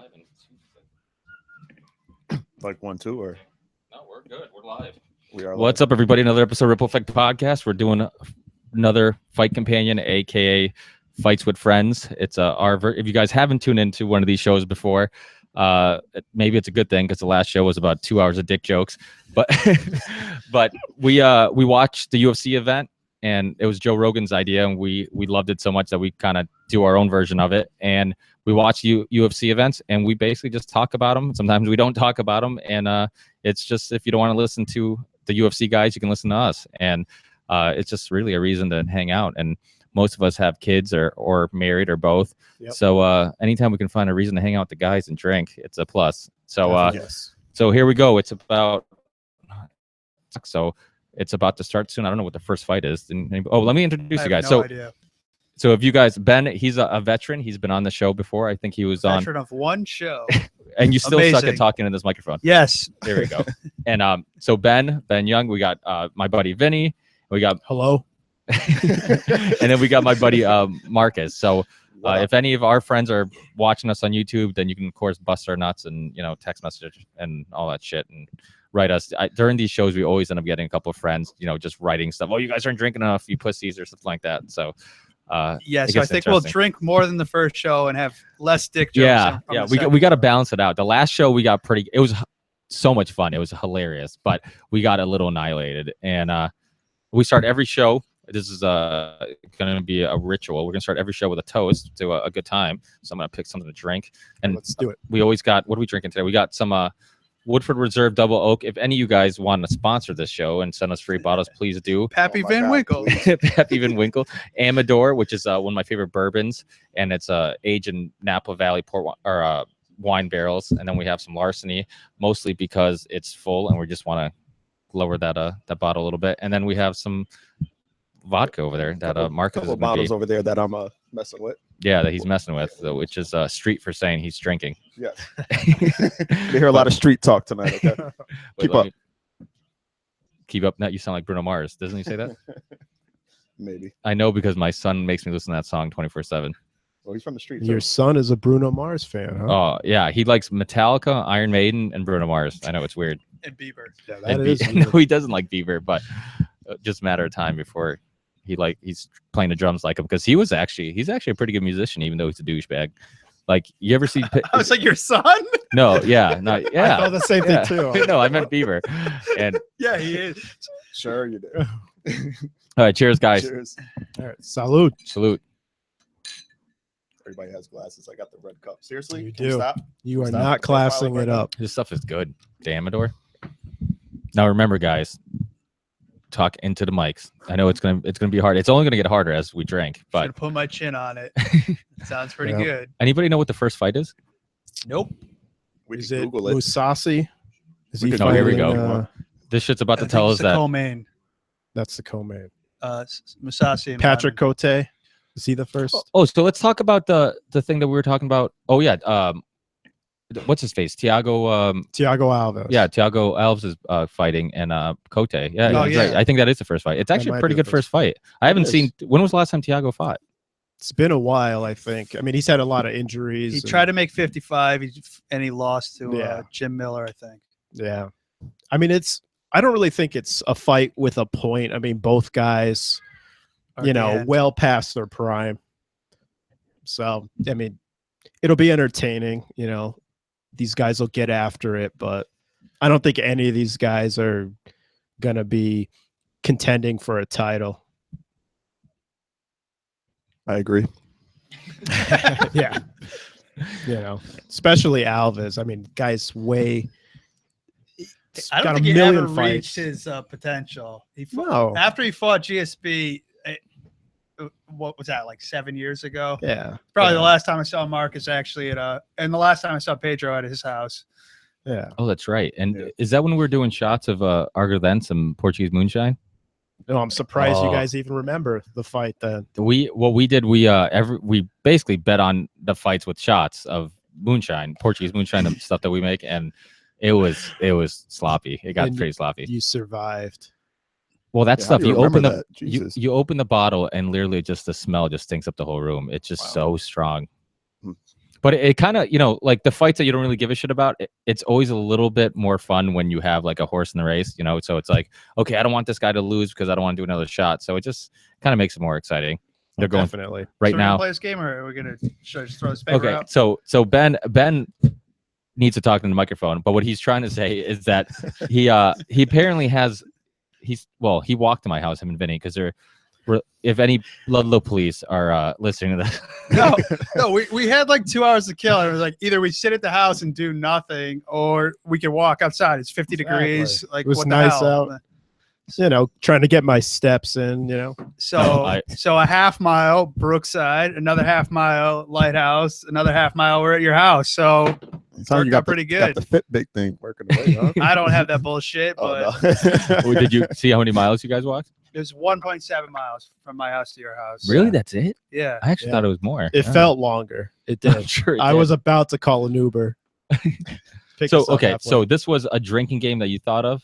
live in 2 seconds. Like 1, 2, or No, we're good. We're live. we are. What's up, everybody? Another episode of Ripple Effect Podcast. We're doing another Fight Companion, aka Fights with Friends. It's if you guys haven't tuned into one of these shows before, maybe it's a good thing because the last show was about 2 hours of dick jokes. But but we watched the UFC event, and it was Joe Rogan's idea, and we loved it so much that we kind of do our own version of it. And we watch UFC events, and we basically just talk about them. Sometimes we don't talk about them, and it's just, if you don't want to listen to the UFC guys, you can listen to us. And it's just really a reason to hang out. And most of us have kids or married or both. Yep. So anytime we can find a reason to hang out with the guys and drink, it's a plus. So Yes. so here we go. It's about to start soon. I don't know what the first fight is. Let me introduce you guys. So if you guys, Ben, he's a veteran. He's been on the show before. I think he was on. Veteran of one show. And you still suck at Amazing. talking in this microphone. Yes. There we go. And so Ben Young, we got my buddy Vinny, we got Hello. and then we got my buddy Marcus. So if any of our friends are watching us on YouTube, then you can of course bust our nuts and text message and all that shit and write us. During these shows, we always end up getting a couple of friends, just writing stuff. Oh, you guys aren't drinking enough, you pussies, or something like that. So Yes, it so I gets think we'll interesting. drink more than the first show and have less dick jokes. Yeah, from yeah. the We second got to show. balance it out. The last show we got it was so much fun. It was hilarious, but we got a little annihilated. And we start every show. This is going to be a ritual. We're going to start every show with a toast to a good time. So I'm going to pick something to drink. And Let's do it. we always got, what are we drinking today? We got some Woodford Reserve Double Oak. If any of you guys want to sponsor this show and send us free bottles, please do. Pappy Oh my Van God, Winkle. Happy Van Winkle. Amador, which is one of my favorite bourbons, and it's aged in Napa Valley wine barrels. And then we have some Larceny, mostly because it's full and we just want to lower that bottle a little bit. And then we have some vodka over there that Marcus is couple gonna bottles over there that I'm messing with. that he's messing with, which is street for saying he's drinking. Yes. They hear a lot of street talk tonight. Okay. Keep let up. me- Keep up. Now you sound like Bruno Mars. Doesn't he say that? Maybe. I know because my son makes me listen to that song 24/7. Well, he's from the street. Your son is a Bruno Mars fan, huh? Oh yeah, he likes Metallica, Iron Maiden, and Bruno Mars. I know it's weird. And Bieber. Yeah, And that is. no, he doesn't like Bieber, but just a matter of time before he's playing the drums like him, because he's actually a pretty good musician, even though he's a douchebag. Like, you ever see? I was like, your son? No, yeah, no, I thought yeah. the same Yeah. thing too. No, I meant Bieber. And Yeah, he is. Sure, you do. all right, cheers, guys. Cheers. All right, salute. Salute. Everybody has glasses. I got the red cup. Seriously? You Can we do. Stop? You are Stop not the profile classing right it now. up. This stuff is good. Damador. Now remember, guys, talk into the mics. I know it's gonna be hard. It's only gonna get harder as we drink. Should But have put my chin on it. Sounds pretty Yeah. good. anybody know what the first fight is? Nope. We Is can it Google it. Musasi? Is We he can- Oh, here we fighting, go. This shit's about I to think tell it's us the that. co-main. That's the co-main. Musasi and Patrick Lyman. Cote. Is he the first? Oh, so let's talk about the thing that we were talking about. Oh yeah, what's his face? Tiago. Tiago Alves. Yeah, Tiago Alves is fighting, and Cote. Yeah, Oh, he's right. yeah. I think that is the first fight. It's actually a might pretty be the good first first. fight. I haven't is. seen. When was the last time Tiago fought? It's been a while, I think. I mean, he's had a lot of injuries. He and- tried to make 55, and he lost to Yeah. Jim Miller, I think. Yeah. I mean, I don't really think it's a fight with a point. I mean, both guys, Again. well past their prime. So, I mean, it'll be entertaining. These guys will get after it, but I don't think any of these guys are going to be contending for a title. I agree. Yeah. Especially Alves. I mean, guy's way. I don't got think a he million ever fights. reached his potential. No. After he fought GSP, what was that, like 7 years ago? Yeah. Probably yeah. the last time I saw Marcus actually and the last time I saw Pedro at his house. Yeah. Oh, that's right. And Yeah. is that when we were doing shots of Argolence and Portuguese moonshine? No, I'm surprised you Oh. guys even remember the fight then. We basically bet on the fights with shots of moonshine, Portuguese moonshine, the stuff that we make, and it was sloppy. It got And pretty sloppy. You survived. Well, that Yeah, how stuff do you you open remember the that? Jesus. you open the bottle and literally just the smell just stinks up the whole room. It's just Wow. so strong. Hmm. But it kind of, like the fights that you don't really give a shit about, it's always a little bit more fun when you have like a horse in the race, so it's like, okay, I don't want this guy to lose because I don't want to do another shot. So it just kind of makes it more exciting. They're going Definitely. right So we're now. gonna play this game, or are we gonna should I just throw this paper Okay, out? so Ben needs to talk in the microphone, but what he's trying to say is that he apparently he walked to my house, him and Vinny, because if any Ludlow police are listening to that. No, we had like 2 hours to kill, and it was like either we sit at the house and do nothing, or we can walk outside. It's 50 degrees. Like, It was what nice the hell? out. Trying to get my steps in. So so a half mile Brookside, another half mile Lighthouse, another half mile we're at your house. So Sounds you got pretty got good. the Fitbit thing working away, huh? I don't have that bullshit, but Oh, no. Did you see how many miles you guys walked? it was 1.7 miles from my house to your house. Really? That's it? Yeah. I actually Yeah. thought it was more. It Oh. felt longer. It I'm did. sure it I did. was about to call an Uber. Pick So us up okay, halfway. so this was a drinking game that you thought of.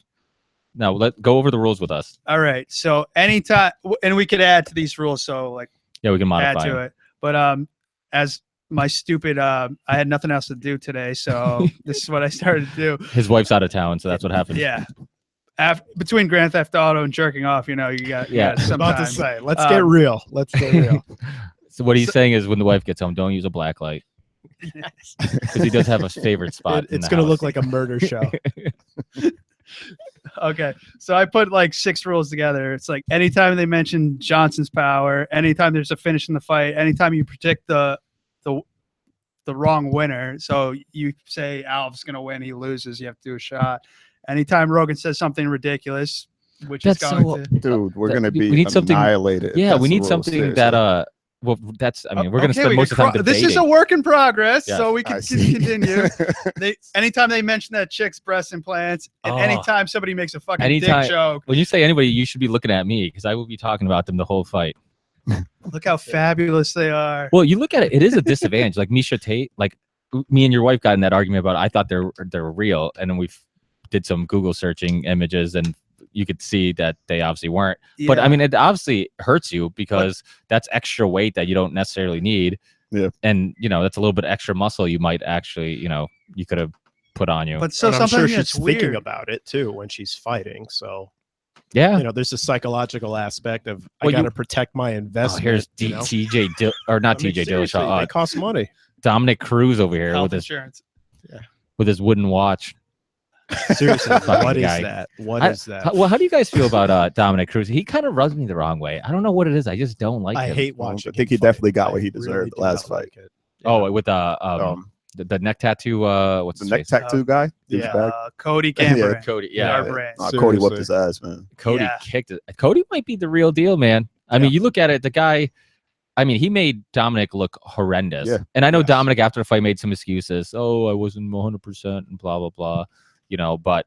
Now let go over the rules with us. All right. So anytime, and we could add to these rules. So like Yeah, we can add modify to them. it. But as my stupid, I had nothing else to do today, so this is what I started to do. His wife's out of town, so that's what happened. Yeah. Between Grand Theft Auto and jerking off, you got Yeah. I was about to sometimes. say, let's get real. Let's get real. So what he's saying is, when the wife gets home, don't use a black light because he does have a favorite spot. It's going to look like a murder show. Okay, so I put like 6 rules together. It's like anytime they mention Johnson's power, anytime there's a finish in the fight, anytime you predict the wrong winner. So you say Alv's gonna win, he loses, you have to do a shot. Anytime Rogan says something ridiculous, which That's is going so- to Dude, we're That- gonna we be need something- annihilated. if Yeah, that's we the need rules, something seriously. that well, that's. I mean, we're gonna Okay, spend we most of the can time debating. This is a work in progress, Yes. so we I can see. continue. Anytime they mention that chick's breast implants, and Oh. anytime somebody makes a fucking Anytime- dick joke, When you say anybody, you should be looking at me because I will be talking about them the whole fight. look how fabulous they are. Well, you look at it; it is a disadvantage. Like Misha Tate, like me and your wife got in that argument about. I thought they're real, and then we did some Google searching images, and you could see that they obviously weren't. But I Yeah. mean, it obviously hurts you because that's extra weight that you don't necessarily need. Yeah. And that's a little bit extra muscle you might actually, you could have put on you. But so And I'm sometimes sure it's she's thinking weird. about it too when she's fighting. So, yeah. there's a psychological aspect of I Well, got to you- protect my Oh, investment. here's you know? TJ or not I mean, TJ seriously, Dillashaw, they cost money. Dominic Cruz over here Health with his insurance. wooden watch. Seriously, Fucking what is guy. that? What I- is that? Well, how do you guys feel about Dominic Cruz? He kind of rubs me the wrong way. I don't know what it is. I just don't like I him. hate Well, watching. I think him he definitely fight. got what I he deserved really the do last not fight. like it. Oh, with the neck tattoo. What's The his neck face? tattoo guy. Yeah. douchebag. Cody Camber. Cody. Yeah. Yeah, Cody whooped Seriously. his ass, man. Cody Yeah. kicked it. Cody might be the real deal, man. I mean, you look at it, the guy. I mean, he made Dominic look horrendous. Yeah. And I know Yes. Dominic after the fight made some excuses. Oh, I wasn't 100% and blah blah blah. But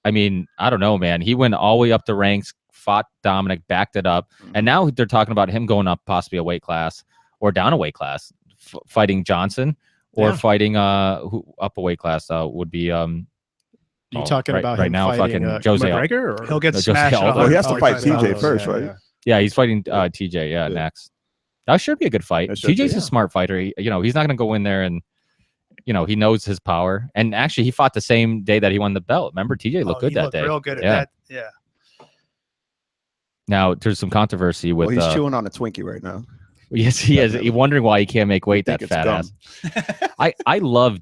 I mean, I don't know, man. He went all the way up the ranks, fought Dominic, backed it up, and now they're talking about him going up possibly a weight class or down a weight class, fighting Johnson or Yeah. fighting who up a weight class would be You Oh, talking right- about right him now, fighting fucking Jose McGregor? Or? He'll get No, Jose smashed. Aldo. Well, he has to Oh, fight he's TJ fighting first, Aldo, right? Yeah, he's fighting TJ. Yeah. Next. That should be a good fight. That should TJ's be, a smart fighter. He's not going to go in there and, he knows his power. And actually, he fought the same day that he won the belt. Remember, TJ looked good he that looked day. Real good at Yeah. that. Yeah. Now, there's some controversy with. Well, he's chewing on a Twinkie right now. Yes, he is. He's wondering why he can't make weight. think That it's fat gum. ass. I love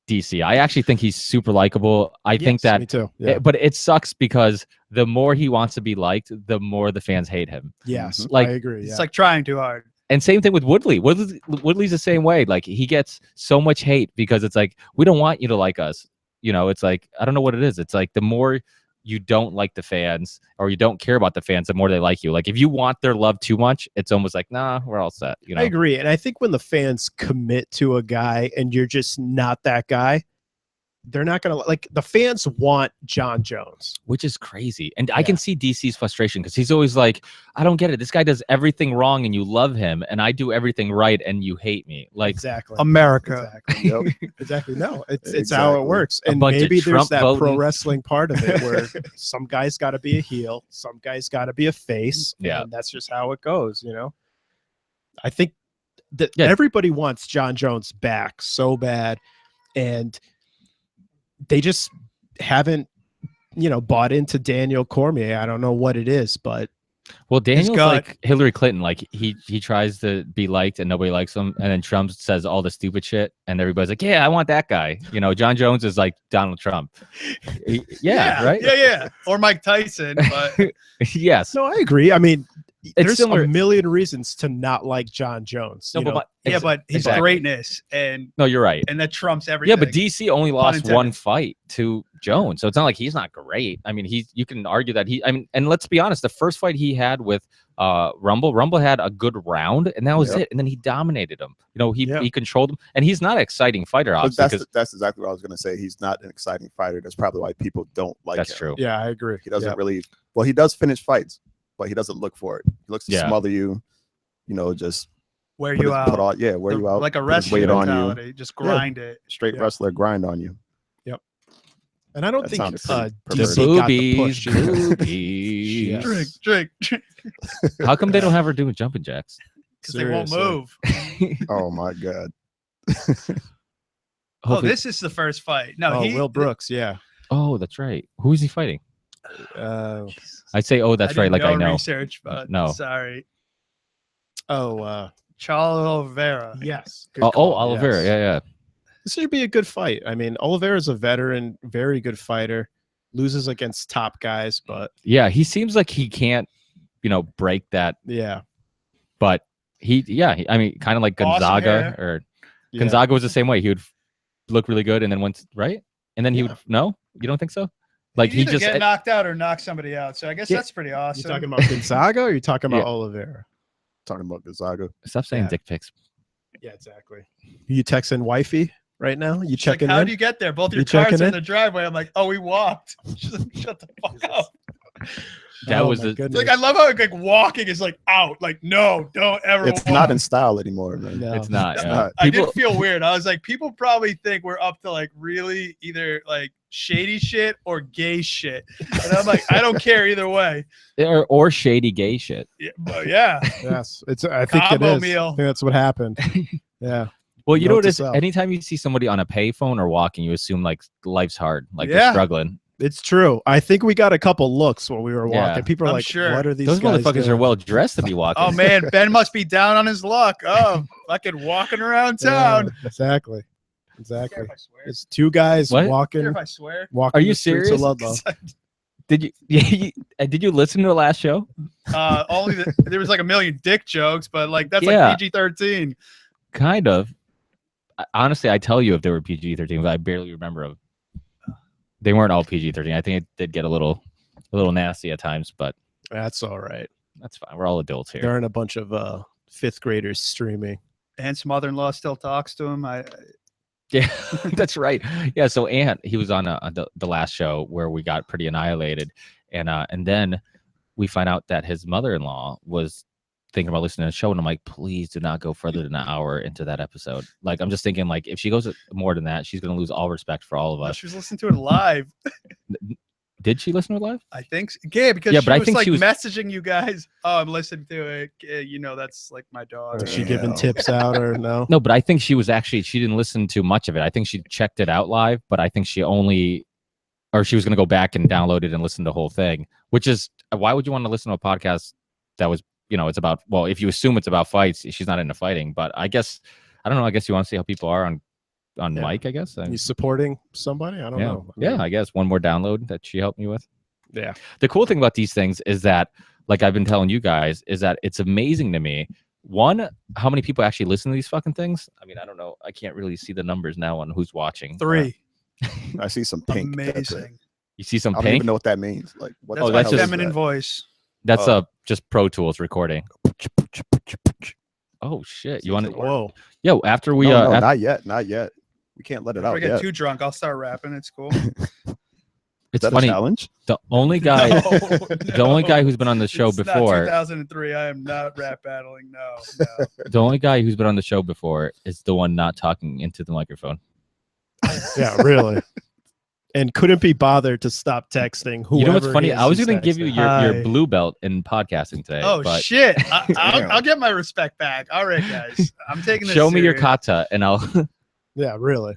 DC. I actually think he's super likable. I think Yes, that me too. Yeah. but it sucks because the more he wants to be liked, the more the fans hate him. Yes, Like, I agree. It's Yeah. like trying too hard. And same thing with Woodley. Woodley's the same way. Like, he gets so much hate because it's like, we don't want you to like us. It's like, I don't know what it is. It's like the more you don't like the fans or you don't care about the fans, the more they like you. Like, if you want their love too much, it's almost like, nah, we're all set. I agree. And I think when the fans commit to a guy and you're just not that guy, they're not going to like the fans want John Jones. Which is crazy. And I can see DC's frustration because he's always like, I don't get it. This guy does everything wrong and you love him, and I do everything right and you hate me. Like, Exactly. America. Exactly. Yep. Exactly. No, it's how it Exactly. works. A And bunch of maybe Trump there's that pro voting. wrestling part of it where some guys got to be a heel, some guys got to be a face. Yeah. And that's just how it goes, I think Yeah. everybody wants John Jones back so bad, and they just haven't, bought into Daniel Cormier. I don't know what it is, but Well, Daniel's gut. like Hillary Clinton. Like he tries to be liked and nobody likes him, and then Trump says all the stupid shit, and everybody's like, "Yeah, I want that guy." John Jones is like Donald Trump. Right? Yeah. Or Mike Tyson, but Yes. no, I agree. I mean, there's similar- a million reasons to not like John Jones. No, you know? but his exactly. greatness and No, you're right. that trumps everything. Yeah, but DC only lost intended. one fight to Jones, so it's not like he's not great. I mean, you can argue that and let's be honest, the first fight he had with Rumble had a good round, and that was Yep. it. And then he dominated him. Yeah. He controlled him, and he's not an exciting fighter, But obviously. that's exactly what I was going to say. He's not an exciting fighter. That's probably why people don't like That's him. true. Yeah, I agree. He doesn't Yeah. really. Well, he does finish fights, but he doesn't look for it. He looks to Yeah. smother you. Just wear put you his- out. put all, yeah, wear you out. Like a put his wrestling weight on you. mentality. Just grind it. Straight Yeah. wrestler grind on you. And I don't That think sounded pretty DC got the Boobies, push. either. boobies. Yes. Drink. How come they don't have her doing jumping jacks? Because they won't Seriously. move. Oh my god. Oh, Hopefully- this is the first fight. No, Oh, Will Brooks, yeah. Oh, that's right. Who is he fighting? Uh, I'd say, oh, that's I right. did Like I no know. research, but No. sorry. oh, Charles Oliveira. yes. Oh, Oliveira. Yeah. This should be a good fight. I mean, Oliveira's a veteran, very good fighter. Loses against top guys, but Yeah. He seems like he can't, break that. yeah. But I mean, kind of like Awesome Gonzaga hair. or yeah. Gonzaga was the same way. He would look really good, and then once right, and then he Yeah. would no. You don't think so? Like You he either just get knocked out or knock somebody out. So I guess Yeah. that's pretty You awesome. talking about Gonzaga or you talking about Yeah. Oliveira? Talking about Gonzaga. stop saying Yeah. dick pics. Yeah, exactly. You texting wifey right now? You She's like, checking how in? do you get there? Both your You cars checking are in in? the driveway. I'm like, oh, we walked. She's like, shut the fuck up. That was my the- It's goodness. like I love how like walking is like out. Like, no, don't ever. It's walk. not in style anymore, man. No. It's not. It's yeah. not. I People, did feel weird. I was like, people probably think we're up to like really either like shady shit or gay shit. And I'm like, I don't care either way. or shady gay shit. Yeah, but yeah. Yes, it's. I think it Combo is. meal. I think that's what happened. Yeah. Well, you know Note what to it is? self. Anytime you see somebody on a payphone or walking, you assume like life's hard, like Yeah. they're struggling. It's true. I think we got a couple looks when we were walking. Yeah. People are I'm like, sure. "What are these Those guys motherfuckers are doing?" well dressed to be walking. Oh man, Ben must be down on his luck. Oh, fucking walking around town. Yeah, exactly. Exactly. Care if I swear? It's two guys What? Care walking. if I swear? Walking Are you the streets serious? of Ludlow. Did you? Did you listen to the last show? Only there was like a million dick jokes, but like that's Yeah. like PG-13. Kind of. Honestly, I tell you if they were PG-13, but I barely remember them. They weren't all PG-13. I think it did get a little nasty at times, but That's all right. that's fine. We're all adults here. There aren't a bunch of fifth graders streaming. Ant's mother-in-law still talks to him. Yeah, that's right. Yeah, so Ant, he was on the last show where we got pretty annihilated, and then we find out that his mother-in-law was thinking about listening to the show, and I'm like, please do not go further than an hour into that episode. Like, I'm just thinking, like, if she goes more than that, she's gonna lose all respect for all of us. She was listening to it live. Did she listen to it live? I think so. Yeah, because Yeah, she but I was think like she was- messaging you guys. Oh, I'm listening to it. That's like my dog. Is she Yeah. giving tips out or no? No, but I think she didn't listen to much of it. I think she checked it out live, but I think she was going to go back and download it and listen to the whole thing, which is, why would you want to listen to a podcast that was, it's about, well, if you assume it's about fights, she's not into fighting, but I guess, I don't know. I guess you want to see how people are on Yeah. mic, I guess. You supporting somebody? I don't Yeah. know. I Yeah, mean, I guess one more download that she helped me with. yeah. The cool thing about these things is that, like I've been telling you guys, is that it's amazing to me. One, how many people actually listen to these fucking things? I mean, I don't know. I can't really see the numbers now on who's watching. 3. I see some pink. That's it. Amazing. You see some I don't pink? even know what that means. Like, what That's the my that's hell is just- feminine that? voice. That's Oh. just Pro Tools recording. Oh shit! You want to? Whoa. Yo, after we No, af- not yet. Not yet. We can't let it If I out get yet. too drunk, I'll start rapping. It's cool. Is it's that funny. a challenge? The only guy, No, the only no. guy who's been on the show It's not before, 2003. I am not rap battling. No. the only guy who's been on the show before is the one not talking into the microphone. Yeah, really. and couldn't be bothered to stop texting whoever. You know what's funny? it is I was he's going to give you texting. your Hi. blue belt in podcasting today. Oh but shit! Damn. I'll get my respect back. All right, guys, I'm taking this. show me your serious. kata, and I'll. Yeah, really.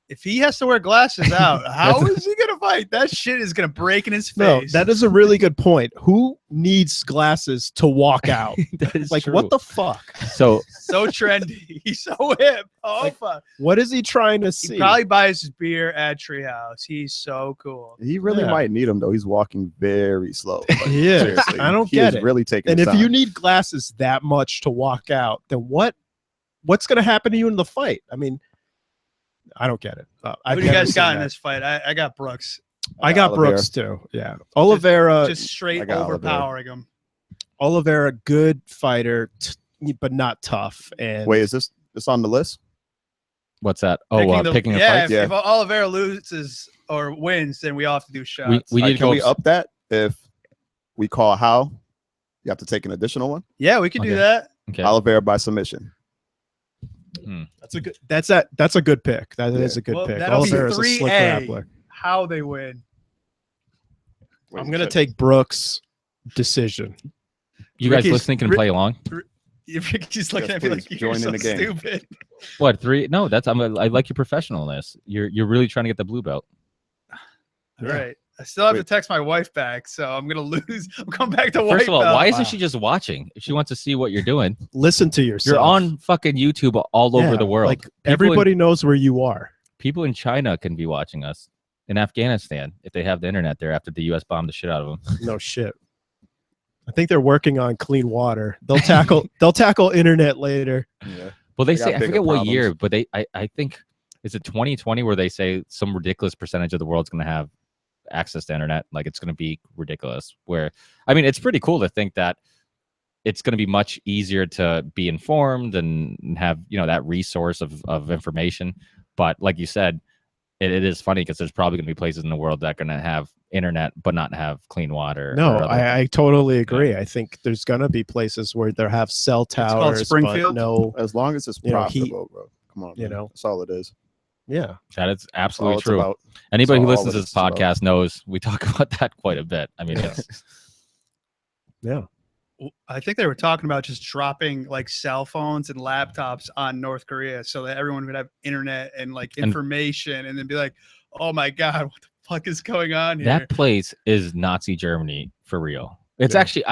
If he has to wear glasses out, how is he gonna fight? That shit is gonna break in his No, face. that is a really good point. Who needs glasses to walk out? That is Like, true. what the fuck? So so trendy. He's so hip. Oh Like, fuck! What is he trying to He see? probably buys his beer at Treehouse. He's so cool. He really Yeah. might need them though. He's walking very slow. Like, He is. seriously. I don't He get is it. really taking. And his if you time. need glasses that much to walk out, then what's going to happen to you in the fight? I mean, I don't get it. Who do you guys got in this fight? I got Brooks. I got Oliveira. Brooks too. Yeah, Oliveira. Just straight I got Oliveira. overpowering him. Oliveira, good fighter, but not tough. And Wait, is this on the list? what's that? Oh, picking a yeah, fight. Yeah. If Oliveira loses or wins, then we all have to do shots. We need to Can go. we up that if we call how? You have to take an additional one. Yeah, we can do Okay. that. Okay. Oliveira by submission. that's a good. That's a good pick. That is a good Well, pick. that'll be Oliveira's a slick 3A. grappler. How they win. Wait, I'm gonna check. take Brooks decision. You guys Ricky's- listening can Rick- play along. If Ricky's looking Yes, at me please, like you're join so in the game. stupid. What 3? No, that's I like your professionalness. You're really trying to get the blue belt. All right. I still have to Wait. text my wife back, so I'm gonna lose. I'm coming back to white First of all, belt. why isn't Wow. she just watching? If she wants to see what you're doing, Listen to yourself. you're on fucking YouTube all over Yeah, the world. Like everybody knows where you are. People in China can be watching us. In Afghanistan, if they have the internet there after the U.S. bombed the shit out of them. No shit. I think they're working on clean water. They'll tackle internet later. Yeah. Well, they They got say I bigger forget what problems. year, but I think is it 2020 where they say some ridiculous percentage of the world's going to have access to internet. Like it's going to be ridiculous. Where I mean, it's pretty cool to think that it's going to be much easier to be informed and have that resource of information. But like you said, it is funny because there's probably going to be places in the world that are going to have internet but not have clean water. No, or other- I totally agree. I think there's gonna be places where there have cell called towers, but Springfield? no, As long as it's You know, profitable, bro. Come on, you man. know. That's all it is. yeah. that is That's all absolutely it's true. about. Anybody who all listens to it this is about. podcast knows we talk about that quite a bit. I mean, Yeah. it's Yeah. I think they were talking about just dropping like cell phones and laptops on North Korea so that everyone would have internet and like And- information and then be like, oh my God, what the fuck is going on here? that place is Nazi Germany for real. It's Yeah. actually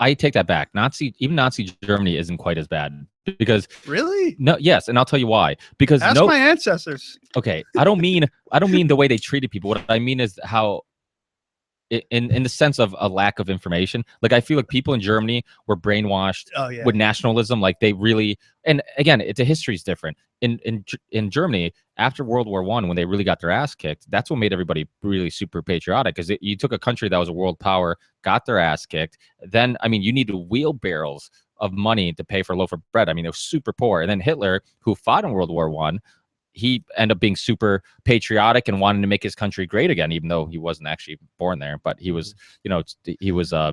I take that back. Nazi Germany isn't quite as bad because Really? yes, and I'll tell you why. Because Ask my ancestors. okay, I don't mean the way they treated people. What I mean is how in the sense of a lack of information. Like I feel like people in Germany were brainwashed Oh yeah. with nationalism. Like they really, and again, the history is different. In Germany after World War I, when they really got their ass kicked, that's what made everybody really super patriotic. Because you took a country that was a world power, got their ass kicked. Then I mean, you needed wheelbarrows of money to pay for a loaf of bread. I mean, they were super poor. And then Hitler, who fought in World War I, he ended up being super patriotic and wanting to make his country great again, even though he wasn't actually born there. But he was, he was, I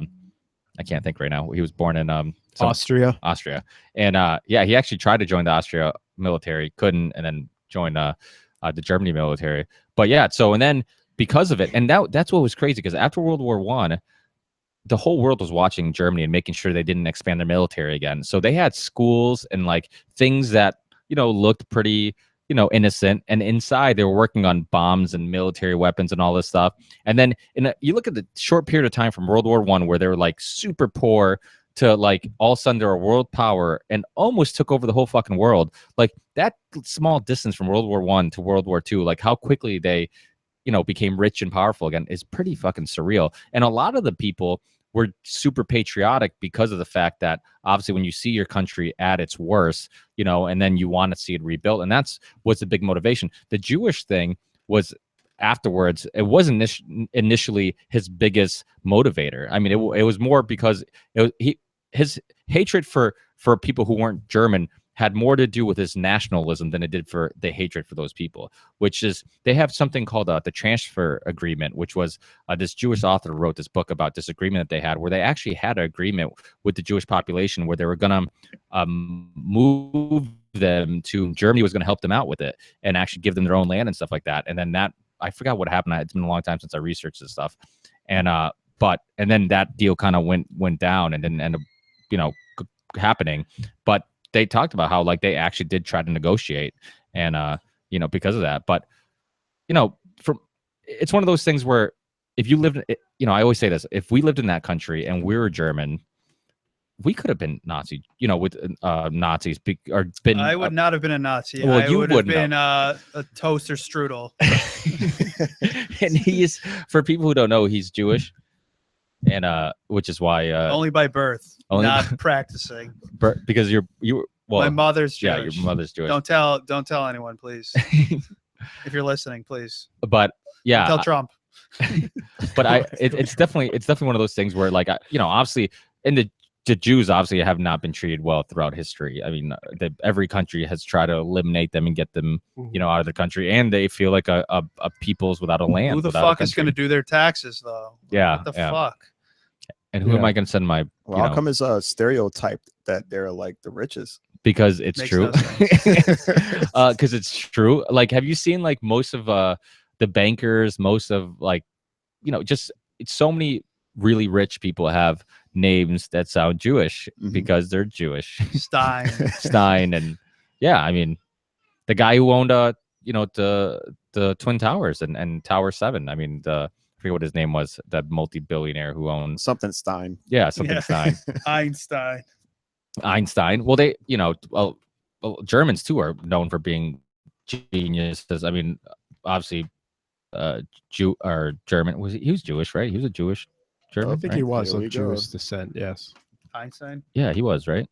can't think right now. He was born in Austria. Austria. And yeah, he actually tried to join the Austria military, couldn't, and then joined the Germany military. But yeah, so and then because of it, and that's what was crazy because after World War I, the whole world was watching Germany and making sure they didn't expand their military again. So they had schools and like things that looked pretty innocent, and inside they were working on bombs and military weapons and all this stuff. And then you look at the short period of time from World War I where they were like super poor to like all of a sudden they're a world power and almost took over the whole fucking world. Like that small distance from World War I to World War II, like how quickly they became rich and powerful again is pretty fucking surreal. And a lot of the people were super patriotic because of the fact that obviously when you see your country at its worst, and then you want to see it rebuilt, and that's what's the big motivation. The Jewish thing was afterwards. It wasn't initially his biggest motivator. I mean, it was more because his hatred for people who weren't German had more to do with his nationalism than it did for the hatred for those people, which is they have something called the transfer agreement, which was this Jewish author wrote this book about this agreement that they had where they actually had an agreement with the Jewish population where they were going to move them to Germany was going to help them out with it and actually give them their own land and stuff like that. And then that I forgot what happened. It's been a long time since I researched this stuff, and then that deal kind of went down and didn't end up, happening. But they talked about how like they actually did try to negotiate, and because of that. But it's one of those things where if you lived, I always say this: if we lived in that country and we were German, we could have been Nazi, with Nazis, or been. I would not have been a Nazi. Well, I you would have wouldn't been a toaster strudel. And he's, for people who don't know, he's Jewish, and which is why Only by birth, only not practicing. because you well, My mother's yeah, Jewish. your mother's Jewish. Don't tell anyone, please. If you're listening, please. But yeah, Don't tell Trump. but it's definitely one of those things where like obviously, and the Jews obviously have not been treated well throughout history. I mean, every country has tried to eliminate them and get them out of the country, and they feel like a peoples without a land. Who the without a fuck is going to country. do their taxes though? Yeah, What the yeah. fuck? And who am I going to send my? Well, how come it's stereotyped that they're like the richest? Because it's Makes true. no sense. Because it's true. Like, have you seen like most of the bankers, most of like, just it's so many really rich people have names that sound Jewish Mhm. because they're Jewish. Stein. Stein and yeah, I mean, the guy who owned the Twin Towers and Tower 7. I mean, I forget what his name was, that multi-billionaire who owns Something Stein. something Yeah. Stein. Einstein. Well, they, Germans too are known for being geniuses. I mean, obviously, Jew or German he was Jewish, right? He was a Jewish German. I think right? he was Here we of go. Jewish descent. Yes. Einstein. Yeah, he was, right?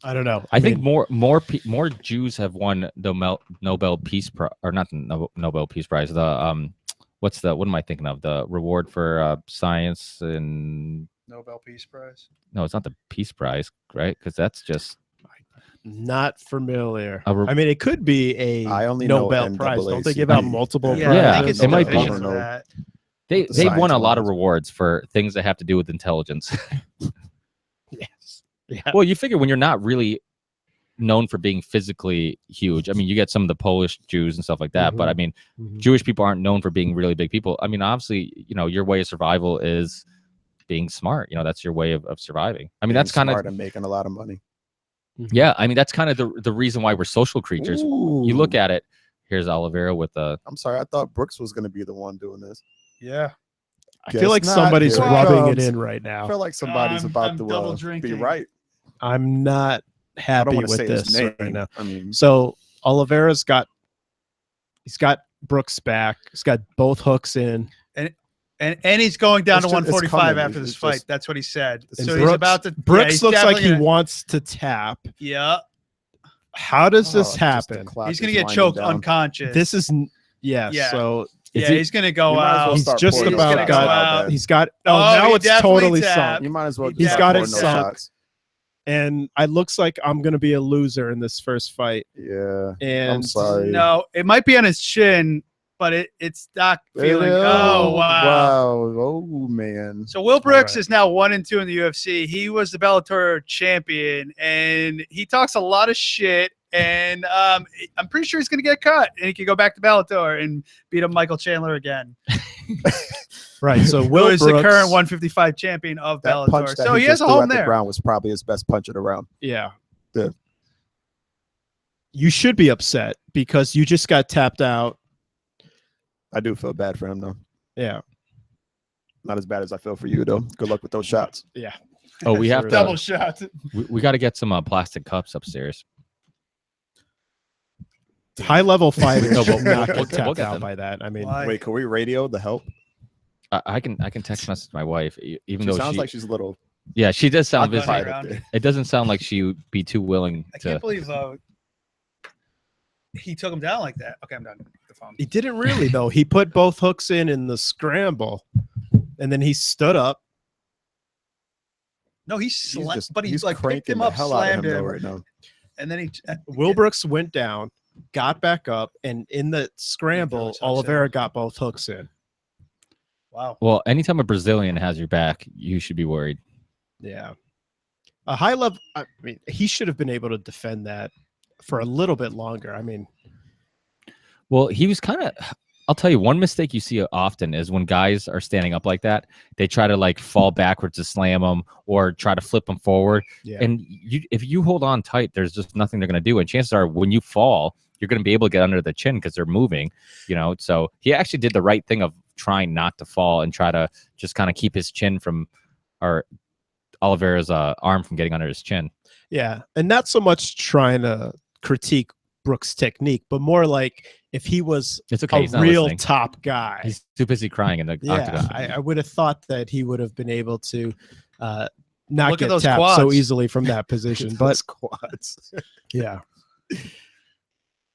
I don't know. I think more Jews have won the Nobel Peace Prize, or not the Nobel Peace Prize. The what am I thinking of? The reward for science and Nobel Peace Prize. no, it's not the Peace Prize, right? Because that's just Not familiar. A re- I mean, it could be a I only know Nobel Prize. Don't they give NAACP. out multiple Yeah, Yeah, I think it's it might be. division I of don't know. that. they've the won a science lot of ones. rewards for things that have to do with intelligence. Yes. Yeah. Well, you figure when you're not really known for being physically huge. I mean, you get some of the Polish Jews and stuff like that, but I mean, Mhm. Jewish people aren't known for being really big people. I mean, obviously, your way of survival is being smart. That's your way of surviving. I mean, that's kind of and making a lot of money. yeah. I mean, that's kind of the reason why we're social creatures. You look at it. Here's Oliveira with a. I'm sorry, I thought Brooks was going to be the one doing this. Yeah. I feel like Guess not. somebody's Here it rubbing comes. it in right I now. feel like somebody's I'm about double to be drinking. right. I'm not I don't happy want to with say this his name. right now. I mean, So Oliveira's got Brooks back. He's got both hooks in. And he's going down It's to just- it's 145 coming. after this It's fight. just- That's what he said. And So Brooks, he's about to. Brooks he's looks like definitely he gonna- wants to tap. Yeah. How does this just the happen? clock He's gonna is get winding choked down. unconscious. This is Yeah. So Yeah, he- he's gonna go You might as well out. he's start just pouring about those go shots out. man. he's got. Oh, now he it's definitely totally tapped. sunk. You might as well He's start got it pouring those sunk. shots. And it looks like I'm gonna be a loser in this first fight. Yeah, And I'm sorry. No, it might be on his chin, but it's not feeling. Yeah. Oh wow. Oh man. So Will Brooks right. is now 1-2 in the UFC. He was the Bellator champion, and he talks a lot of shit. And I'm pretty sure he's going to get cut, and he can go back to Bellator and beat up Michael Chandler again. right. So Will Will is Brooks, the current 155 champion of That punch Bellator, that so he just has a threw home at the there. ground was probably his best punch of the round. Yeah. Yeah. You should be upset because you just got tapped out. I do feel bad for him though. Yeah. Not as bad as I feel for you though. Good luck with those shots. Yeah. Oh, we have Double to. shot. We got to get some plastic cups upstairs. High level fighters No, should we'll- not we'll get tapped get out them. by that. I mean, Why? Wait, can we radio the help? I can text message my wife, even She though sounds she. like she's a little Yeah, she does sound Not busy. gonna occupied up around. there. It doesn't sound like she would be too willing I to. can't believe he took him down like that. Okay, I'm done with the phone. he didn't really though. He put both hooks in the scramble, and then he stood up. No, he He's slammed, just- but he he's like picked cranking him the up, hell out of slammed him though him, right now. and then he. Will Brooks went down, got back up, and in the scramble, hooks in. Oliveira got both hooks in. Wow. Well, anytime a Brazilian has your back, you should be worried. Yeah. A high level. I mean, he should have been able to defend that for a little bit longer. I mean, Well, he was kind of I'll tell you, one mistake you see often is when guys are standing up like that, they try to like fall backwards to slam them or try to flip them forward. Yeah. And if you hold on tight, there's just nothing they're going to do. And chances are when you fall, you're going to be able to get under the chin because they're moving, So he actually did the right thing of trying not to fall and try to just kind of keep his chin from, or Oliveira's arm from getting under his chin. Yeah. And not so much trying to critique Brooks' technique, but more like if he was It's okay. a He's not real listening. top guy. He's too busy crying in the octagon. I would have thought that he would have been able to not Look at get those tapped so quads. easily from that position. But Those quads. yeah,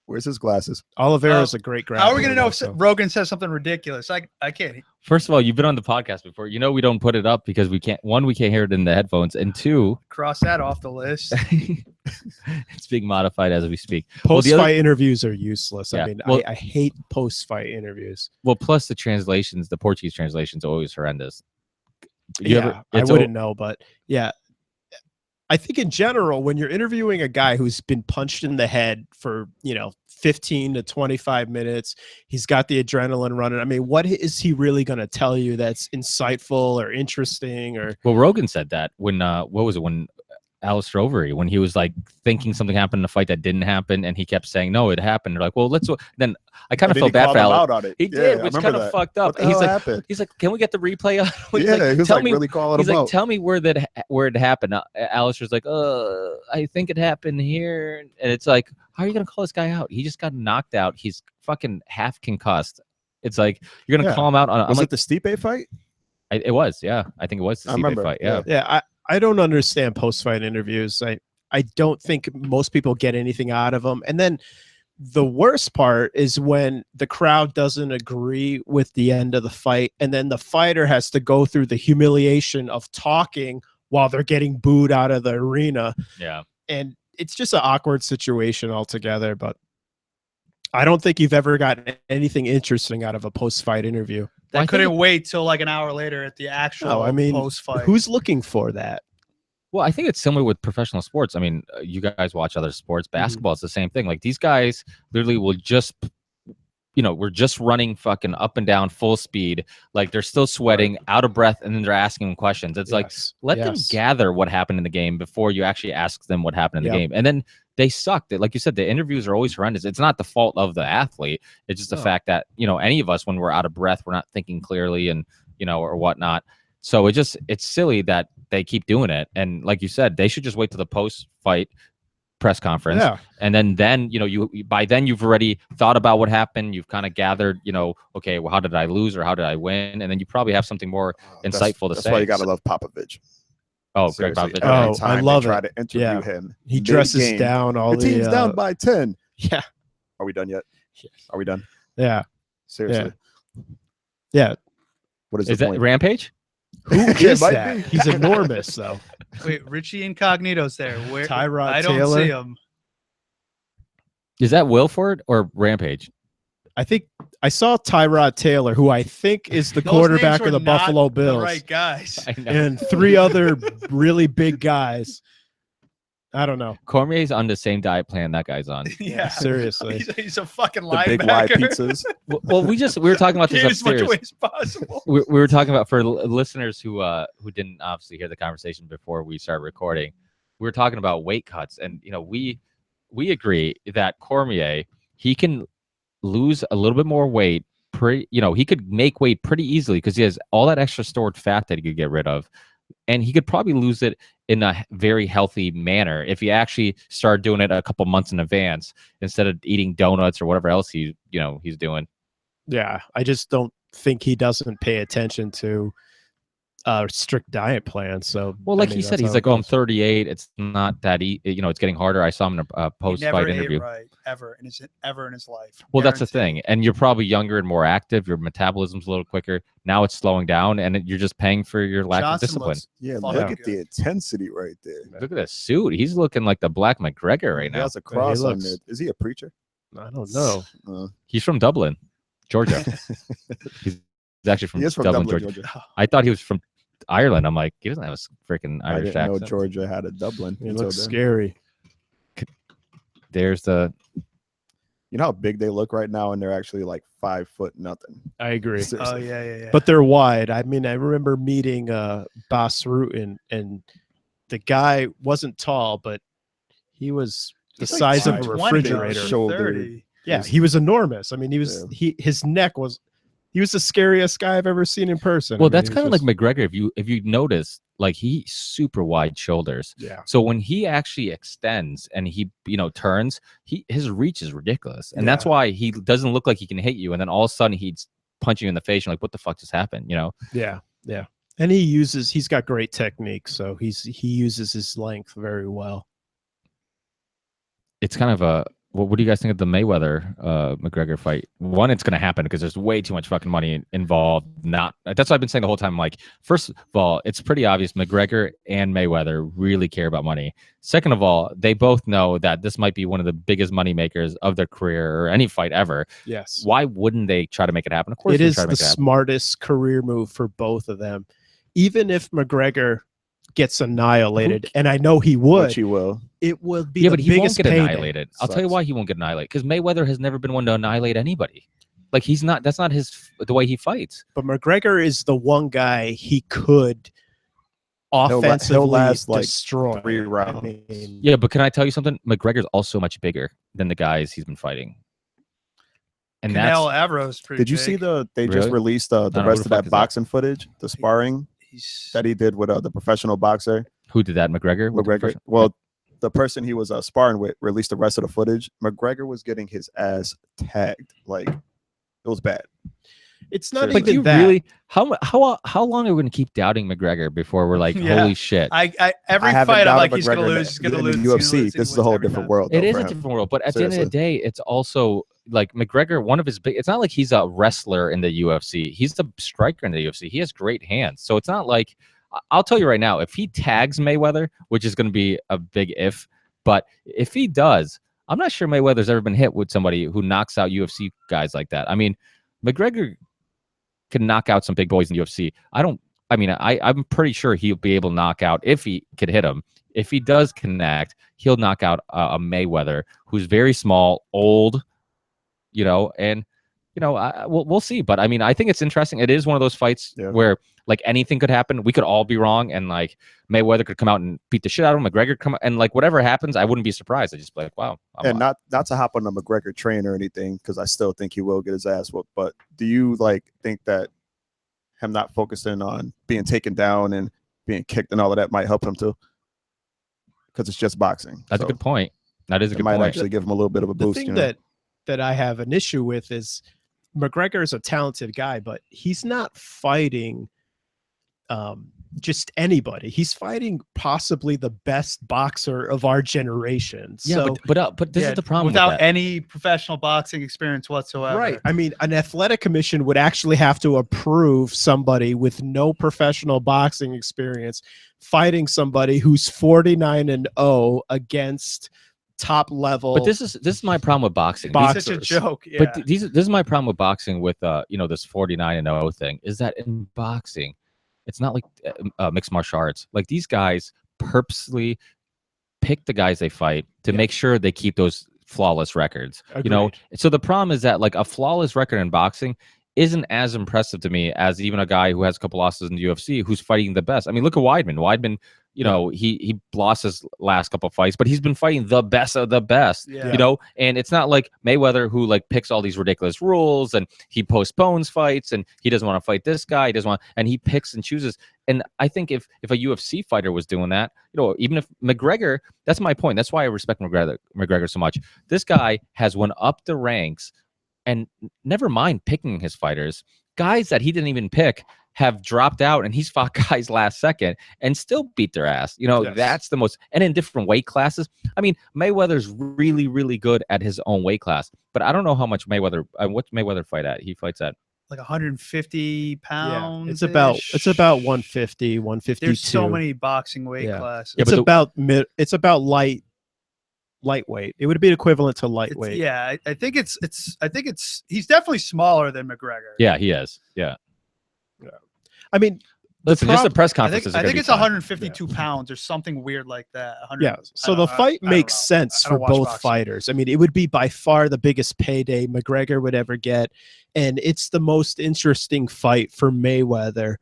Where's his glasses? Oliveira's a great grappler. How are we gonna know if also. Rogan says something ridiculous? I can't. First of all, you've been on the podcast before. We don't put it up because we can't hear it in the headphones, and two, Cross that off the list. it's being modified as we speak. Well, the Post-fight other- interviews are useless. Yeah, I mean, well- I hate post-fight interviews. Well, plus the translations, the Portuguese translations are always horrendous. I wouldn't know, but yeah. I think in general, when you're interviewing a guy who's been punched in the head for, 15 to 25 minutes, he's got the adrenaline running. I mean, what is he really going to tell you that's insightful or interesting or Well, Rogan said that when what was it when Alistair Overeem, when he was like thinking something happened in a fight that didn't happen, and he kept saying no, it happened. They're like, well, then I kind of Did felt he bad call for him Alex. out on it? He Yeah, did, I which remember kind of that. fucked up. What the hell happened? He's like, can we get the replay on? He's Yeah, like, he was tell like me, really calling he's him like, out. tell me where it happened. Alistair's like, I think it happened here, and it's like, how are you gonna call this guy out? He just got knocked out. He's fucking half concussed. It's like you're gonna Yeah. call him out on. I'm Was like, it the Stipe fight? it was, yeah. I think it was the I Stipe remember, fight. Yeah. yeah, I don't understand post-fight interviews. I don't think most people get anything out of them. And then the worst part is when the crowd doesn't agree with the end of the fight, and then the fighter has to go through the humiliation of talking while they're getting booed out of the arena. Yeah. And it's just an awkward situation altogether. But I don't think you've ever gotten anything interesting out of a post-fight interview. That I think couldn't wait till like an hour later at the actual No, I mean, post fight. who's looking for that? Well, I think it's similar with professional sports. I mean, you guys watch other sports. Basketball is the same thing. Like these guys literally will just, we're just running fucking up and down full speed. Like they're still sweating, out of breath, and then they're asking them questions. It's like, Yes, let them yes. gather what happened in the game before you actually ask them what happened in the Yep. game. And then they sucked. Like you said, the interviews are always horrendous. It's not the fault of the athlete. It's just the No. fact that, any of us, when we're out of breath, we're not thinking clearly and, or whatnot. So it's silly that they keep doing it. And like you said, they should just wait till the post-fight press conference. Yeah. And then you by then you've already thought about what happened. You've kind of gathered, okay, well, how did I lose or how did I win? And then you probably have something more insightful to That's say. why you gotta love Popovich. Oh, Greg Seriously, Popovich. every Oh, I time they love try it. to interview Yeah. him. He dresses mid-game, down all The team's the down by 10. yeah. Are we done yet? Are we done? Yeah. Seriously. Yeah. What is Is the that point? Rampage? Who It is might that? be. He's enormous though. Wait, Richie Incognito's there. Where Tyrod I don't Taylor? see him. Is that Wilford or Rampage? I think I saw Tyrod Taylor, who I think is the Those quarterback names of the were not Buffalo the Bills, right guys. I know. and three other really big guys. I don't know. Cormier's on the same diet plan that guy's on. Yeah, Seriously. he's a fucking The big Y linebacker. pizzas. Well, we were talking about this Gain as much upstairs. weight as possible. We were talking about, for listeners who didn't obviously hear the conversation before we started recording, we were talking about weight cuts, and we agree that Cormier, he can lose a little bit more weight he could make weight pretty easily because he has all that extra stored fat that he could get rid of, and he could probably lose it in a very healthy manner if he actually started doing it a couple months in advance instead of eating donuts or whatever else he's doing. Yeah, I just don't think he doesn't pay attention to strict diet plan. So, Well, I like mean, he said, that's he's how like, it oh, I'm goes. 38. It's not that it's getting harder. I saw him in a He post-fight never interview. ate right ever in his life. Well, that's the Guaranteed. thing. And you're probably younger and more active. Your metabolism's a little quicker. Now it's slowing down, and you're just paying for your lack Johnson of discipline. looks Yeah, fucking look at the good. intensity right there. Look at that suit. He's looking like the Black McGregor right He now. has a cross on looks- there. Is he a preacher? I don't know. He's from Dublin, Georgia. He's actually from, He is from Dublin, Dublin, Georgia. Georgia. I thought he was from Ireland. I'm like, he doesn't have a freaking I Irish didn't know accent. Georgia had a Dublin. He until looks then. scary. There's the You know how big they look right now, and they're actually like 5 foot nothing. I agree. Seriously. Oh yeah. But they're wide. I mean, I remember meeting Bas Rutten, and the guy wasn't tall, but he was the He's like size of a 220 though, refrigerator. Shoulder. 230. Yeah, he was enormous. I mean, his neck was, he was the scariest guy I've ever seen in person. Well, I mean, that's he kind of was like McGregor. If you notice, like he's super wide shoulders. yeah. So when he actually extends and he turns, his reach is ridiculous, and that's Yeah. why he doesn't look like he can hit you. And then all of a sudden he's punching you in the face. You're like, what the fuck just happened? Yeah, yeah. And he's got great technique, so he uses his length very well. It's kind of a. What do you guys think of the Mayweather McGregor fight? One, it's going to happen because there's way too much fucking money involved. That's what I've been saying the whole time. Like, first of all, it's pretty obvious McGregor and Mayweather really care about money. Second of all, they both know that this might be one of the biggest money makers of their career or any fight ever. Yes. Why wouldn't they try to make it happen? Of course, It they is try to the make it happen. smartest career move for both of them. Even if McGregor gets annihilated, and I know he would, Which he will. it will be Yeah, the but he won't biggest get payday. annihilated. I'll tell you Sucks. why he won't get annihilated. Because Mayweather has never been one to annihilate anybody. Like he's not. That's not the way he fights. But McGregor is the one guy he could offensively last, like, destroy. 3 rounds. I mean, Yeah, but can I tell you something? McGregor's also much bigger than the guys he's been fighting. And Canelo that's Alvarez pretty Did you see big. they Really? just released the know who rest the of fuck that is that. boxing footage, the sparring He's that he did with the professional boxer who did that? McGregor. With the McGregor? professional- Well, the person he was sparring with released the rest of the footage. McGregor was getting his ass tagged. Like, it was bad. it's not But do even you that. really? How long are we going to keep doubting McGregor before we're like, Yeah. holy shit? I every I haven't fight I'm doubted like he's gonna McGregor in lose. He's gonna in lose. the he's gonna UFC. lose, he This is a wins whole every different time. world. It though, is for a him. different world, but at the end of the Seriously. day, it's also like McGregor. One of his big. It's not like he's a wrestler in the UFC. He's the striker in the UFC. He has great hands. So it's not like I'll tell you right now. If he tags Mayweather, which is going to be a big if, but if he does, I'm not sure Mayweather's ever been hit with somebody who knocks out UFC guys like that. I mean, McGregor can knock out some big boys in the UFC. I'm pretty sure he'll be able to knock out if he could hit him. If he does connect, he'll knock out a Mayweather who's very small, old, and we'll see. But I mean, I think it's interesting. It is one of those fights Yeah. where like anything could happen. We could all be wrong, and like Mayweather could come out and beat the shit out of him. McGregor come and like whatever happens, I wouldn't be surprised. I just be like, wow. And not to hop on the McGregor train or anything, because I still think he will get his ass whooped. But do you like think that him not focusing on being taken down and being kicked and all of that might help him too? Because it's just boxing. That's a So good point. That is a it good might point. actually give him a little bit of a The boost. thing that I have an issue with is McGregor is a talented guy, but he's not fighting just anybody. He's fighting possibly the best boxer of our generation. Yeah, So, but this Yeah, is the problem without with that. any professional boxing experience whatsoever. right. I mean, an athletic commission would actually have to approve somebody with no professional boxing experience fighting somebody who's 49-0 against top level. But this is my problem with boxing. Box- It's such a boxers. joke. Yeah. But this is my problem with boxing with this 49-0 thing is that in boxing, it's not like mixed martial arts. Like these guys purposely pick the guys they fight to Yeah. make sure they keep those flawless records. You know, Agreed. so the problem is that like a flawless record in boxing isn't as impressive to me as even a guy who has a couple losses in the UFC who's fighting the best. I mean, look at Weidman. Weidman, he lost his last couple fights, but he's been fighting the best of the best. Yeah. And it's not like Mayweather who like picks all these ridiculous rules and he postpones fights and he doesn't want to fight this guy. He doesn't want, and he picks and chooses. And I think if a UFC fighter was doing that, even if McGregor, that's my point. That's why I respect McGregor so much. This guy has went up the ranks and never mind picking his fighters. Guys that he didn't even pick have dropped out and he's fought guys last second and still beat their ass. Yes. That's the most, and in different weight classes. I mean, Mayweather's really, really good at his own weight class, but I don't know how much what's Mayweather fight at? He fights at like 150 pounds. Yeah, it's about 150, 152. There's so many boxing weight Yeah. classes. Yeah, It's but it's about lightweight. It would be equivalent to lightweight. I think it's he's definitely smaller than McGregor. yeah, he is. Yeah. I mean, Listen, just the prob- press I conferences. think, are I gonna think be it's fun. 152 pounds or something weird like that. 100 Yeah. So I the don't- I- fight I don't makes know. sense I for don't watch both boxing. fighters. I mean, it would be by far the biggest payday McGregor would ever get. And it's the most interesting fight for Mayweather.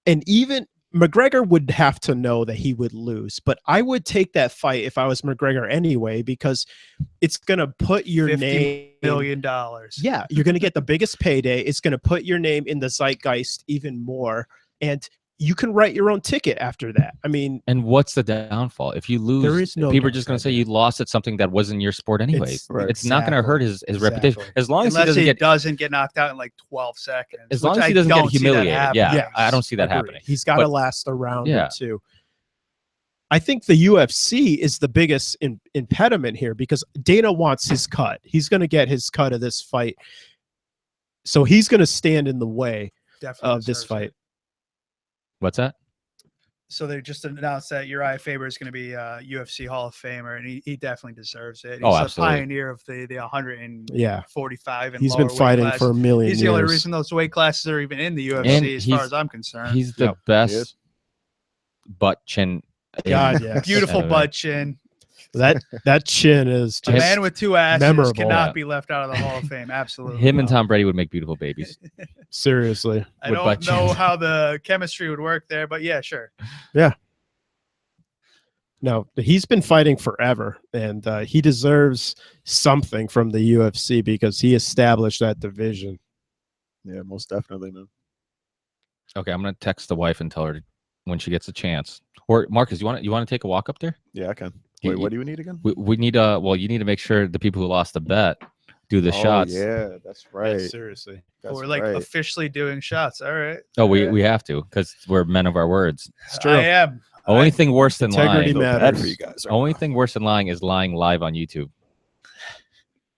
And even McGregor would have to know that he would lose. But I would take that fight if I was McGregor anyway, because it's going to put your $50 name. million. Yeah, you're going to get the biggest payday. It's going to put your name in the zeitgeist even more. And you can write your own ticket after that. I mean, And what's the downfall? If you lose, There is no people are just going to downside say there. you lost at something that wasn't your sport anyways. Right. It's not going to hurt his reputation Exactly. as long as he Unless doesn't he get. doesn't get knocked out in like 12 seconds. As which long as he I doesn't get don't see that humiliated. happening. Yeah, I don't see that agreed. happening. He's got to But- last a round Yeah. or two. I think the UFC is the biggest impediment here because Dana wants his cut. He's going to get his cut of this fight. So he's going to stand in the way Definitely of this deserves fight. it. What's that? So they just announced that Uriah Faber is going to be a UFC Hall of Famer, and he definitely deserves it. He's Oh, a absolutely. pioneer of the 145 and He's lower been weight fighting class. for a million He's years. the only reason those weight classes are even in the And UFC, as far he's- as I'm concerned. He's the Yep. best He is. butt chin. in- God, yes. Beautiful MMA. butt chin. That chin is A just man with two asses memorable. cannot Yeah. be left out of the Hall of Fame. Absolutely. Him and not. Tom Brady would make beautiful babies. seriously. I with butt don't know chins. how the chemistry would work there, but yeah, sure. No, he's been fighting forever, and he deserves something from the UFC because he established that division. Yeah, most definitely, man. Okay, I'm gonna text the wife and tell her when she gets a chance. Or Marcus, you want to take a walk up there? Yeah, I can. You- Wait, what do you need again? We need well, you need to make sure the people who lost the bet do the Oh, shots. Yeah, that's right. Seriously. That's We're like right. officially doing shots. All right. Oh, All we right. we have to because we're men of our words. It's true. I am. Only thing worse than Integrity lying. Feel bad matters. for you guys. Only thing worse than lying is lying live on YouTube.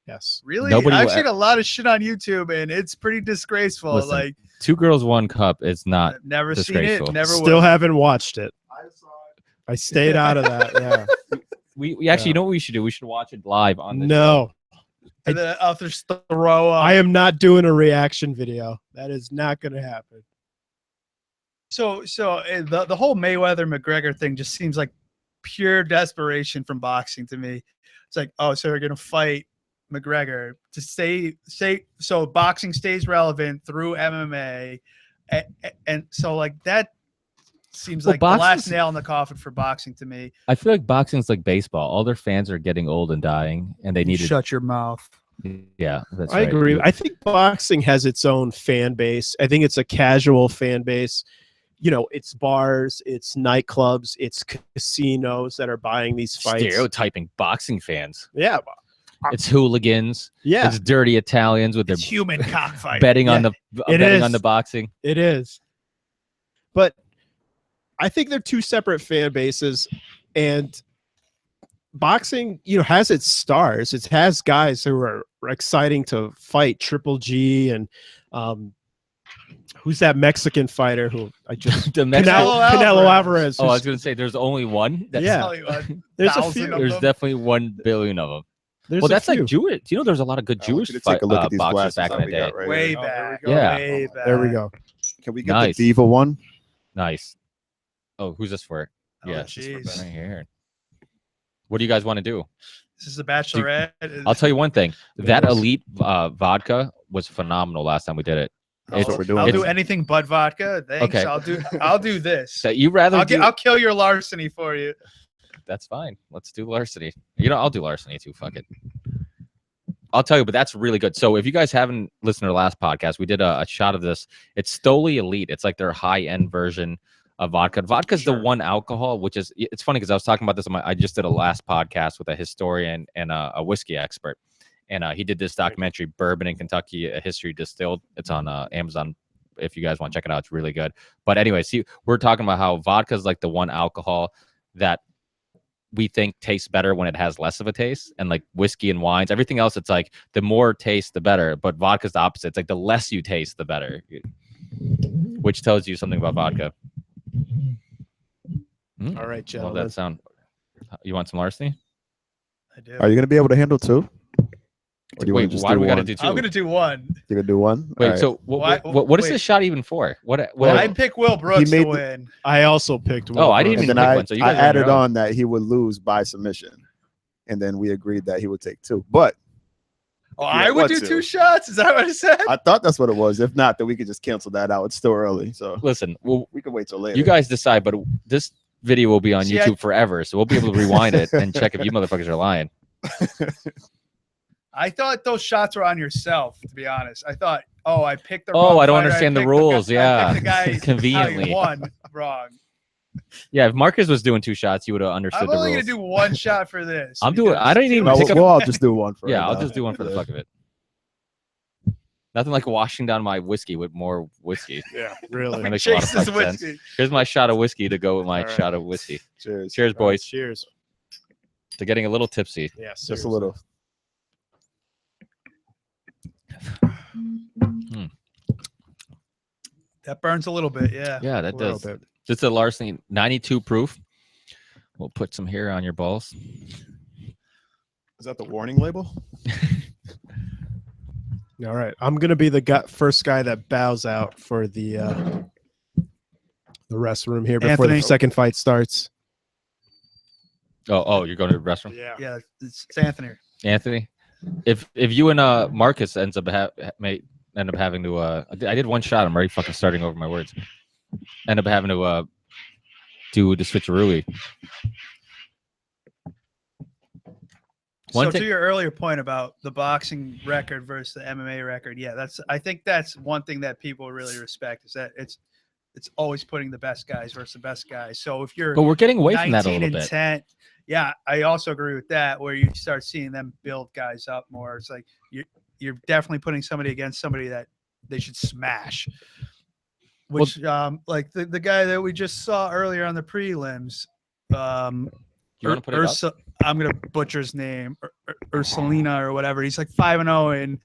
Yes. Really? Nobody I've will- seen a lot of shit on YouTube, and it's pretty disgraceful. Listen, like, 2 girls, 1 cup is not. I've never seen it. disgraceful. Never Still will. haven't watched it. I stayed out of that. Yeah. We actually, Yeah. you know what we should do? We should watch it live on the No, And then I'll just throw up. I am not doing a reaction video. That is not going to happen. So the whole Mayweather McGregor thing just seems like pure desperation from boxing to me. It's like, oh, so they're gonna fight McGregor to stay so boxing stays relevant through MMA, and so like that seems Well, like the last boxing's- nail in the coffin for boxing to me. I feel like boxing's like baseball. All their fans are getting old and dying, and they need to. Shut your mouth. Yeah, that's I right. agree. I think boxing has its own fan base. I think it's a casual fan base. You know, it's bars, it's nightclubs, it's casinos that are buying these fights. Stereotyping boxing fans. Yeah. It's hooligans. Yeah, It's dirty Italians with their It's human cockfight. betting on the It betting is. on the boxing. it is. But I think they're two separate fan bases, and boxing, you know, has its stars. It has guys who are exciting to fight. Triple G and who's that Mexican fighter who I just The Mexican- Canelo Alvarez. Oh, I was who's- gonna say there's only one. That's, Yeah. Tell you what, there's a 1,000 few. of There's them. definitely 1 billion of them. There's Well, a that's like few. Jewish. Do you know there's a lot of good I want Jewish you to take a look at these boxers glasses back in that the we day? got right way here. Oh, there back. we go. Yeah. Way back. There we go. Can we get Nice. the Diva one? Nice. Oh, who's this for? Oh, Yes, this is jeez. right here. What do you guys want to do? This is the Bachelorette. I'll tell you one thing. That Yes. elite vodka was phenomenal last time we did it. That's what we're doing. I'll do It's- anything but vodka. Thanks. Okay. I'll do this. That you rather do, I'll kill your larceny for you. that's fine. Let's do larceny. You know, I'll do larceny too. Fuck it. I'll tell you, but that's really good. So if you guys haven't listened to our last podcast, we did a shot of this. It's Stoli Elite. It's like their high-end version of vodka. Vodka's the one alcohol, which is, it's funny because I was talking about this I just did a last podcast with a historian and a whiskey expert. And he did this documentary, Bourbon in Kentucky, A History Distilled. It's on Amazon. If you guys want to check it out, it's really good. But anyway, see, we're talking about how vodka is like the one alcohol that we think tastes better when it has less of a taste. And like whiskey and wines, everything else, it's like the more taste, the better. But vodka's the opposite. It's like the less you taste, the better. Which tells you something about vodka. Mm, All right, love gentlemen. that sound. You want some larceny? I do. Are you gonna be able to handle 2? Or do you Wait, want to just why do we got to one? do two? I'm gonna do one. You gonna do one? Wait, All right. so Why- what is wait. this shot even for? What? Well, I pick Will Brooks made to the- win. I also picked. Oh, I didn't and even then pick one, so you I guys are on your added own. on that he would lose by submission, and then we agreed that he would take two. But Oh, Yeah, I would what do to? 2 shots. Is that what I said? I thought that's what it was. If not, then we could just cancel that out. It's still early, so Listen, well, we can wait till later. you guys decide, but this video will be on See, I- YouTube forever, so we'll be able to rewind it and check if you motherfuckers are lying. I thought those shots were on yourself. To be honest, I thought, I picked the. Oh, wrong I don't fighter. understand the picked rules. I Yeah, picked the guy how he conveniently. won wrong. Yeah, if Marcus was doing 2 shots, you would have understood I'm the only rules. gonna do 1 shot for this. I'm doing- I because don't even No, two pick is- up- we'll all just do one for. Yeah, right I'll now. just do one for the Yeah. fuck of it. Nothing like washing down my whiskey with more whiskey. Yeah, really. That makes a lot of Chase's fucking sense. whiskey. Here's my shot of whiskey to go with my All right. shot of whiskey. Cheers. Cheers, boys. Cheers. To getting a little tipsy. Yes, Just a little. That burns a little bit. Yeah. Yeah, that A little does. bit. It's a Larceny 92 proof. We'll put some here on your balls. Is that the warning label? All right, I'm gonna be the first guy that bows out for the rest room here before Anthony. the second fight starts. Oh, you're going to the restroom, Yeah. It's Anthony. Anthony. If you and Marcus ends up may end up having to I did 1 shot. I'm already fucking starting over my words. End up having to do the switcheroo. One So thing- to your earlier point about the boxing record versus the MMA record, yeah, I think that's one thing that people really respect is that it's always putting the best guys versus the best guys. So if you're But we're getting away from that a 19 little and bit. 10, yeah, I also agree with that. Where you start seeing them build guys up more. It's like you're definitely putting somebody against somebody that they should smash. Which like the guy that we just saw earlier on the prelims, You want to put it up? I'm gonna butcher his name, Ursulina or whatever. He's like 5-0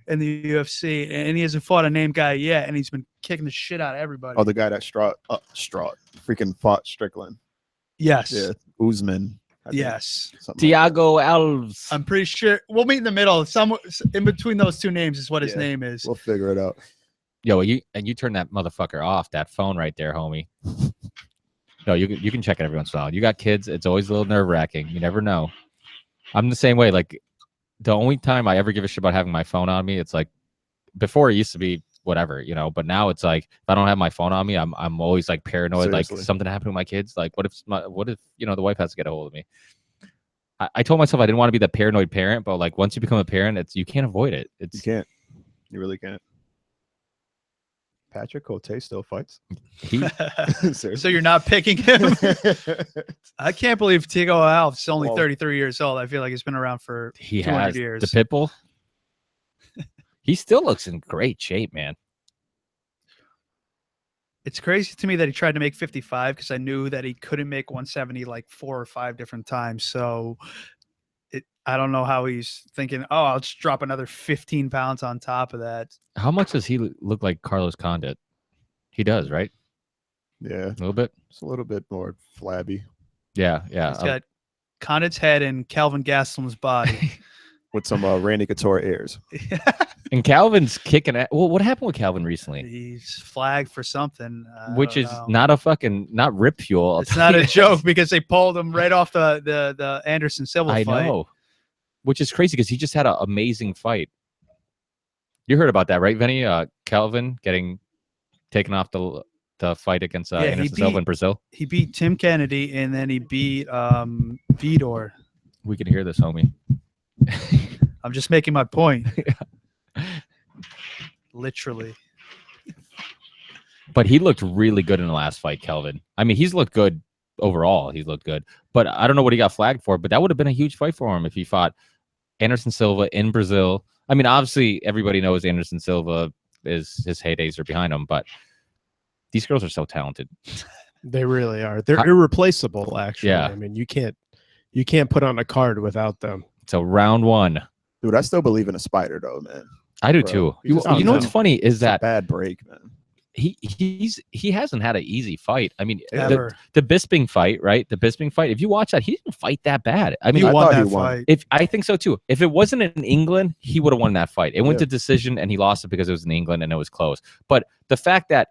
in the UFC, and he hasn't fought a named guy yet, and he's been kicking the shit out of everybody. Oh, the guy that freaking fought Strickland. yes, Yeah, Usman. I think. yes. Something like Tiago Alves. I'm pretty sure we'll meet in the middle. Somewhere in between those 2 names is what his Yeah. name is. that. We'll figure it out. Yo, you turn that motherfucker off. That phone right there, homie. No, you can check it every once in a while. You got kids. It's always a little nerve wracking. You never know. I'm the same way. Like the only time I ever give a shit about having my phone on me, it's like before it used to be whatever, but now it's like if I don't have my phone on me, I'm always like paranoid. Seriously. Like something happened to my kids. Like what if the wife has to get a hold of me? I told myself I didn't want to be the paranoid parent, but like once you become a parent, you can't avoid it. You It's can't. You really can't. Patrick Cote still fights. he, Seriously. So you're not picking him? I can't believe Tiago Alves is only Well- 33 years old. I feel like he's been around for he 200 has years. the pit bull. He still looks in great shape, man. It's crazy to me that he tried to make 55 because I knew that he couldn't make 170 like 4 or 5 different times. So I don't know how he's thinking, I'll just drop another 15 pounds on top of that. How much does he look like Carlos Condit? He does, right? Yeah, A little bit. it's a little bit more flabby Yeah. He's got Condit's head and Kelvin Gastelum's body. with some Randy Couture airs. And Calvin's kicking at. Well, what happened with Calvin recently? He's flagged for something. I Which don't is know. not rip fuel. It's not a joke because they pulled him right off the Anderson Silva I fight. know. Which is crazy because he just had an amazing fight. You heard about that, right, Vinny? Calvin getting taken off the fight against Yeah, he Anderson Silva in Brazil. He beat Tim Kennedy and then he beat Vidor. We can hear this, homie. I'm just making my point. Literally. But he looked really good in the last fight, Kelvin. I mean, he's looked good overall. He's looked good. But I don't know what he got flagged for, but that would have been a huge fight for him if he fought Anderson Silva in Brazil. I mean, obviously, everybody knows Anderson Silva his heydays are behind him, but these girls are so talented. They really are. They're irreplaceable, actually. Yeah. I mean, you can't put on a card without them. So round 1. Dude, I still believe in a spider though, man. I do Bro, too. you just You know need what's to- funny is It's a that bad break, man. he hasn't had an easy fight. I mean, Ever. the Bisping fight, right? The Bisping fight. If you watch that, he didn't fight that bad. I mean, He I won thought he that won. fight. if I think so too. If it wasn't in England, he would have won that fight. It went Yeah. to decision, and he lost it because it was in England and it was close. But the fact that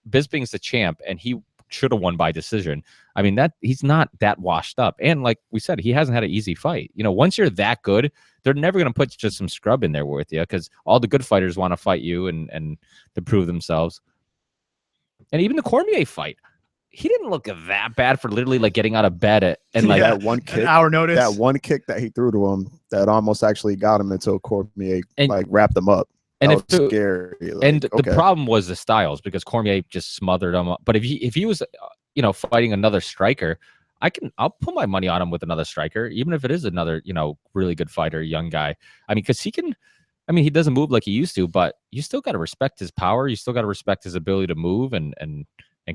Bisping's the champ and he should have won by decision. I mean, that he's not that washed up. And like we said, he hasn't had an easy fight. You know, once you're that good, they're never going to put just some scrub in there with you because all the good fighters want to fight you and to prove themselves. And even the Cormier fight, he didn't look that bad for literally like getting out of bed and like Yeah. that one An kick, hour notice. that one kick that he threw to him that almost actually got him until Cormier And- like wrapped him up. and That if was it- scary. Like, and the okay. problem was the styles because Cormier just smothered him up. But if he was fighting another striker, I'll put my money on him with another striker, even if it is another really good fighter, young guy. I mean, because he doesn't move like he used to, but you still got to respect his power. You still got to respect his ability to move and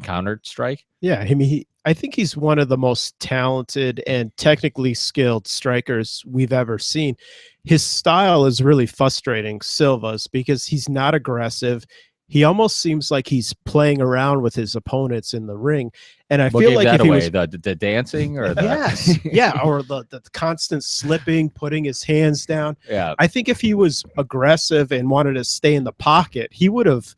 counter strike. Yeah, I mean, I think he's one of the most talented and technically skilled strikers we've ever seen. His style is really frustrating, Silva's, because he's not aggressive. He almost seems like he's playing around with his opponents in the ring, and I What feel gave like that if he away? was The dancing or the yes, yeah, or the constant slipping, putting his hands down. yeah. I think if he was aggressive and wanted to stay in the pocket, he would have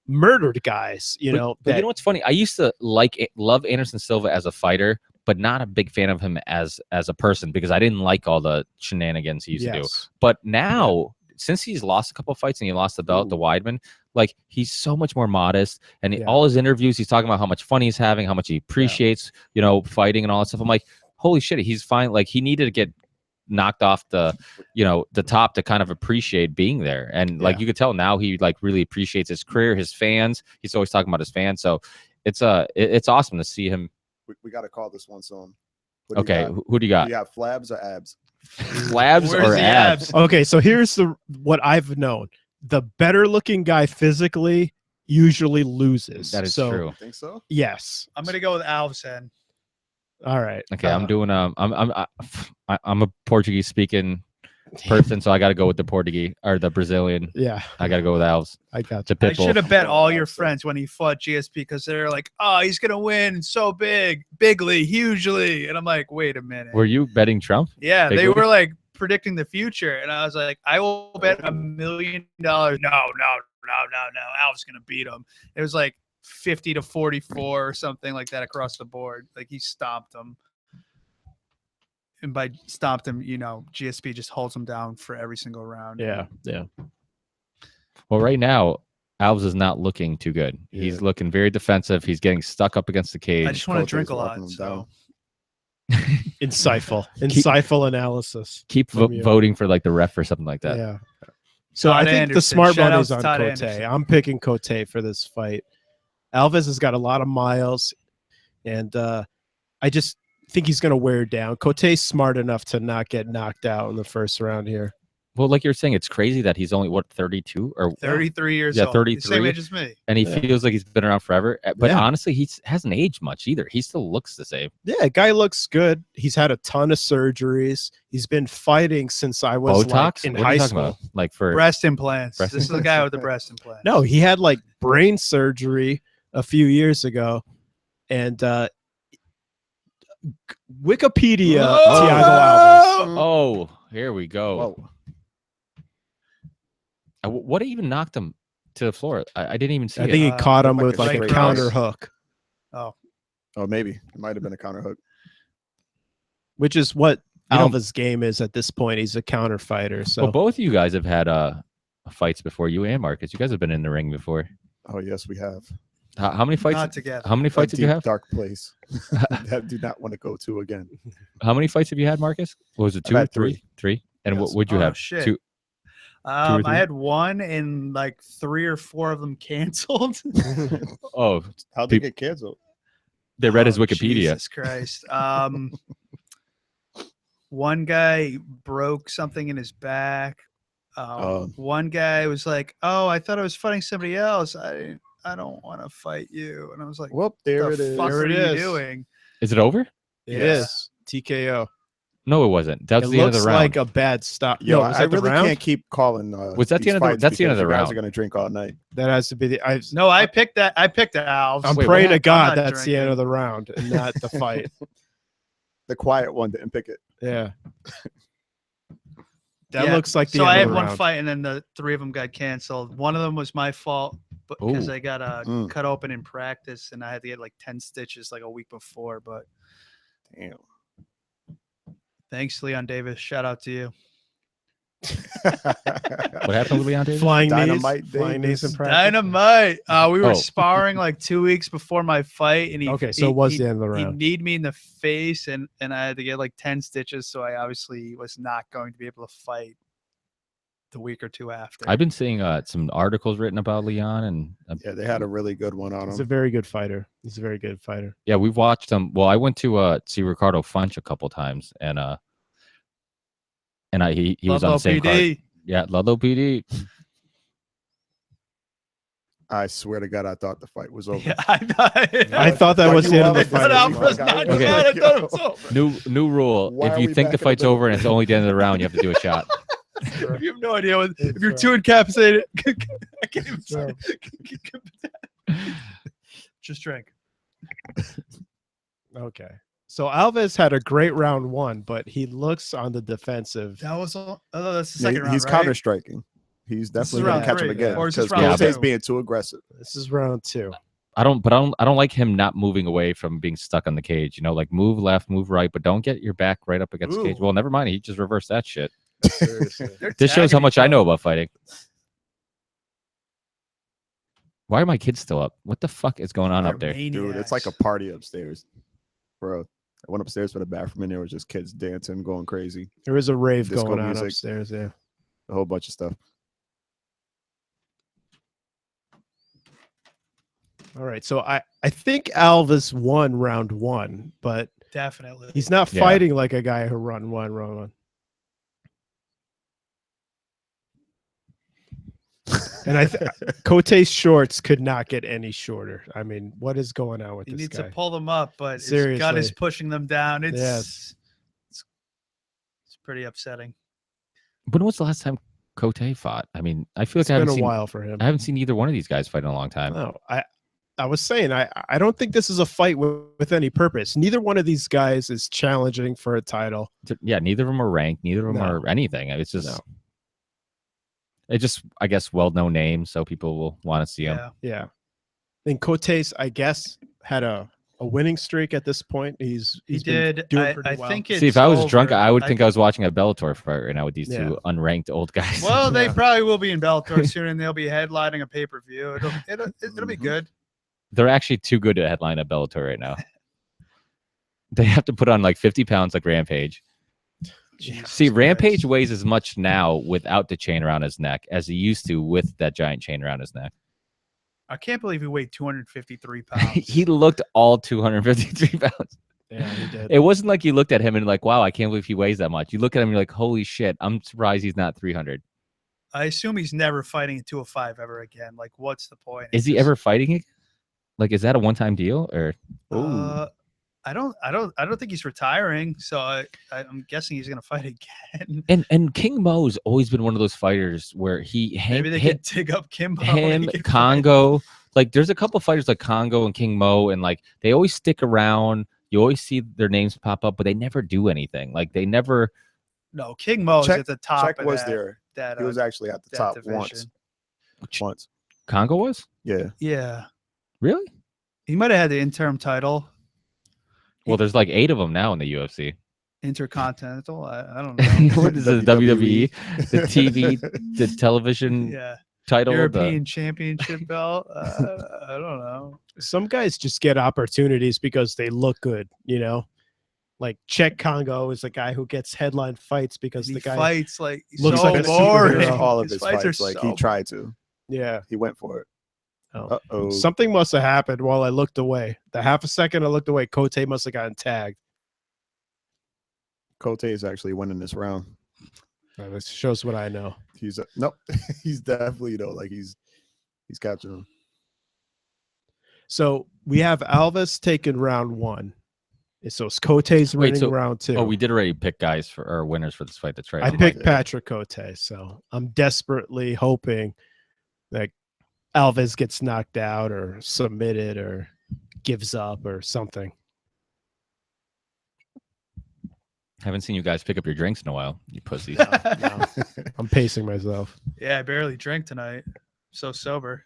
murdered guys. But you know what's funny? I used to love Anderson Silva as a fighter, but not a big fan of him as a person because I didn't like all the shenanigans he used to do. yes. But now, since he's lost a couple of fights and he lost the belt to Weidman, like he's so much more modest. And Yeah. all his interviews, he's talking about how much fun he's having, how much he appreciates, fighting and all that stuff. I'm like, holy shit, he's fine. Like he needed to get knocked off the top to kind of appreciate being there. And like Yeah. you could tell now he like really appreciates his career, his fans. He's always talking about his fans. So it's awesome to see him. We got to call this one soon. What do you Okay, got? who do you got? Do you have flabs or abs? Slabs Where's or the abs? Okay, so here's what I've known: the better looking guy physically usually loses. That is so, true. You think so? Yes. I'm gonna go with Alvsen. All right. Okay, I'm doing I'm a Portuguese speaking person, so I got to go with the Portuguese or the Brazilian. Yeah, I got to go with Alves. I got The you. I Pitbull. should have bet all your Alvsen. friends when he fought GSP because they're like, "Oh, he's gonna win so bigly, hugely," and I'm like, "Wait a minute." Were you betting Trump? Yeah, they Bigly? were like predicting the future, and I was like, "I will bet $1 million." No, Al's gonna beat him. It was like 50-44 or something like that across the board. Like he stomped him. And by stomped him, GSP just holds him down for every single round. Yeah. Well, right now, Alves is not looking too good. He's Yeah. looking very defensive. He's getting stuck up against the cage. I just want to Cote's drink a walking lot. him So. Insightful analysis. Keep from you. voting for like the ref or something like that. Yeah. So Todd I think the Anderson. smart Shout money's out on to Todd Cote. Anderson. I'm picking Cote for this fight. Alves has got a lot of miles, and I just think he's going to wear down. Cote's smart enough to not get knocked out in the first round here. Well, like you're saying, it's crazy that he's only 32 or 33 years Yeah, old. He's the same 33. age as me. and he Yeah. feels like he's been around forever. But Yeah. honestly, he hasn't aged much either. He still looks the same. Yeah, guy looks good. He's had a ton of surgeries. He's been fighting since I was Botox like, in What are high you talking school. about? Like for Breast implants. Breast This is the guy with the breast implants. No, he had like brain surgery a few years ago, and Wikipedia Thiago Alves. oh, here we go. Whoa. What even knocked him to the floor? I didn't even see I it. think he caught him like with a like a straight counter cross. hook, Oh, maybe it might have been a counter hook. which is what You know- Alva's game is at this point. He's a counter fighter. So Well, both of you guys have had fights before. You and Marcus. You guys have been in the ring before. Oh yes, we have. How many fights? Not together. How many fights a did you deep, have? dark place that I do not want to go to again. How many fights have you had, Marcus? What was it, I've two, had three? And what Yes. would you Oh, have? shit. Two. I three? had one and like 3 or 4 of them canceled. Oh, How'd they Peop- get canceled? they read his Oh, Wikipedia. Jesus Christ. One guy broke something in his back. One guy was like, "Oh, I thought I was fighting somebody else. I don't want to fight you." And I was like, Well, there "What it the is. fuck There are it you is. doing?" Is it over? it Yes. is TKO. No, it wasn't. That It was the end of looks the round. like a bad stop. Yo, No, was I that the really round? can't keep calling. Was that the these end of the- fights that's the end of because the you guys round. are gonna drink all night. That has to be the. No, I picked that. I picked the Alves. I'm Wait, what praying to happened? God I'm not that's the end drinking. of the round and not the fight. The quiet one didn't pick it. Yeah. That Yeah, looks like the so end I of had the one round. fight, and then the 3 of them got canceled. One of them was my fault because Ooh. I got Mm. cut open in practice, and I had to get like 10 stitches like a week before. But Damn. thanks, Leon Davis. Shout out to you. What happened with Leon Davis? Flying Dynamite knees. Flying knees in Davis. practice. Dynamite. We were Oh. sparring like 2 weeks before my fight, and Okay, so it was the end of the he round. kneed me in the face, and I had to get like 10 stitches. So I obviously was not going to be able to fight the week or two after. I've been seeing some articles written about Leon, and Yeah, they had a really good one on He's a him. very good fighter. He's a very good fighter. yeah, we've watched him. Well, I went to see Ricardo Funch a couple times, and he was on the same card. PD. Yeah, Ludlow PD. I swear to God, I thought the fight was over. Yeah, I thought that Why was you the end of the always fight. But Alvarez Okay. knocked Okay. him out. I thought it was over. New rule. Why If are you we think the back in the fight's over and middle? it's only the end of the round, you have to do a shot. If you have no idea what, if It's you're right. too incapacitated, I can't even say it. Just drink. Okay. So Alves had a great round 1, but he looks on the defensive. That was all. Oh, that's the Yeah, second round. he's right? counter striking. He's This is definitely gonna round catch him 3, again or is this because round Cote's 2? being too aggressive. This is round 2. I don't like him not moving away from being stuck on the cage. You know, like move left, move right, but don't get your back right up against the cage. Ooh. Well, never mind. He just reversed that shit. Seriously. They're This shows how tagging much each I know other. about fighting. Why are my kids still up? What the fuck is going on up there? Dude, it's like a Maniacs. party upstairs, bro. I went upstairs for the bathroom and there was just kids dancing, going crazy, There is a rave Disco going on music. upstairs. Yeah. a whole bunch of stuff. All right. So I think Alves won round 1, but Definitely. he's not Yeah. fighting like a guy who round one. And Cote's shorts could not get any shorter. I mean, what is going on with He this needs guy? to pull them up, but his gut is Seriously. pushing them down. It's Yes. it's pretty upsetting. When was the last time Cote fought? I mean, I feel It's like I been haven't a seen while for him. I haven't seen either one of these guys fight in a long time. No, I was saying I don't think this is a fight with any purpose. Neither one of these guys is challenging for a title. Yeah, neither of them are ranked. Neither of them No. are anything. It's just, No. it's just, I guess, well-known names, so people will want to see them. Yeah. Yeah. And Cote's, I guess, had a winning streak at this point. He's He been did. doing I pretty well. think it's See, if I was drunk, over. I would think I was watching a Bellator fight right now with these Yeah. two unranked old guys. Well, they Yeah. probably will be in Bellator soon, and they'll be headlining a pay-per-view. It'll be good. They're actually too good to headline a Bellator right now. They have to put on like 50 pounds like Rampage. Jesus See, Christ. Rampage weighs as much now without the chain around his neck as he used to with that giant chain around his neck. I can't believe he weighed 253 pounds. He looked all 253 pounds. Yeah, he did. It wasn't like you looked at him and like, wow, I can't believe he weighs that much. You look at him and you're like, holy shit, I'm surprised he's not 300. I assume he's never fighting at 205 ever again. Like, what's the point? Is he ever fighting it? Like, is that a one-time deal or? I don't think he's retiring. So I'm guessing he's gonna fight again. And King Mo's always been one of those fighters where Maybe they could dig up Kimbo. and him, he could fight. Congo. Like, there's a couple fighters like Congo and King Mo, and like they always stick around. You always see their names pop up, but they never do anything. Like they never. No, King Mo is Check- at the top. Check of was that, there. That, He was actually at the that top division. once. Congo was Yeah. Yeah, really. he might have had the interim title, Well, there's like 8 of them now in the UFC. Intercontinental. I don't know. What is it? WWE, the TV, the television Yeah, title. European Championship belt. I don't know. Some guys just get opportunities because they look good, you know. Like Czech Congo is a guy who gets headline fights because And the he guy, fights like looks so like a boring. superhero. All of his fights, are like so he tried to. yeah. He went for it. Oh. Uh-oh. Something must have happened while I looked away. The half a second I looked away, Cote must have gotten tagged. Cote is actually winning this round. This shows what I know. He's nope. He's definitely like he's capturing him. So we have Alves taking round 1. So it's Cote's Wait, winning so- round 2. Oh, we did already pick guys for our winners for this fight. That's right. I I'm picked like- Patrick Cote, so I'm desperately hoping that Alves gets knocked out or submitted or gives up or something. Haven't seen you guys pick up your drinks in a while, you pussies. No, I'm pacing myself. Yeah, I barely drank tonight. So sober.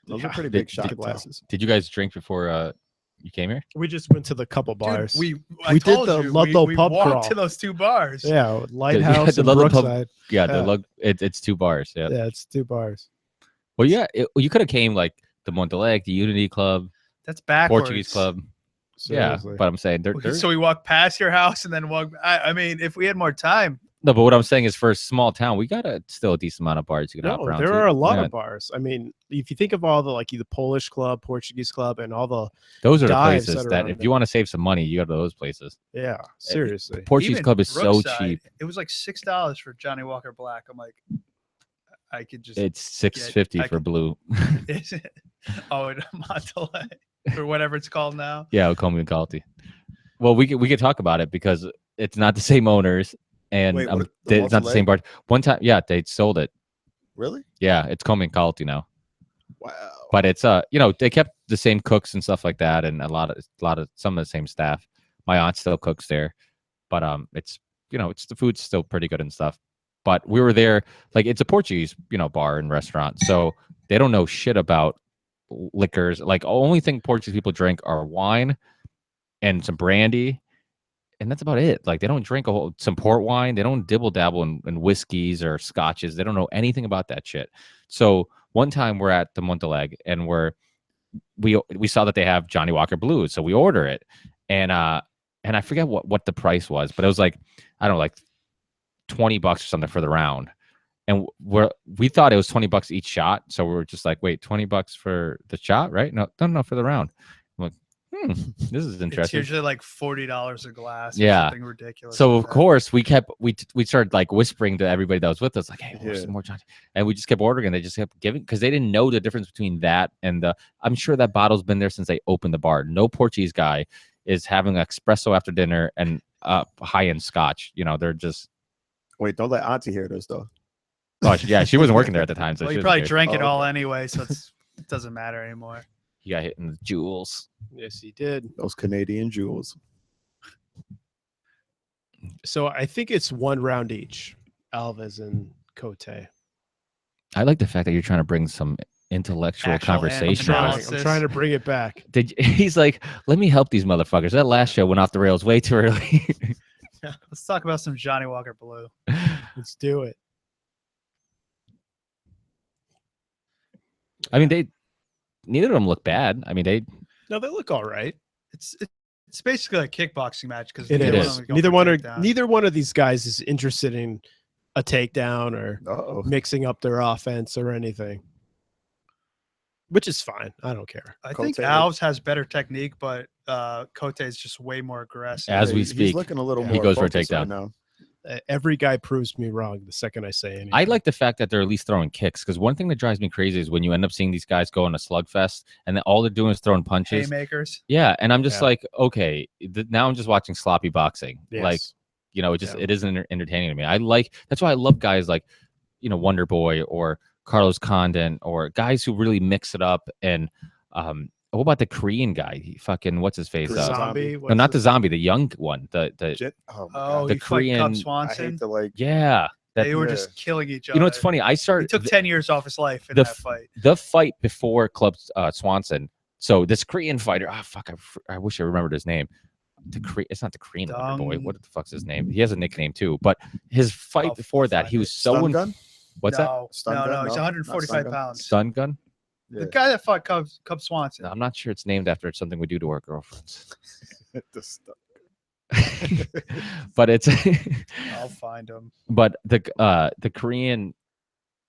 Those are Yeah. pretty Did- big shot did- glasses. Did you guys drink before you came here? We just went to the couple bars. Dude, I We did told the you, Ludlow we pub walked crawl. to those 2 bars. Yeah, Lighthouse the and Ludlow pub- Brookside. Yeah, Yeah. it's 2 bars. Yeah. Yeah, it's 2 bars. Well, yeah, you could have came like the Montalegre, the Unity Club, That's backwards. Portuguese Club. Seriously. Yeah, but I'm saying they're So we walked past your house and then walked. I mean, if we had more time, no. But what I'm saying is, for a small town, we got still a decent amount of bars you can hop No, around. there to. are a lot Yeah, of bars. I mean, if you think of all the Polish club, Portuguese club, and all the those are the dives places that are that around if there. you want to save some money, you go to those places. yeah, seriously. Portuguese even Club is so Brookside, cheap. It was like $6 for Johnny Walker Black. I'm like, I could just. It's $6.50 I for could- blue. Is it? Oh, in Monteley or whatever it's called now. Yeah, Comey and Calty. Well, we could talk about it because it's not the same owners, and Wait, what, the it's not the same bar. One time, yeah, they sold it. Really? Yeah, it's Comey and Calty now. Wow. But it's they kept the same cooks and stuff like that, and a lot of some of the same staff. My aunt still cooks there, but it's it's the food's still pretty good and stuff. But we were there, like it's a Portuguese bar and restaurant, so they don't know shit about liquors. Like only thing Portuguese people drink are wine and some brandy, and that's about it. Like they don't drink some port wine. They don't dibble dabble in whiskeys or scotches. They don't know anything about that shit. So one time we're at the Montalegre and we saw that they have Johnny Walker Blue, so we order it, and I forget what the price was, but it was like I don't know, like $20 or something for the round, and we thought it was $20 each shot, so we were just like, wait, $20 for the shot, right? No, for the round. I'm like, this is It's interesting. usually like $40 a glass. Or Yeah. something ridiculous. So like of that. course we started like whispering to everybody that was with us, like, hey, where's Yeah. some more Johnny? And we just kept ordering, and they just kept giving because they didn't know the difference between that and I'm sure that bottle's been there since they opened the bar. No Portuguese guy is having an espresso after dinner and high-end scotch. They're just Wait, don't let Auntie hear this though. oh yeah, she wasn't working there at the time, so Well, she you doesn't probably care. drank it Oh, all okay. anyway, so it doesn't matter anymore. He got hit in the jewels. Yes, he did. Those Canadian jewels. So I think it's 1 round each, Alves and Cote. I like the fact that you're trying to bring some intellectual Actual conversation. animal on I'm us. trying to bring it back. He's like, let me help these motherfuckers. That last show went off the rails way too early. Let's talk about some Johnny Walker Blue. Let's do it. I mean, neither of them look bad. I mean, No, they look all right. It's basically a kickboxing match because It It is. is. Neither one of these guys is interested in a takedown or Uh-oh. mixing up their offense or anything, which is fine. I don't care. I think Cote- Alves has better technique, but Cote is just way more aggressive. As we He's speak, looking a little he more goes for a focused right takedown. now. Every guy proves me wrong the second I say anything. I like the fact that they're at least throwing kicks, because one thing that drives me crazy is when you end up seeing these guys go on a slugfest and then all they're doing is throwing punches. Haymakers. Yeah, and I'm just Yeah. like, okay, now I'm just watching sloppy boxing. Yes. Like, it isn't entertaining to me. That's why I love guys like, Wonder Boy or Carlos Condon or guys who really mix it up. And what about the Korean guy? He fucking what's his face? Korean zombie. No, not the zombie, the young one. The Oh, my Oh, God. The you fight Korean- Cub I Swanson. hate to like. yeah. That, They were Yeah. just killing each other. it's funny. I He started took 10 years off his life in the that f- fight. the fight before Club Swanson. So this Korean fighter, I wish I remembered his name. It's not the Korean Wonder Boy. Dong- What the fuck's his name? He has a nickname too. But his fight I'll before that, find he it. was so Stun gun? what's that? no, Stun no, gun? no. He's No, not 145 stun gun. pounds. Stun gun. Yeah. The guy that fought Cub Swanson. I'm not sure it's named after something we do to our girlfriends. The stuff. But it's I'll find him. but the Korean,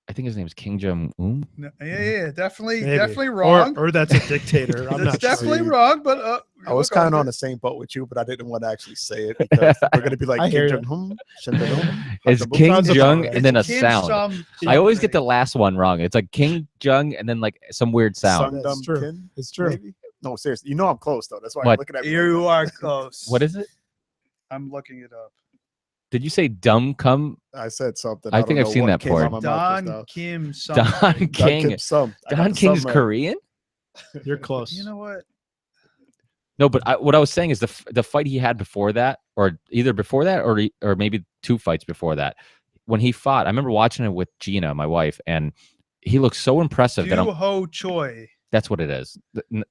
I think his name is Kim Jong Un. No, yeah, definitely, Maybe. definitely wrong. Or that's a dictator. I'm That's not definitely sure. wrong, but I was kind of on the same boat with you, but I didn't want to actually say it because we're gonna be I like hear Kim ya. Jong-un, Shin Jong-un. It's Hakabu- King Sounds about Jung right. and then a Kim sound. Sum- I always get the something. last one wrong. It's like King Jung and then like some weird sound. That's Sundum true. Kin, It's true. maybe? No, seriously. You know I'm close though. That's why What? you're looking at me. You are close. What is it? I'm looking it up. Did you say dumb cum? I said something. I don't think I've know seen what that came out porn. of my mouth just Don now. Kim something. Don Don King. Kim Sum. I got Don the King is sum right. Korean? You're close. You know what? No, but what I was saying is the fight he had before that, or either before that, or maybe 2 fights before that, when he fought, I remember watching it with Gina, my wife, and he looked so impressive that Du Ho Choi. that's what it is. We're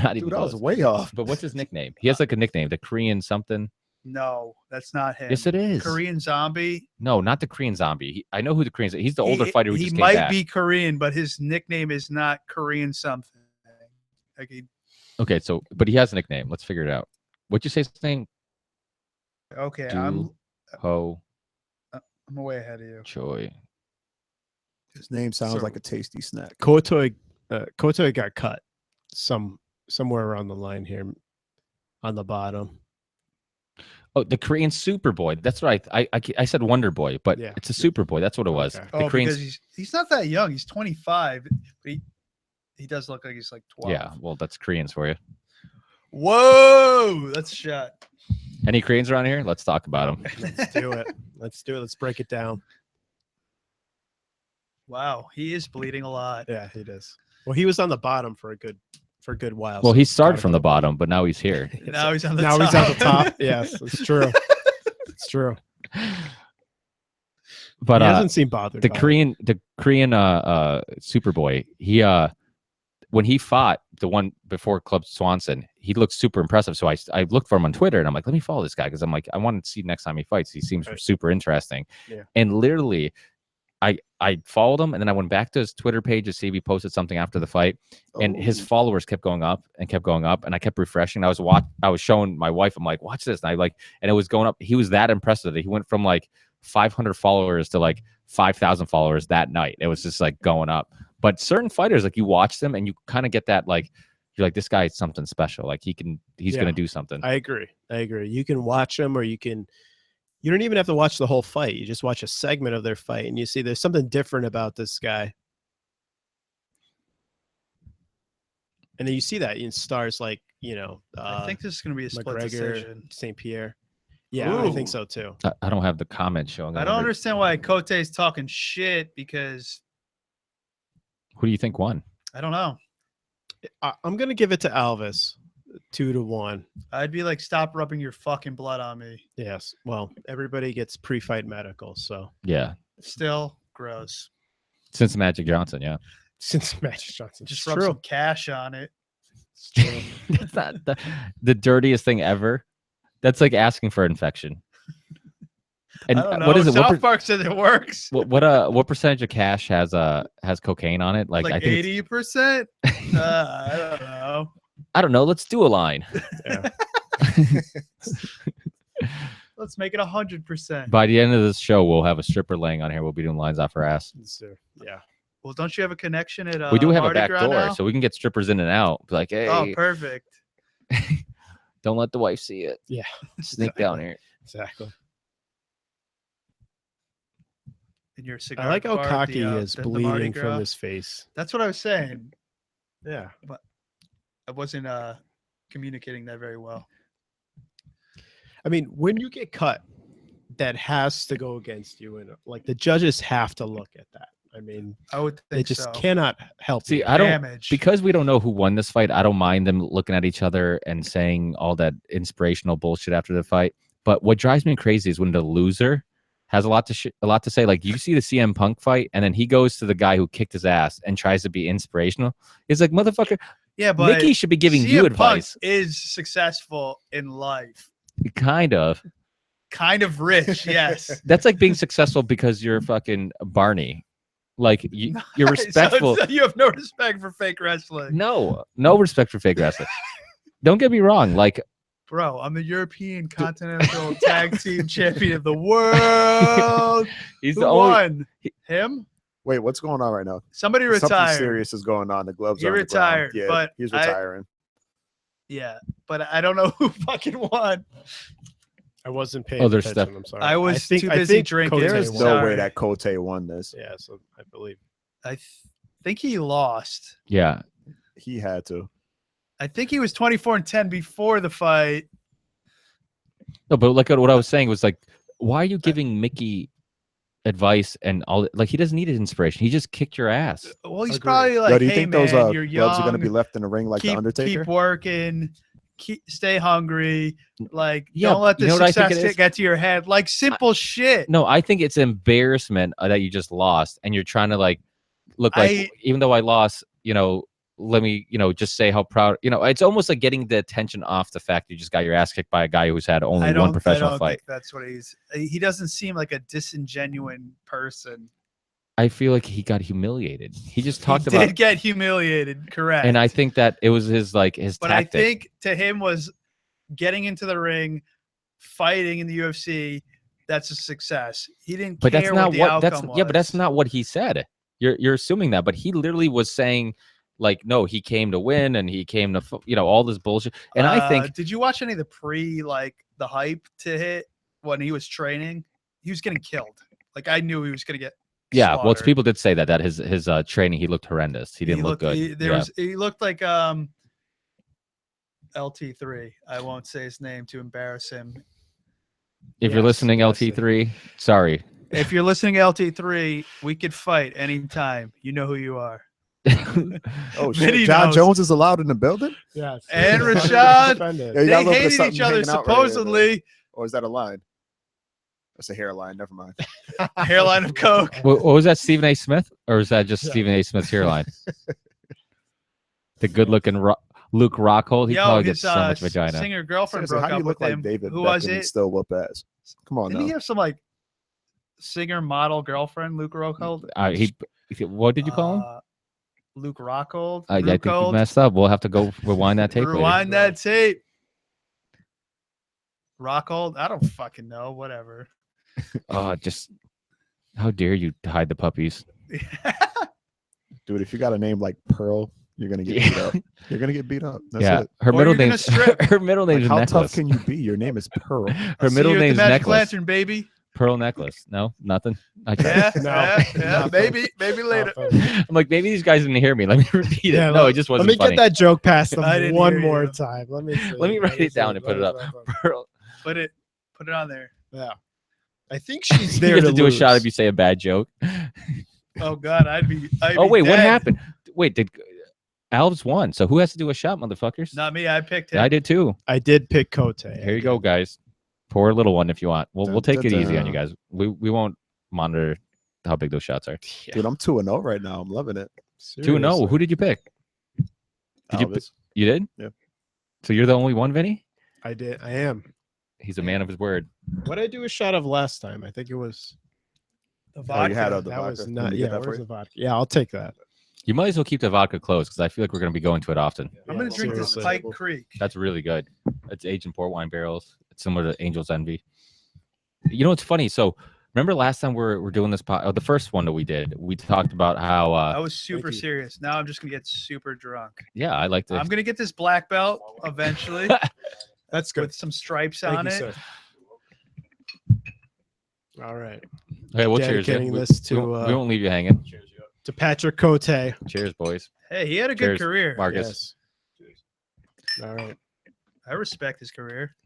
not even Dude, that was close. way off. But what's his nickname? He has like a nickname, the Korean something. No, that's not him. Yes, it is. Korean Zombie. No, not the Korean Zombie. I know who the Korean. He's the older He- fighter who He just came might back. be Korean, but his nickname is not Korean something. Like Okay, so but he has a nickname. Let's figure it out. What'd you say his name? okay, Du Ho I'm way ahead of you. Choi. His name sounds So- like a tasty snack. Kotoi got cut somewhere around the line here on the bottom. Oh, the Korean Superboy. That's right. I said Wonder Boy, but Yeah. it's a Superboy. That's what it was. Okay. The Oh, Korean. because he's not that young. He's 25. But he does look like he's like 12. Yeah, well, that's Koreans for you. Whoa, that's a shot. Any Koreans around here? Let's talk about them. Let's do it. Let's break it down. Wow, he is bleeding a lot. Yeah, he does. Well, he was on the bottom for a good while. Well, so he it's started gotta from go. the bottom, but now he's here. Now he's on the Now top. he's on the top. Yes, it's true. It's true. But he hasn't seemed bothered. the by it. Korean Superboy, he when he fought the one before Club Swanson, he looked super impressive. So I looked for him on Twitter and I'm like, let me follow this guy because I'm like, I want to see next time he fights. He seems Right. super interesting. Yeah. And literally, I followed him and then I went back to his Twitter page to see if he posted something after the fight. And his Oh. followers kept going up and kept going up, and I kept refreshing. I was showing my wife, I'm like, watch this, and and it was going up. He was that impressive that he went from like 500 followers to like 5,000 followers that night. It was just like going up. But certain fighters, like you watch them and you kind of get that like you're like, this guy is something special. Like he's Yeah. gonna do something. I agree. You can watch them, or you don't even have to watch the whole fight. You just watch a segment of their fight, and you see there's something different about this guy. And then you see that in stars like I think this is going to be a split McGregor, decision. St. Pierre. Yeah, I think Ooh. so too. I don't have the comments showing. I don't understand why Kote is talking shit because Who do you think won? I don't know. I'm gonna give it to Alvis, 2-1. I'd be like, stop rubbing your fucking blood on me. Yes. Well, everybody gets pre-fight medical, so Yeah, Still gross. since Magic Johnson. Yeah, since Magic Johnson, Just it's rub true. some cash on it. It's true. that's not the dirtiest thing ever. That's like asking for infection. And I don't know. what is it? South Park said it works. What percentage of cash has cocaine on it? Like I Like think it's- 80%. I don't know. I don't know. Let's do a line. Yeah. Let's make it 100%. By the end of this show, we'll have a stripper laying on here. We'll be doing lines off her ass. Yeah. Well, don't you have a connection at We do have a Mardi back Gras door, now? so we can get strippers in and out. Be like, hey, Oh, perfect. don't let the wife see it. Yeah. Sneak down here. Exactly. In your cigar I like how bar at cocky he the, is, the Mardi bleeding Gras. from his face. That's what I was saying. Yeah. I wasn't communicating that very well. I mean, when you get cut, that has to go against you, and like the judges have to look at that. I mean, I would they think just so. cannot help. See, you. I don't Damage. because we don't know who won this fight. I don't mind them looking at each other and saying all that inspirational bullshit after the fight. But what drives me crazy is when the loser has a lot to say. Like you see the CM Punk fight, and then he goes to the guy who kicked his ass and tries to be inspirational. He's like, motherfucker, yeah, but Nikki should be giving you CM advice. Punk is successful in life. Kind of. Kind of rich, yes. That's like being successful because you're fucking Barney. Like you're respectful. So you have no respect for fake wrestling. No respect for fake wrestling. Don't get me wrong. Like Bro, I'm the European Continental Tag Team Champion of the world. he's Who the only. won? Him? Wait, what's going on right now? Somebody Something retired. serious is going on. The gloves He are on the ground. retired, Yeah, but he's I- retiring. Yeah, but I don't know who fucking won. I wasn't paying Oh, there's attention. stuff- I'm sorry. I was too busy drinking. Cote There is won. no Sorry. way that Kote won this. Yeah, so I believe. I think he lost. Yeah. He had to. I think he was 24-10 before the fight. No, but like what I was saying was like, why are you giving Mickey advice and all? Like he doesn't need his inspiration. He just kicked your ass. Well, he's Agreed. probably like, Yo, do you hey think man, those you're gloves are going to young. be left in the ring like the Undertaker? Keep working. Stay hungry. Like, Yeah, don't let you the know what I think success it is? get to your head. Like, simple shit. No, I think it's embarrassment that you just lost, and you're trying to like look like even though I lost, let me just say how proud. It's almost like getting the attention off the fact you just got your ass kicked by a guy who's had only one professional I don't fight. think that's what he doesn't seem like a disingenuous person. I feel like he got humiliated. He just talked He about did get humiliated, correct? and I think that it was his but tactic. I think to him was getting into the ring, fighting in the UFC. That's a success. He didn't But care that's not what the what outcome was. but that's not what he said. You're assuming that, but he literally was saying like, no, he came to win and he came to all this bullshit. And I think did you watch any of the the hype to hit when he was training? He was getting killed. Like I knew he was gonna get. yeah, well, slaughtered. people did say that his training he looked horrendous. He didn't look good. He looked like LT3. I won't say his name to embarrass him. If you're Yes, listening, yes, LT3, sorry. If you're listening, LT3, we could fight anytime. You know who you are. Oh Vinny shit! John knows. Jones is allowed in the building, Yes. And 100% Rashad, offended. Yeah, you got a They little bit of hated something each other hanging out right here, supposedly. or is that a line? That's a hairline. Never mind. Hairline of coke. What was that, Stephen A. Smith, or is that just Stephen A. Smith's hairline? The good-looking Luke Rockhold. He probably gets so much vagina. Singer girlfriend Seriously, broke how do up you look with like him. David Who Beckham was and it? still whoop ass? Come on Didn't he now. have some like singer model girlfriend, Luke Rockhold? What did you call him? Luke Rockhold. I think you messed up. We'll have to go rewind that tape. later. Rewind that tape. Rockhold. I don't fucking know. Whatever. Oh, just how dare you hide the puppies? Dude, if you got a name like Pearl, you're gonna get beat up. You're gonna get beat up. That's it. Her Or middle you're gonna name. strip. Her middle Like, name's how Necklace. tough can you be? Your name is Pearl. Her middle name's Magic Necklace. Lantern, baby. Pearl Necklace. No, nothing. I Yeah, tried. No. yeah. Maybe later. I'm like, maybe these guys didn't hear me. Let me repeat it. Yeah, no, it just wasn't Let me funny. get that joke past I them didn't one hear more you. time. Let me see. Let me write it down and put it up. Pearl. Put it on there. Yeah. I think she's You there have to to do a shot lose. if you say a bad joke. Oh God, I'd be Oh wait, what dead. happened? Wait, did Alves won? So who has to do a shot, motherfuckers? Not me. I picked him. I did too. I did pick Cote. Here you go, guys. Pour a little one if you want. We'll Dun, take dun, it easy on dun. you guys. We won't monitor how big those shots are. Dude, I'm 2-0 right now. I'm loving it. 2-0. Who did you pick? Did you? Alves. You did? Yeah. So you're the only one, Vinny? I did. I am. He's a man of his word. What did I do a shot of last time? I think it was. The Oh, vodka. you had the That vodka. was Let not. me get Yeah, that for where's you. the vodka? Yeah, I'll take that. You might as well keep the vodka closed because I feel like we're going to be going to it often. I'm gonna drink this seriously. Pike Creek. That's really good. It's aged in port wine barrels. It's similar to Angel's Envy. You know, it's funny. So remember last time we're doing this the first one that we did, we talked about how I was super you. serious. Now I'm just gonna get super drunk. yeah, I like to I'm gonna get this black belt eventually That's good. with some stripes Thank on you, it. sir. All right. Okay, well, cheers. Yeah. Dedicating We, this we to, won't- we won't leave you hanging. To Patrick Cote. Cheers, boys. Hey, he had a good Cheers, career. Marcus. Yes. All right. I respect his career.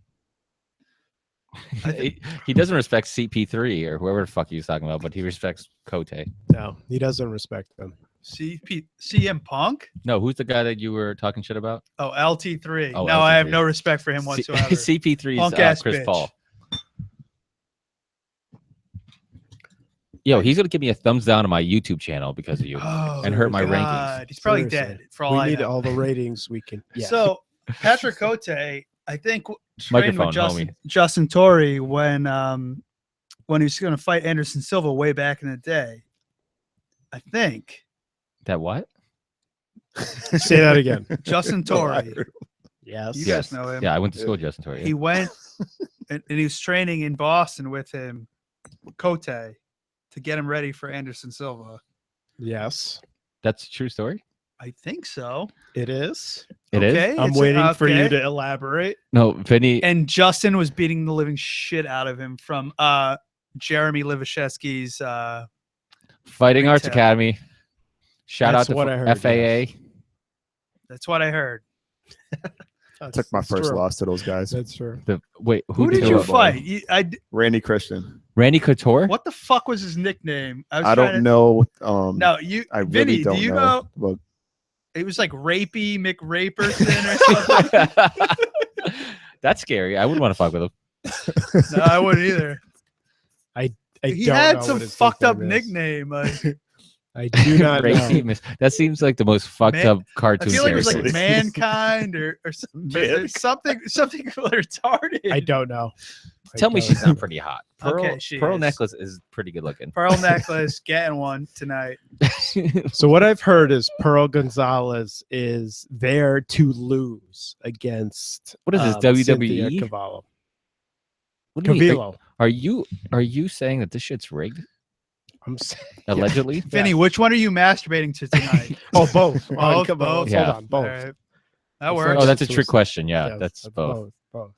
He doesn't respect CP3 or whoever the fuck he was talking about, but he respects Cote. No, he doesn't respect them. CM Punk? No, who's the guy that you were talking shit about? Oh, LT3. Oh, no, I have LT3. no respect for him whatsoever. CP3's Punk-ass Chris bitch. Paul. Yo, he's gonna give me a thumbs down on my YouTube channel because of you. Oh, and hurt my rankings. God. He's probably Seriously. dead for all We I need know. all the ratings we can. Yeah. So Patrick Cote, I think trained Microphone, with Justin Torrey when he was going to fight Anderson Silva way back in the day. I think That what? Say that again. Justin Torrey. Yes. You Yes. guys know him. Yeah, I went to school with Justin Torrey. He went and he was training in Boston with him, Cote, to get him ready for Anderson Silva. Yes. That's a true story. I think so. It is. It is. Okay, I'm it's- waiting for you okay. to elaborate. No, Vinny. And Justin was beating the living shit out of him from Jeremy Livashevsky's Fighting Arts retail. Academy. Shout That's out to what I heard, FAA. That's what I heard. Took my first loss to those guys. That's true. Wait, Who did you you up? fight? Randy Christian. Randy Couture? What the fuck was his nickname? I don't know. No, you. I really Vinny, don't do you know. know? But It was like Rapey McRaperson or something. That's scary. I wouldn't want to fuck with him. No, I wouldn't either. I He don't had know some what his fucked up nickname is. nickname. I do not Great know. team. That seems like the most fucked Man- up I cartoon feel like it was character. like Mankind or something retarded. I don't know. I Tell me don't she's know. not pretty hot. Pearl, Okay, she Pearl is. necklace is pretty good looking. Pearl necklace, getting one tonight. So what I've heard is Pearl Gonzalez is there to lose against What is this, Cynthia WWE? Cavallo. What do you mean? Cavillo. Are you saying that this shit's rigged? I'm saying, Allegedly? Vinny, which one are you masturbating to tonight? oh, both. Both, Come on, both. Yeah. Hold on, both. All right. That It's works. Oh, that's a It's trick just- question. Yeah, Yes, that's both. Both.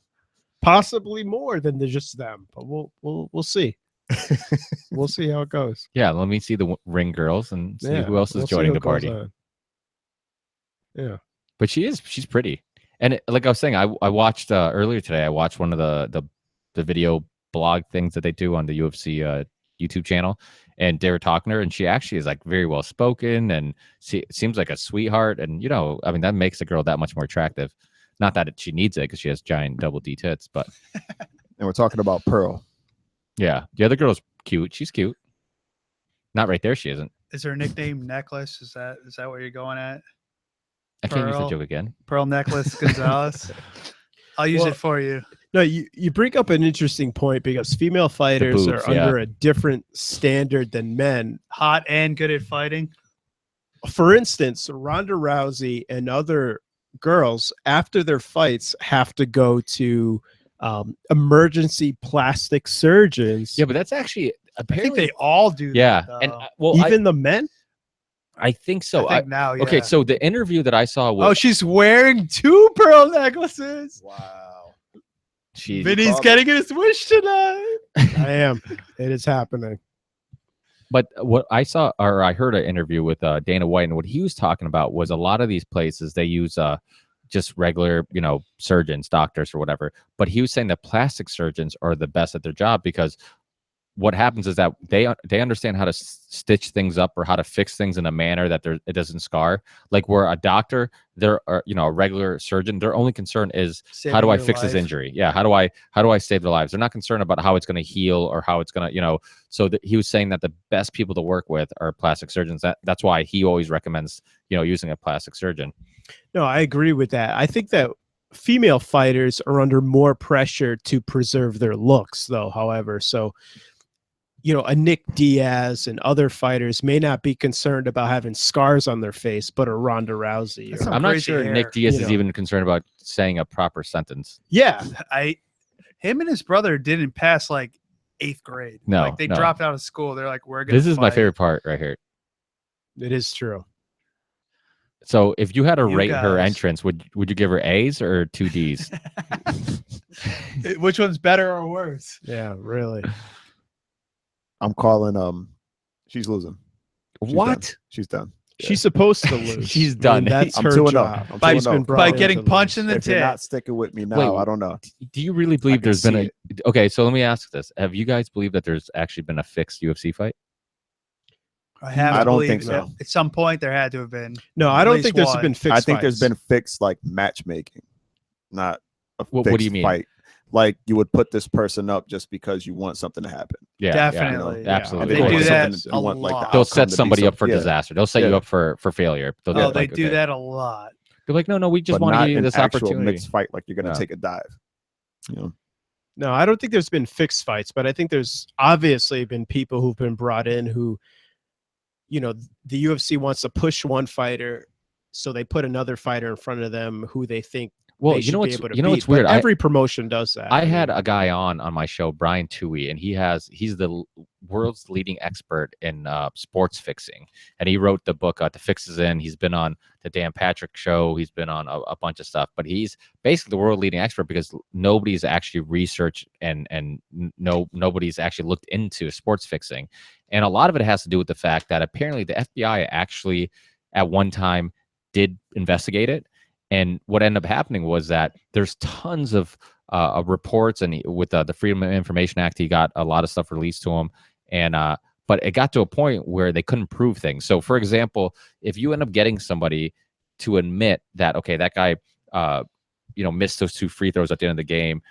Possibly more than just them, but we'll see. We'll see how it goes. Yeah, let me see the ring girls and see Yeah, who else is we'll see joining what the goes party. on. Yeah. But she's pretty. And like I was saying, I watched earlier today. I watched one of the video blog things that they do on the UFC YouTube channel, and they were talking to her, and she actually is like very well spoken, and she seems like a sweetheart. And I mean, that makes the girl that much more attractive. Not that she needs it because she has giant double D tits, but and we're talking about Pearl. yeah, the other girl's cute. She's cute. Not right there. She isn't. Is her nickname Necklace? Is that what you're going at? I can't use the Pearl. joke again. Pearl Necklace Gonzalez. I'll use Well, it for you. No, you bring up an interesting point because female fighters boobs, are under a different standard than men. Hot and good at fighting. For instance, Ronda Rousey and other girls after their fights have to go to emergency plastic surgeons. Yeah, but that's actually I think apparently they all do yeah, that. and though. Even the men. I think so. I think now, yeah. Okay, so the interview that I saw Oh, was she's wearing 2 pearl necklaces. Wow. she Vinny's called getting his wish tonight. I am. It is happening. But what I saw, or I heard an interview with Dana White, and what he was talking about was a lot of these places they use just regular, surgeons, doctors, or whatever. But he was saying that plastic surgeons are the best at their job because what happens is that they understand how to stitch things up or how to fix things in a manner that it doesn't scar. Like where a doctor, a regular surgeon, their only concern is how do I fix this injury? Yeah, how do I save their lives? They're not concerned about how it's going to heal or how it's going to, So he was saying that the best people to work with are plastic surgeons. That's why he always recommends, using a plastic surgeon. No, I agree with that. I think that female fighters are under more pressure to preserve their looks, though, however. So, a Nick Diaz and other fighters may not be concerned about having scars on their face, but a Ronda Rousey. That's Or, some I'm not crazy sure hair, Nick Diaz you is know. even concerned about saying a proper sentence. yeah, Him and his brother didn't pass like 8th grade. No, like they no. dropped out of school. They're like, we're gonna. This is my fight. favorite part right here. it is true. So if you had to You rate her guys. entrance, would you give her A's or 2 D's? Which one's better or worse? Yeah, really. I'm calling. She's losing. She's What? done. She's done. She's supposed to lose. She's I mean, done. that's I'm her 2-0. job. I'm By- 2-0. She's been brought By in getting to punched lose. in the If you're tit. not sticking with me now, Wait, I don't know. Do you really believe can there's been see a okay? So let me ask this: have you guys believed that there's actually been a fixed UFC fight? I have. I to don't believe think that so. At some point, there had to have been. No, I At don't least think there's one. been fixed I think there's fights. been fixed like matchmaking, not a What do fixed you mean? fight. Like you would put this person up just because you want something to happen. Yeah, Definitely. yeah, absolutely. They Of do course. that Something a you want, like, the lot. They'll outcome set to be somebody up for yeah. disaster. They'll set you Yeah. up for failure. They'll Oh, be they like, do okay. that a lot. They're like, no, we just But want to not give you an this actual opportunity. mixed fight like you're gonna No. take a dive. No, I don't think there's been fixed fights, but I think there's obviously been people who've been brought in who, the UFC wants to push one fighter, so they put another fighter in front of them who they think Well, they you should know be what's able to you know beat. what's weird. But every promotion does that. I had a guy on my show, Brian Toohey, and he's the world's leading expert in sports fixing, and he wrote the book The Fix Is In. He's been on the Dan Patrick show. He's been on a bunch of stuff, but he's basically the world leading expert because nobody's actually researched and nobody's actually looked into sports fixing, and a lot of it has to do with the fact that apparently the FBI actually at one time did investigate it. And what ended up happening was that there's tons of reports, and with the Freedom of Information Act, he got a lot of stuff released to him. And but it got to a point where they couldn't prove things. So, for example, if you end up getting somebody to admit that, okay, that guy, missed those 2 free throws at the end of the game,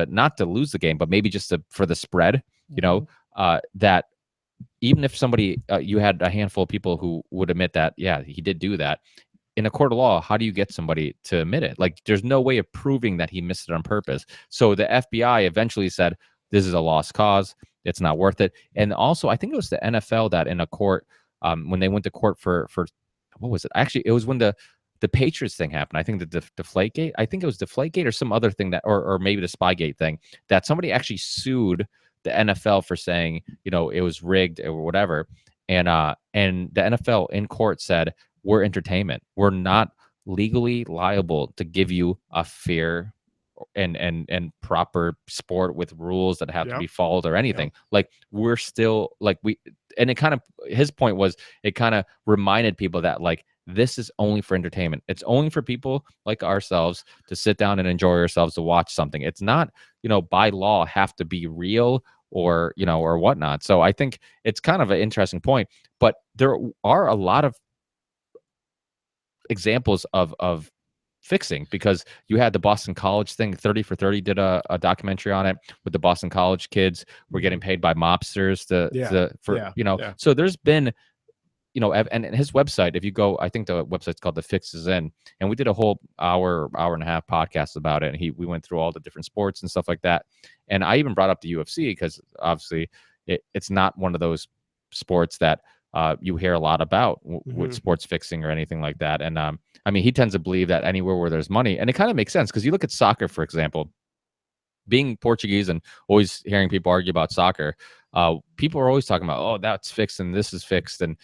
not to lose the game, but maybe just for the spread, that even if somebody, you had a handful of people who would admit that, yeah, he did do that. In a court of law, how do you get somebody to admit it? Like, there's no way of proving that he missed it on purpose. So the FBI eventually said, this is a lost cause. It's not worth it. And also, I think it was the NFL that in a court, when they went to court for what was it? Actually, it was when the Patriots thing happened. I think the Deflategate. I think it was Deflategate or some other thing or maybe the Spygate thing, that somebody actually sued the NFL for saying, it was rigged or whatever. And the NFL in court said, we're entertainment. We're not legally liable to give you a fair and proper sport with rules that have to be followed or anything. Like, we're still like and it kind of, his point was, it kind of reminded people that, like, this is only for entertainment. It's only for people like ourselves to sit down and enjoy ourselves, to watch something. It's not, by law have to be real or whatnot. So I think it's kind of an interesting point, but there are a lot of examples of fixing, because you had the Boston College thing. 30 for 30 did a documentary on it, with the Boston College kids were getting paid by mobsters so there's been, and his website, if you go, I think the website's called The Fix Is In, and we did a whole hour and a half podcast about it, and we went through all the different sports and stuff like that. And I even brought up the UFC, because obviously it's not one of those sports that you hear a lot about with sports fixing or anything like that. And I mean, he tends to believe that anywhere where there's money, and it kind of makes sense, because you look at soccer, for example. Being Portuguese and always hearing people argue about soccer, people are always talking about, oh, that's fixed and this is fixed, and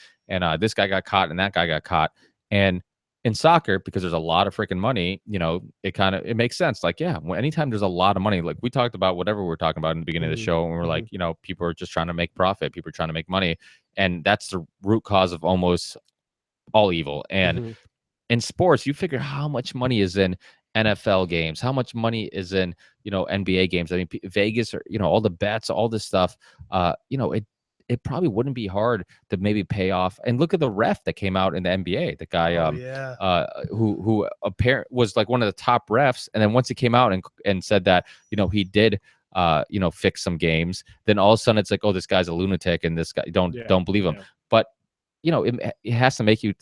this guy got caught and that guy got caught. And in soccer, because there's a lot of freaking money, it makes sense. Like, yeah, anytime there's a lot of money, like we talked about whatever we were talking about in the beginning of the show, and we're like, people are just trying to make profit, people are trying to make money, and that's the root cause of almost all evil. And in sports, you figure how much money is in NFL games, how much money is in, NBA games. I mean, Vegas, or, all the bets, all this stuff, it probably wouldn't be hard to maybe pay off. And look at the ref that came out in the NBA, the guy, who apparently was like one of the top refs. And then once he came out and said that, he did, fix some games, then all of a sudden it's like, oh, this guy's a lunatic, and this guy, don't believe him. But it has to make you,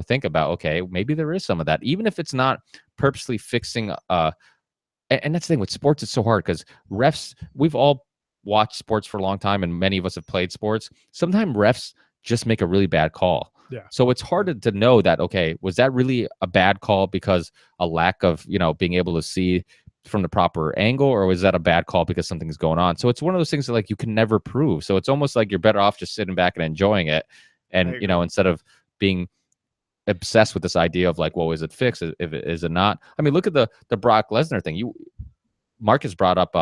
think about, okay, maybe there is some of that, even if it's not purposely fixing. And that's the thing with sports, it's so hard, because refs, we've all watched sports for a long time, and many of us have played sports. Sometimes refs just make a really bad call. Yeah. So it's hard to know that, okay, was that really a bad call because a lack of, being able to see from the proper angle, or was that a bad call because something's going on? So it's one of those things that, like, you can never prove. So it's almost like you're better off just sitting back and enjoying it. And, instead of being obsessed with this idea of like, well, is it fixed? Is it not? I mean, look at the Brock Lesnar thing. Marcus brought up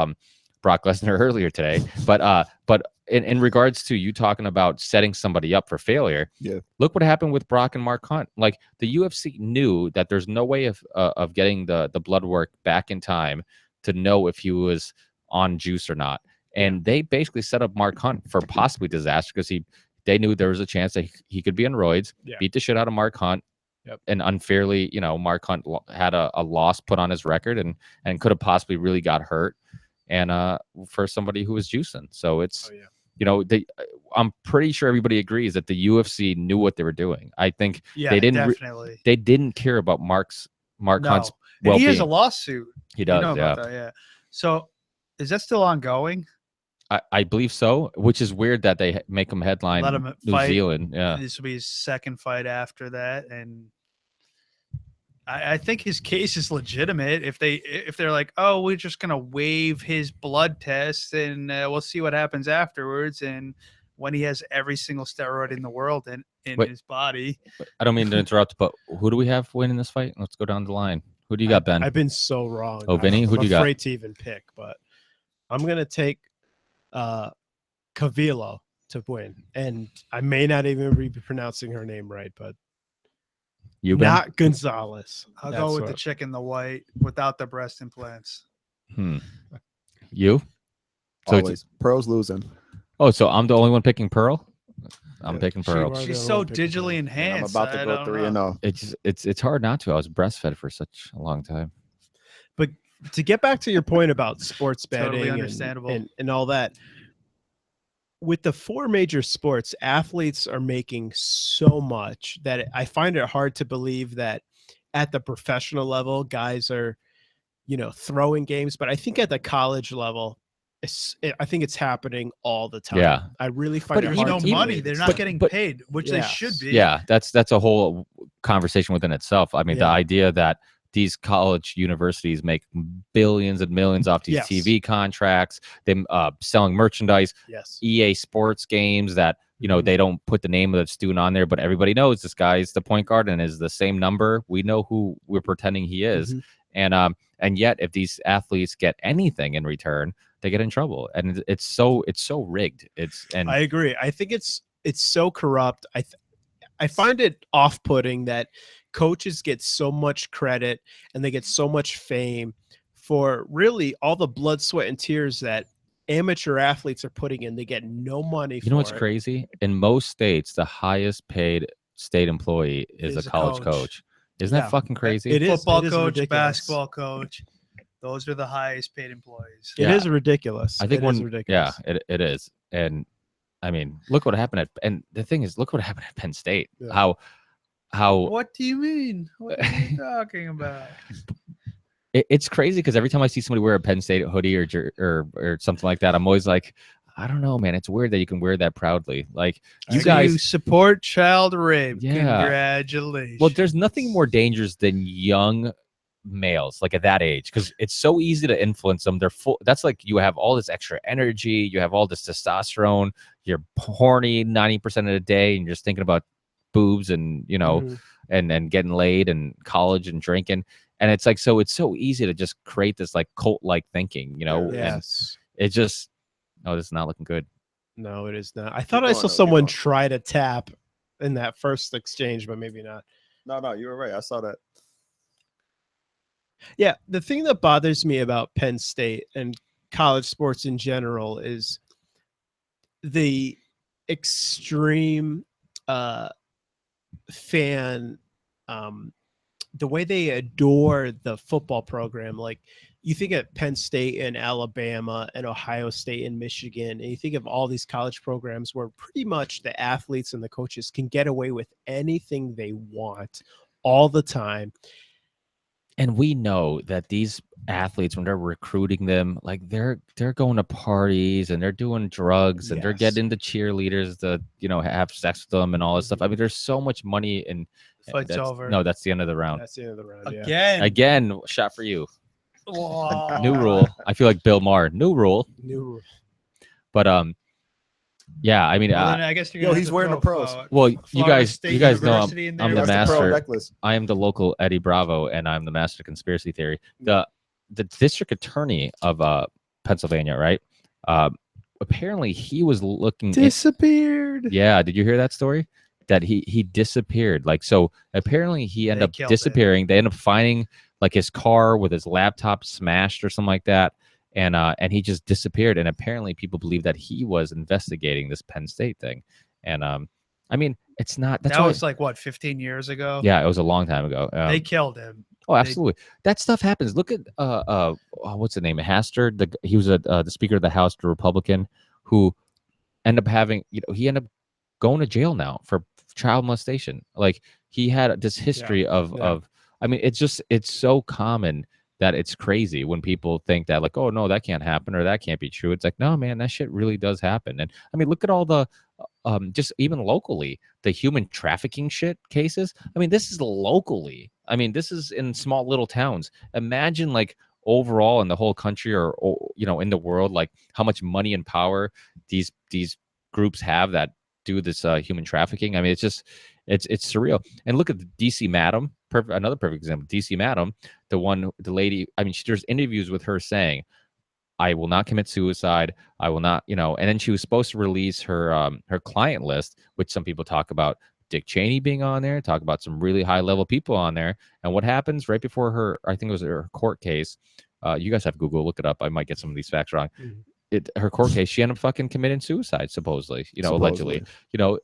Brock Lesnar earlier today, but in regards to you talking about setting somebody up for failure, look what happened with Brock and Mark Hunt. Like, the UFC knew that there's no way of getting the blood work back in time to know if he was on juice or not. And they basically set up Mark Hunt for possibly disaster, because they knew there was a chance that he could be on roids, beat the shit out of Mark Hunt, and unfairly, Mark Hunt had a loss put on his record, and could have possibly really got hurt, and for somebody who was juicing. So it's, I'm pretty sure everybody agrees that the UFC knew what they were doing. I think they didn't definitely. They didn't care about Mark Hunt's well-being. He has a lawsuit. He does, about that, So is that still ongoing? I believe so, which is weird that they make him headline New Zealand. Yeah, this will be his second fight after that, and I think his case is legitimate. If they're like, oh, we're just gonna waive his blood test and we'll see what happens afterwards, and when he has every single steroid in the world in his body. I don't mean to interrupt, but who do we have winning this fight? Let's go down the line. Who do you got, Ben? I've been so wrong. Oh, Vinny, who do you got? I'm afraid to even pick, but I'm gonna take Calvillo to win, and I may not even be pronouncing her name right, but You Ben? Not Gonzalez. I'll That's go with what- the chick in the white without the breast implants. You? So it's, Always. Pearl's losing. so I'm the only one picking Pearl. I'm Yeah. picking Pearl. are the She's only so one picking digitally Pearl. And I'm enhanced. about to I go don't 3-0. know. It's hard not to. I was breastfed for such a long time. But to get back to your point about sports betting Totally and- understandable. and all that, with the 4 major sports, athletes are making so much that I find it hard to believe that at the professional level, guys are, throwing games. But I think at the college level, I think it's happening all the time. Yeah. I really find But it There's hard no to money. believe They're it's- not getting but- paid, which they should Yes. be. Yeah, that's a whole conversation within itself. I mean, the Yeah. idea that these college universities make billions and millions off these Yes. TV contracts, them selling merchandise, Yes. EA Sports games that Mhm. they don't put the name of the student on there, but everybody knows this guy's the point guard and is the same number. We know who we're pretending he is, Mhm. and yet if these athletes get anything in return, they get in trouble, and it's so rigged. I agree. I think it's so corrupt. I find it off-putting that coaches get so much credit and they get so much fame for really all the blood, sweat, and tears that amateur athletes are putting in. They get no money. You know what's for it. crazy? In most states, the highest paid state employee is a college coach. Isn't Yeah. that fucking crazy? It is. Football It is coach, ridiculous. basketball coach. Those are the highest paid employees. It Yeah. is ridiculous. I think it is yeah, ridiculous. it is. And I mean, look what happened and the thing is, look what happened at Penn State. Yeah. How What do you mean? What are you talking about? it's crazy because every time I see somebody wear a Penn State hoodie or something like that, I'm always like, I don't know, man. It's weird that you can wear that proudly. Like you So guys, you support child rape. Yeah. Congratulations. well, there's nothing more dangerous than young males like at that age because it's so easy to influence them. They're full. That's like you have all this extra energy, you have all this testosterone, you're horny 90% of the day, and you're just thinking about boobs and Mhm. and getting laid and college and drinking. And it's like so it's so easy to just create this like cult like thinking, and Yes. it just this is not looking good. No, it is not. I thought I going, saw though, keep someone going. try to tap in that first exchange, but maybe not. No, you were right. I saw that. Yeah, the thing that bothers me about Penn State and college sports in general is the extreme fan, the way they adore the football program. Like you think of Penn State and Alabama and Ohio State and Michigan, and you think of all these college programs where pretty much the athletes and the coaches can get away with anything they want all the time. And we know that these athletes, when they're recruiting them, like they're going to parties and they're doing drugs and they're Yes. getting into cheerleaders to have sex with them and all this stuff. I mean, there's so much money in. Fight's that's- over. No, that's the end of the round. That's the end of the round. Yeah. Again. Again, shot for you. Whoa. New rule. I feel like Bill Maher. New rule. New But yeah, I mean, Well, then I guess you're Yo, gonna he's have to wearing the throw, pros. well, you Florida guys State know University in I'm there. the That's the pearl master. necklace. I am the local Eddie Bravo, and I'm the master of conspiracy theory. The district attorney of Pennsylvania, right? Apparently, he was looking. disappeared. Yeah, did you hear that story? That he disappeared. Like so, apparently he ended They up killed it. disappearing. They ended up finding like his car with his laptop smashed or something like that, and he just disappeared. And apparently, people believe that he was investigating this Penn State thing. And I mean, it's not. That's That why, was like what, 15 years ago? yeah, it was a long time ago. They killed him. Oh, absolutely. That stuff happens. Look at what's the name? Hastert. He was the Speaker of the House, the Republican, who ended up having. He ended up going to jail now for child molestation. Like he had this history of. I mean, it's so common that it's crazy when people think that like, oh no, that can't happen or that can't be true. It's like, no, man, that shit really does happen. And I mean, look at all the just even locally, the human trafficking shit cases. I mean, this is locally. I mean, this is in small little towns. Imagine like overall in the whole country or in the world, like how much money and power these groups have that do this human trafficking. I mean, it's surreal. And look at the DC Madam, another perfect example. DC Madam, the lady. I mean, there's interviews with her saying, I will not commit suicide. I will not, and then she was supposed to release her client list, which some people talk about Dick Cheney being on there, talk about some really high level people on there. And what happens right before her, I think it was her court case. You guys have Google, look it up. I might get some of these facts wrong. Her court case, she ended up fucking committing suicide, supposedly, allegedly,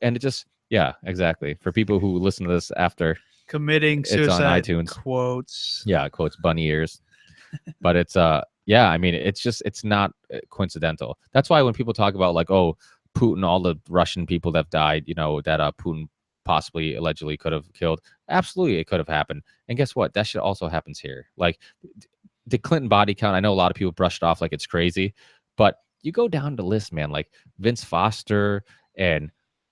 and it just, yeah, exactly. For people who listen to this after Committing it's on suicide. iTunes. Quotes. Yeah, quotes bunny ears. But it's yeah, I mean, it's not coincidental. That's why when people talk about like, oh, Putin, all the Russian people that have died, that Putin possibly allegedly could have killed. Absolutely, it could have happened. And guess what? That shit also happens here. Like the Clinton body count, I know a lot of people brushed it off like it's crazy, but you go down the list, man, like Vince Foster, and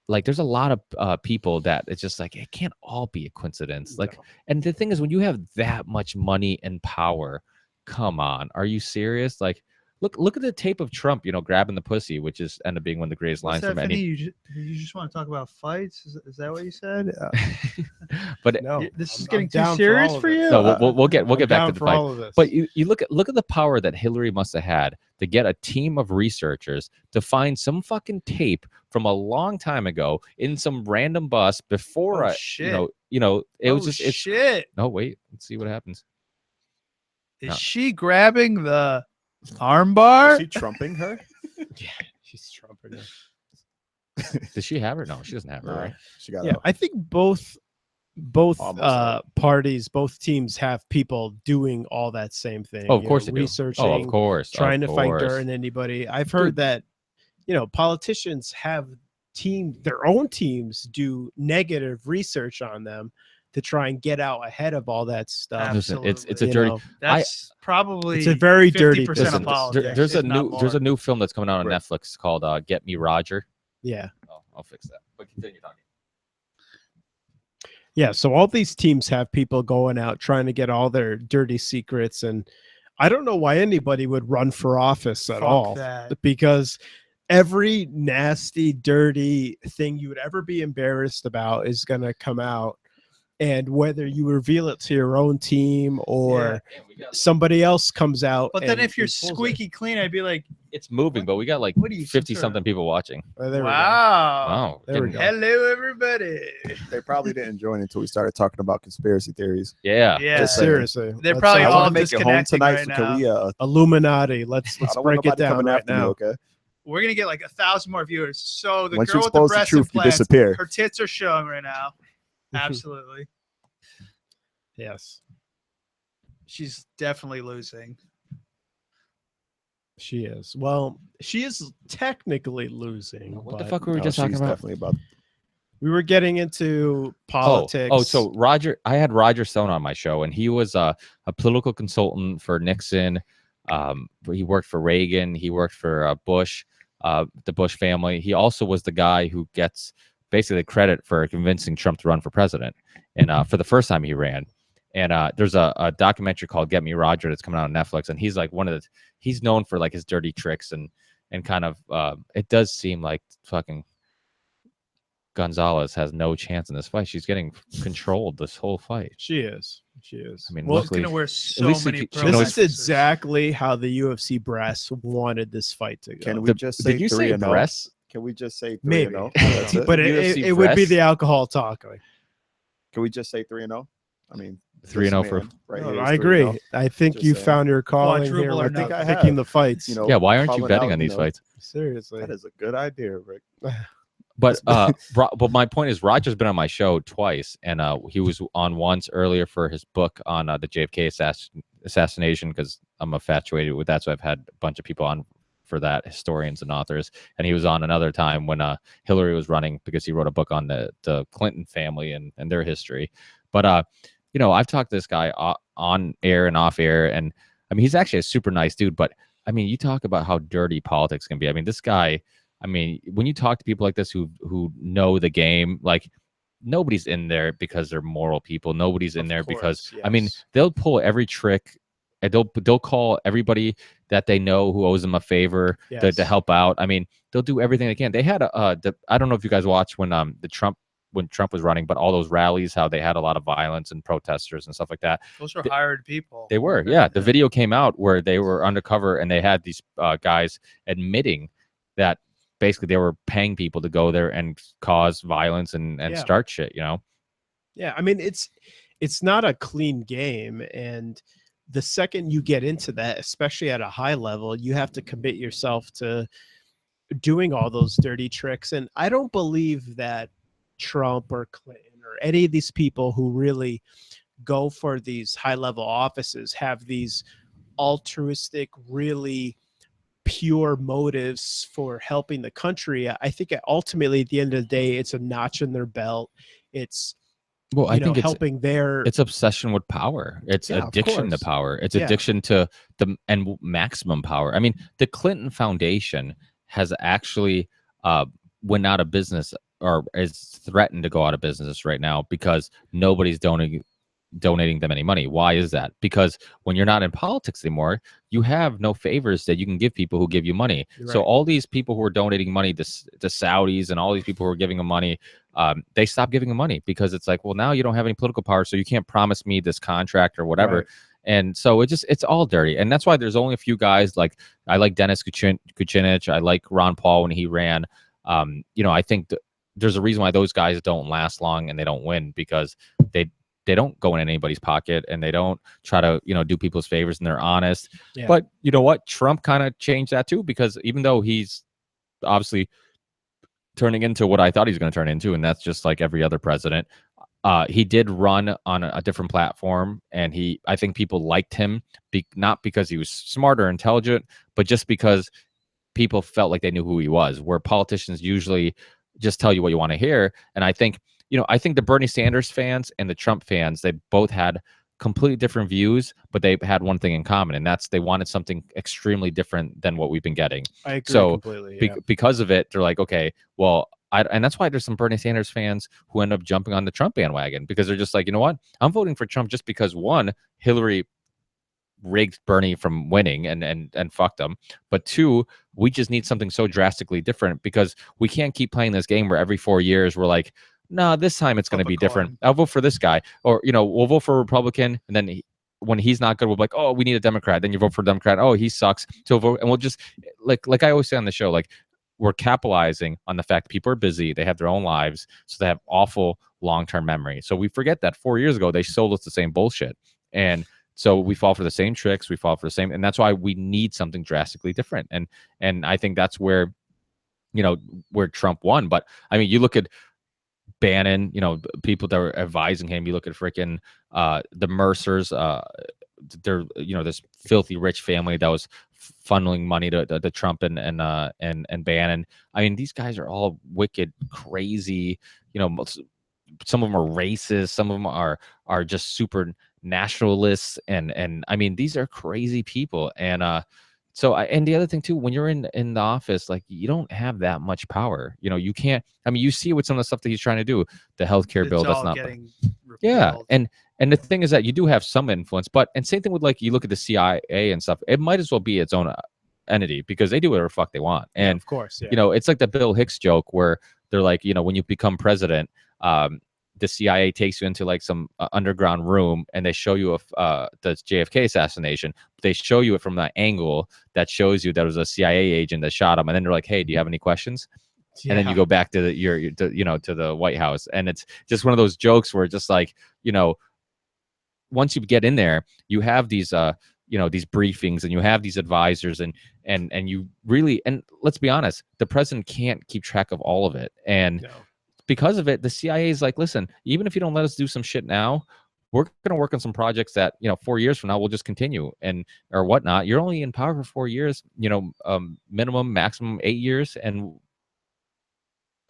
like there's a lot of people that it's just like it can't all be a coincidence. Like, and the thing is, when you have that much money and power, come on, are you serious? Like, look at the tape of Trump, grabbing the pussy, which is ended up being one of the greatest lines from any. You just want to talk about fights? Is that what you said? But No, This is I'm getting too down for serious all of for this. you. no, we'll get back down to the for fight. all of this. But you look at the power that Hillary must have had to get a team of researchers to find some fucking tape from a long time ago in some random bus before Shit. it was just it's shit. no wait, let's see what happens. Is No. she grabbing the Is armbar? he trumping her? Yeah, she's trumping it. Does she have her? No, she doesn't have her, No, right? she got Yeah, I think both Almost there. parties, both teams have people doing all that same thing. Oh, of course they do. researching, Oh, of course. trying of to find course. dirt in anybody. I've heard that, politicians have their own teams do negative research on them to try and get out ahead of all that stuff. Listen, it's a you dirty. know. That's probably It's a very dirty 50% business. of Listen, politics. there's a if not there's a more. new film that's coming out on Right. Netflix called Get Me Roger. Yeah. Oh, I'll fix that. But continue talking. Yeah, so all these teams have people going out trying to get all their dirty secrets, and I don't know why anybody would run for office at Fuck all, that. because every nasty, dirty thing you would ever be embarrassed about is going to come out, and whether you reveal it to your own team or somebody else comes out. But then and- if you're and pulls it. squeaky clean, I'd be like, It's moving, but we got like what are you, some 50 sort something of- people watching. Oh, there we go. wow. Wow. There we getting- go. Hello, everybody. They probably didn't join until we started talking about conspiracy theories. Yeah. Yeah. Just saying. Seriously, They're let's, probably I all want to make it home disconnecting tonight. right So can we? Illuminati. Let's I don't want break it nobody down coming right after me, now. okay? We're going to get like 1,000 more viewers. So the Once you girl with the expose the breast truth, you implants, disappear. her tits are showing right now. Absolutely. Yes, She's definitely losing. she is. Well, she is technically losing. What the but fuck were we No, just talking she's about? definitely about. We were getting into politics. Oh, so I had Roger Stone on my show, and he was a political consultant for Nixon. He worked for Reagan. He worked for Bush, the Bush family. He also was the guy who gets basically credit for convincing Trump to run for president, and for the first time he ran. And there's a documentary called Get Me Roger that's coming out on Netflix, and he's like he's known for like his dirty tricks and kind of it does seem like fucking Gonzalez has no chance in this fight. She's getting controlled this whole fight. She is. She is. I mean, well, She's luckily, going to wear so least many she pro knows- this is wrestlers. exactly how the UFC brass wanted this fight to go. Can we just say did you 3 say and 0? breasts? Can we just say 3 Maybe. and 0? That's it. But UFC it would be breasts? the alcohol talking. Can we just say 3 and 0? I mean, 3 and 0 for. man right No, here is I 3 and agree. 0. I think Just you saying. found your calling here. Quadruple or with nothing. I picking have. the fights. You know, Yeah, why aren't you calling betting out, on these fights? Seriously. That is a good idea, Rick. But but my point is, Roger's been on my show twice, and he was on once earlier for his book on the JFK assassination, because I'm infatuated with that, so I've had a bunch of people on for that, historians and authors. And he was on another time when Hillary was running, because he wrote a book on the Clinton family and their history. But I've talked to this guy on air and off air, and I mean, he's actually a super nice dude. But I mean, you talk about how dirty politics can be. I mean, this guy. I mean, when you talk to people like this who know the game, like nobody's in there because they're moral people. Nobody's in Of there because course, I mean, yes. they'll pull every trick. And they'll call everybody that they know who owes them a favor to Yes. help out. I mean, they'll do everything they can. They had I don't know if you guys watched when Trump was running, but all those rallies, how they had a lot of violence and protesters and stuff like that. Those are hired people. They were, yeah. The video came out where they were undercover and they had these guys admitting that basically they were paying people to go there and cause violence and Yeah. start shit, you know. Yeah, I mean it's not a clean game, and the second you get into that, especially at a high level, you have to commit yourself to doing all those dirty tricks. And I don't believe that Trump or Clinton or any of these people who really go for these high level offices have these altruistic, really pure motives for helping the country. I think ultimately at the end of the day, it's a notch in their belt. It's Well, I think helping their it's obsession with power. It's Yeah, of addiction to course. power. It's Yeah. addiction to maximum power. I mean, the Clinton Foundation has actually went out of business, or is threatened to go out of business right now, because nobody's donating them any money. Why is that? Because when you're not in politics anymore, you have no favors that you can give people who give you money. So Right. all these people who are donating money to Saudis and all these people who are giving them money, they stop giving them money, because it's like, well, now you don't have any political power, so you can't promise me this contract or whatever. Right. And so it's all dirty. And that's why there's only a few guys. Like, I like Dennis Kucinich. I like Ron Paul when he ran. I think there's a reason why those guys don't last long and they don't win, because they don't go in anybody's pocket, and they don't try to, do people's favors, and they're honest. Yeah. But you know what? Trump kind of changed that too, because even though he's obviously turning into what I thought he was going to turn into, and that's just like every other president, he did run on a different platform, and I think people liked him, not because he was smart or intelligent, but just because people felt like they knew who he was, where politicians usually just tell you what you want to hear. And I think the Bernie Sanders fans and the Trump fans, they both had completely different views, but they had one thing in common, and that's they wanted something extremely different than what we've been getting. I agree So completely. Yeah. because of it, they're like, okay, well, and that's why there's some Bernie Sanders fans who end up jumping on the Trump bandwagon, because they're just like, you know what, I'm voting for Trump just because, one, Hillary rigged Bernie from winning and fucked them, but two, we just need something so drastically different, because we can't keep playing this game where every 4 years we're like, no, this time it's going to Flip a be different. coin. I'll vote for this guy, or we'll vote for a Republican, and then when he's not good, we'll be like, oh, we need a Democrat. Then you vote for a Democrat. Oh, he sucks. So vote, and we'll just like I always say on the show, like, we're capitalizing on the fact people are busy, they have their own lives, so they have awful long-term memory. So we forget that 4 years ago they sold us the same bullshit, and so we fall for the same tricks, we fall for the same, and that's why we need something drastically different. And I think that's where Trump won. But I mean, you look at Bannon, people that were advising him. You look at freaking the Mercers. They're this filthy rich family that was funneling money to Trump and Bannon. I mean, these guys are all wicked, crazy. Some of them are racist. Some of them are just super nationalists. And I mean, these are crazy people. And and the other thing too, when you're in the office, like, you don't have that much power. You can't. I mean, you see with some of the stuff that he's trying to do, the healthcare bill. That's not. Yeah, repealed. and the thing is that you do have some influence, but and same thing with, like, you look at the CIA and stuff. It might as well be its own entity, because they do whatever the fuck they want. Yeah, And of course. Yeah. it's like the Bill Hicks joke where they're like, when you become president, the CIA takes you into like some underground room, and they show you the JFK assassination. They show you it from the angle that shows you that it was a CIA agent that shot him, and then they're like, hey, do you have any questions? And then you go back to to the White House, and it's just one of those jokes where just like, once you get in there, you have these these briefings, and you have these advisors, and you really, and let's be honest, the president can't keep track of all of it. And No. because of it, the CIA is like, listen, even if you don't let us do some shit now, we're going to work on some projects that 4 years from now we'll just continue or whatnot. You're only in power for 4 years, minimum, maximum 8 years. And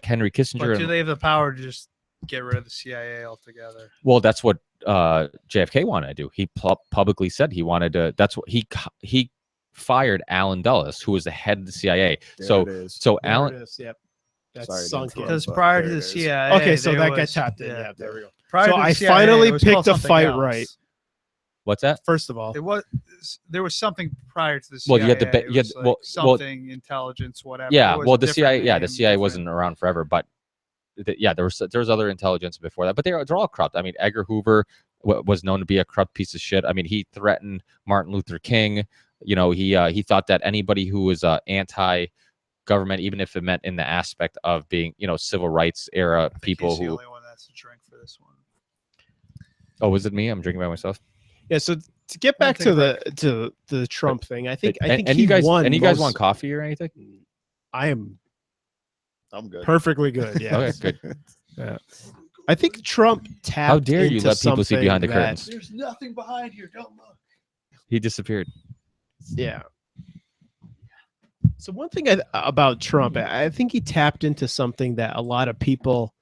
Henry Kissinger. But do they have the power to just get rid of the CIA altogether? Well, that's what JFK wanted to do. He publicly said he wanted to. That's what he fired Allen Dulles, who was the head of the CIA. There it is. So There Allen. it is. Yep. That's Sorry to sunk in. interrupt. Because but prior there to it the is. CIA, Okay, so there that was- gets tapped in. Yeah, there we go. Prior So to the I CIA, finally it was picked called a something fight else. right. What's that? First of all, There was something prior to the CIA. Well, you had to It was like something intelligence, whatever. Yeah. It was Well, a the CIA. different Yeah, the name, CIA different- wasn't around forever, but there was other intelligence before that, but they're all corrupt. I mean, Edgar Hoover was known to be a corrupt piece of shit. I mean, he threatened Martin Luther King. He thought that anybody who was anti government, even if it meant in the aspect of being, civil rights era I think people he's the who. only one that's a drink for this one. Oh, was it me? I'm drinking by myself. Yeah. So to get Wanna back take a to the Trump thing, I think and he you guys, won. and you guys most- want coffee or anything? I am I'm good. perfectly good. Yeah. Okay, good. Yeah. I think Trump tapped. How dare you into let people see behind the something that- curtains? There's nothing behind here. Don't look. He disappeared. Yeah. So one thing about Trump, I think he tapped into something that a lot of people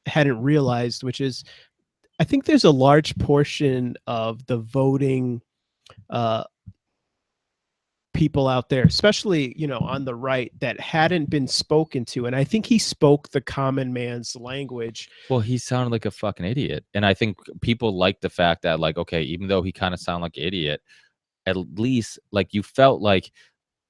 hadn't realized, which is, I think there's a large portion of the voting people out there, especially on the right, that hadn't been spoken to, and I think he spoke the common man's language. Well, he sounded like a fucking idiot, and I think people like the fact that, like, okay, even though he kind of sounded like an idiot, at least like you felt like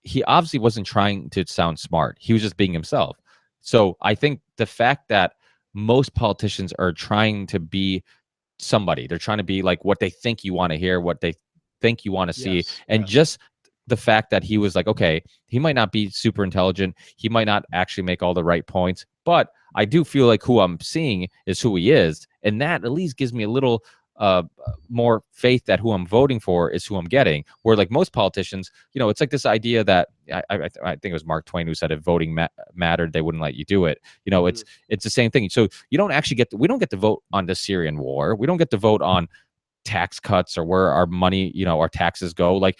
he obviously wasn't trying to sound smart. He was just being himself. So I think the fact that most politicians are trying to be somebody, they're trying to be like what they think you want to hear, what they think you want to see, Yes, and yes. just the fact that he was like, okay, he might not be super intelligent, he might not actually make all the right points, but I do feel like who I'm seeing is who he is, and that at least gives me a little more faith that who I'm voting for is who I'm getting. Where like most politicians, it's like this idea that I think it was Mark Twain who said if voting mattered, they wouldn't let you do it. It's the same thing. So you don't actually we don't get to vote on the Syrian war. We don't get to vote on tax cuts or where our money, our taxes go. Like,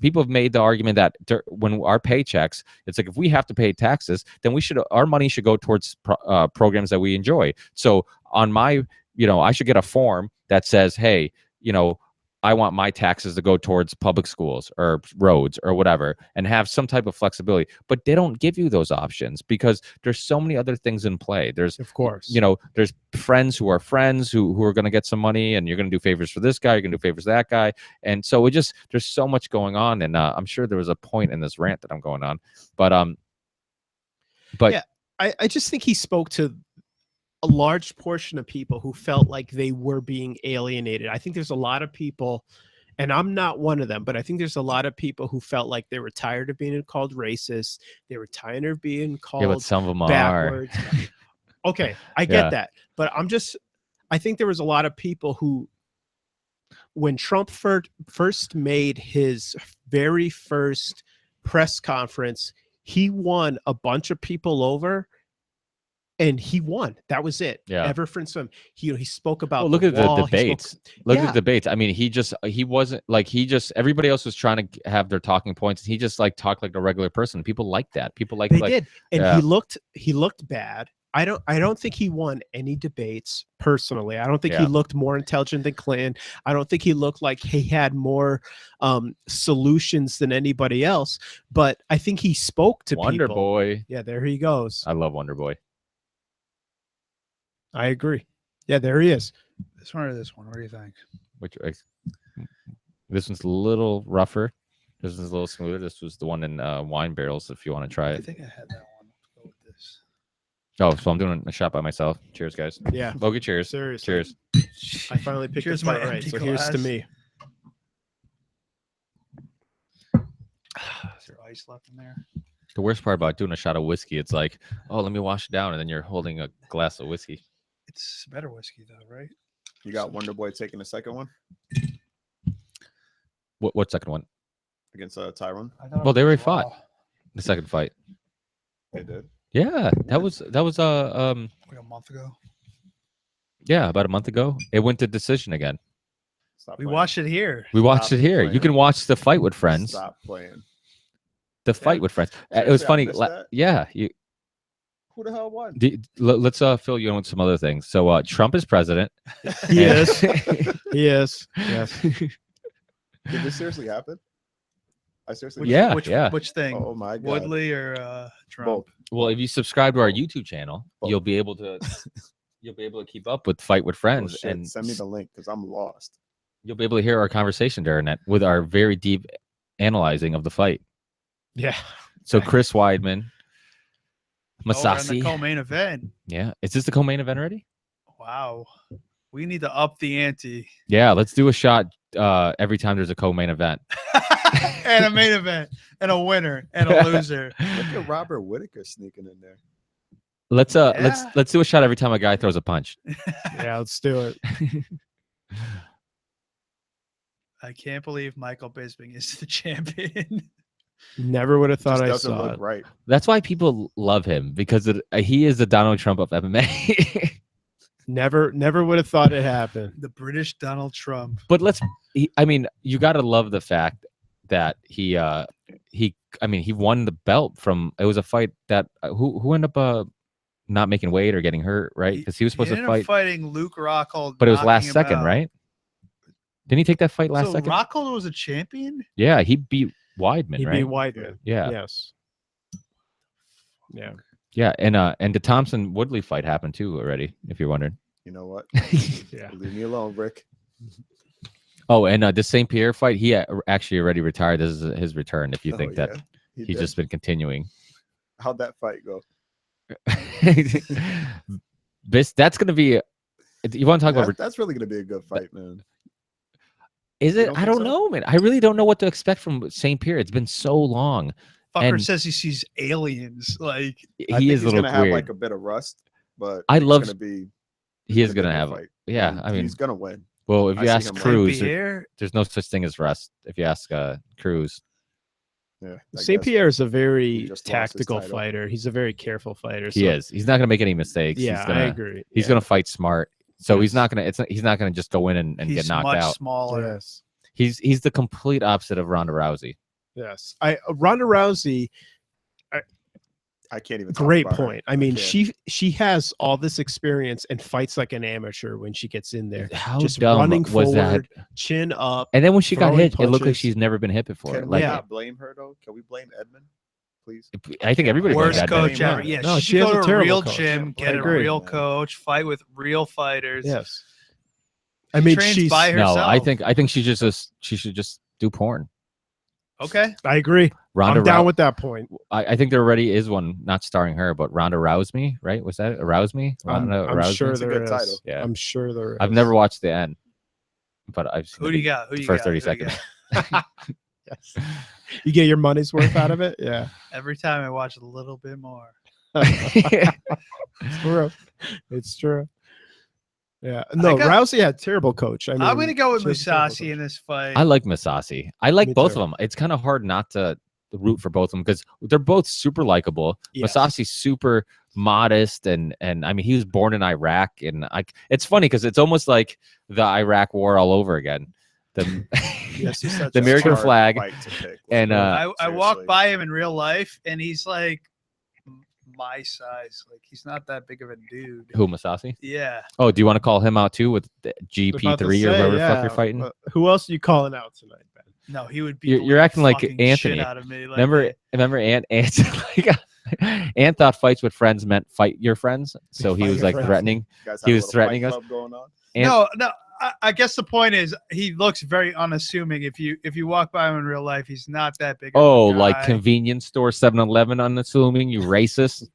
people have made the argument that when our paychecks, it's like if we have to pay taxes, then our money should go towards programs that we enjoy. So on my, I should get a form that says, hey, I want my taxes to go towards public schools or roads or whatever, and have some type of flexibility. But they don't give you those options because there's so many other things in play. There's, Of course. there's friends who are friends who are going to get some money, and you're going to do favors for this guy, you're going to do favors for that guy. And so there's so much going on. And I'm sure there was a point in this rant that I'm going on, but Yeah. I just think he spoke to a large portion of people who felt like they were being alienated. I think there's a lot of people, and I'm not one of them, but I think there's a lot of people who felt like they were tired of being called racist. They were tired of being called but some of them backwards. Okay, I get Yeah. that. But I think there was a lot of people who, when Trump first made his very first press conference, he won a bunch of people over. And he won. That was it. Yeah. Ever since he spoke about. Well, look at wall, the he spoke- debates. Look at Yeah. the debates. I mean, he wasn't like, everybody else was trying to have their talking points. He just like talked like a regular person. People like that. People like, They did, and yeah. he looked bad. I don't think he won any debates personally. I don't think he Yeah. looked more intelligent than Clinton. I don't think he looked like he had more solutions than anybody else. But I think he spoke to Wonder people. Boy. Yeah, there he goes. I love Wonder Boy. I agree. Yeah, there he is. This one or this one? What do you think? This one's a little rougher. This one's a little smoother. This was the one in wine barrels. If you want to try I it. think I had that one. Let's go with this. Oh, so I'm doing a shot by myself. Cheers, guys. Yeah, Logan, cheers. seriously. Cheers. I finally picked Here's this my part right. empty So here's to glass. me. Is there ice left in there? The worst part about doing a shot of whiskey, it's like, oh, let me wash it down, and then you're holding a glass of whiskey. It's better whiskey though, right? You got Wonder Boy taking the second one What second one? against Tyrone. I thought Well, it they was already fought. raw. The second fight. They did. Yeah, that was like a month ago. yeah, about a month ago. It went to decision again. Stop We playing. watched it here. We watched Stop it here. playing. You can watch the fight with friends. Stop playing. The fight Yeah. with friends. It was Seriously, I funny. missed that? Yeah, Who the hell won? let's fill you in with some other things. So Trump is president. He and- is. He is. Yes. Did this seriously happen? I seriously. Yeah, Which, yeah. Which thing? Oh my god. Woodley or Trump? Both. Well, if you subscribe to our YouTube channel, Both. you'll be able to keep up with Fight with Oh, Friends, shit. and Send me the link because I'm lost. you'll be able to hear our conversation during it with our very deep analyzing of the fight. Yeah. So Okay. Chris Weidman, Oh, we're in the Masasi. co-main event. Yeah, is this the co-main event already? Wow. We need to up the ante. Yeah, let's do a shot every time there's a co-main event. And a main event, and a winner, and a loser. Look at Robert Whitaker sneaking in there. Let's Yeah. let's do a shot every time a guy throws a punch. Yeah, let's do it. I can't believe Michael Bisping is the champion. Never would have thought Just I doesn't saw look it. right. That's why people love him because he is the Donald Trump of MMA. Never would have thought it happened. The British Donald Trump. But I mean, you got to love the fact that he won the belt from. It was a fight that who ended up not making weight or getting hurt, right? Because he was supposed to ended up fight, fighting Luke Rockhold, but it was knocking last him second, out. right? Didn't he take that fight last So second? Rockhold was a champion. Yeah, he beat Weidman, He right? beat Weidman. Yeah. Yes. Yeah. Yeah, and the Thompson Woodley fight happened too already. If you're wondering. You know what? Yeah. Leave me alone, Rick. Oh, and the St. Pierre fight, he actually already retired. This is his return. If you Oh, think that yeah. He he's did. just been continuing. How'd that fight go? That's going to be. You want to talk about? That's really gonna be a good fight, man. Is you it? don't I think don't so? know, man. I really don't know what to expect from St. Pierre. It's been so long. Fucker And- says he sees aliens. Like I He think is a he's little gonna have weird. like a bit of rust, but I it's love- gonna be. He is gonna going to be a have. good fight. Yeah, And I mean, he's gonna win. well, if I you see ask him winning. Cruz, Pierre. there's no such thing as rust. If you ask Cruz, Yeah, I St. guess. Pierre is a He very just lost his tactical title. fighter. He's a very careful fighter. he so- is. He's not going to make any mistakes. Yeah, he's gonna, I agree. He's Yeah. going to fight smart. So he's Yes. not going to. He's not going to just go in and He's get knocked much out. smaller. Yes. He's the complete opposite of Ronda Rousey. Yes. Ronda Rousey, I can't even. talk great about her. point. I mean, can't. she has all this experience and fights like an amateur when she gets in there. How Just dumb running was forward, that? chin up. And then when she got throwing hit, it looked like punches. she's never been hit before. Can we Like, not blame her though? Can we blame Edmund, please? I think everybody blames Worst that coach man. ever. Yeah, No, she she should has go a to a terrible real coach. gym, I get a agree. real coach, fight with real fighters. Yes. I mean, trains she's. by No, I herself. think she should just do porn. Okay. I agree. Ronda I'm down Rou- with that point. I think there already is one not starring her, but Ronda Rousey, right? Was that Arouse Me? I'm Ronda Rousey? sure It's a there good is. title. Yeah. I'm sure there is. I've never watched the end, but I've seen Who do you got? Who the you first got? 30 Who you seconds. got? Yes. You get your money's worth out of it. Yeah. Every time I watch a little bit more. It's true. It's true. Yeah. No, got- Rousey had terrible coach. I mean, I'm going to go with she has a terrible Musasi in coach. this fight. I like Masasi. I like Me both too. of them. It's kind of hard not to root for both of them because they're both super likable. Yes. Masasi's super modest and I mean he was born in Iraq and it's funny because it's almost like the Iraq war all over again. The Yes, he's such the a American Hard flag fight to pick. and I walk Seriously. by him in real life and he's like my size. Like he's not that big of a dude. who Masasi? Yeah. Oh, do you want to call him out too with the About to GP3 or say, whatever the yeah, fuck you're fighting? but who else are you calling out tonight, Ben? No, he would be. You're acting like fucking Anthony. Shit out of me. Like, Remember Ant like Ant thought fights with friends meant fight your friends, so he Fight was your like friends. threatening. You guys he have a was little threatening fight us. club going on. And No. I guess the point is he looks very unassuming. If you walk by him in real life, he's not that big. Of oh, a like guy. convenience store 7-Eleven unassuming, you racist.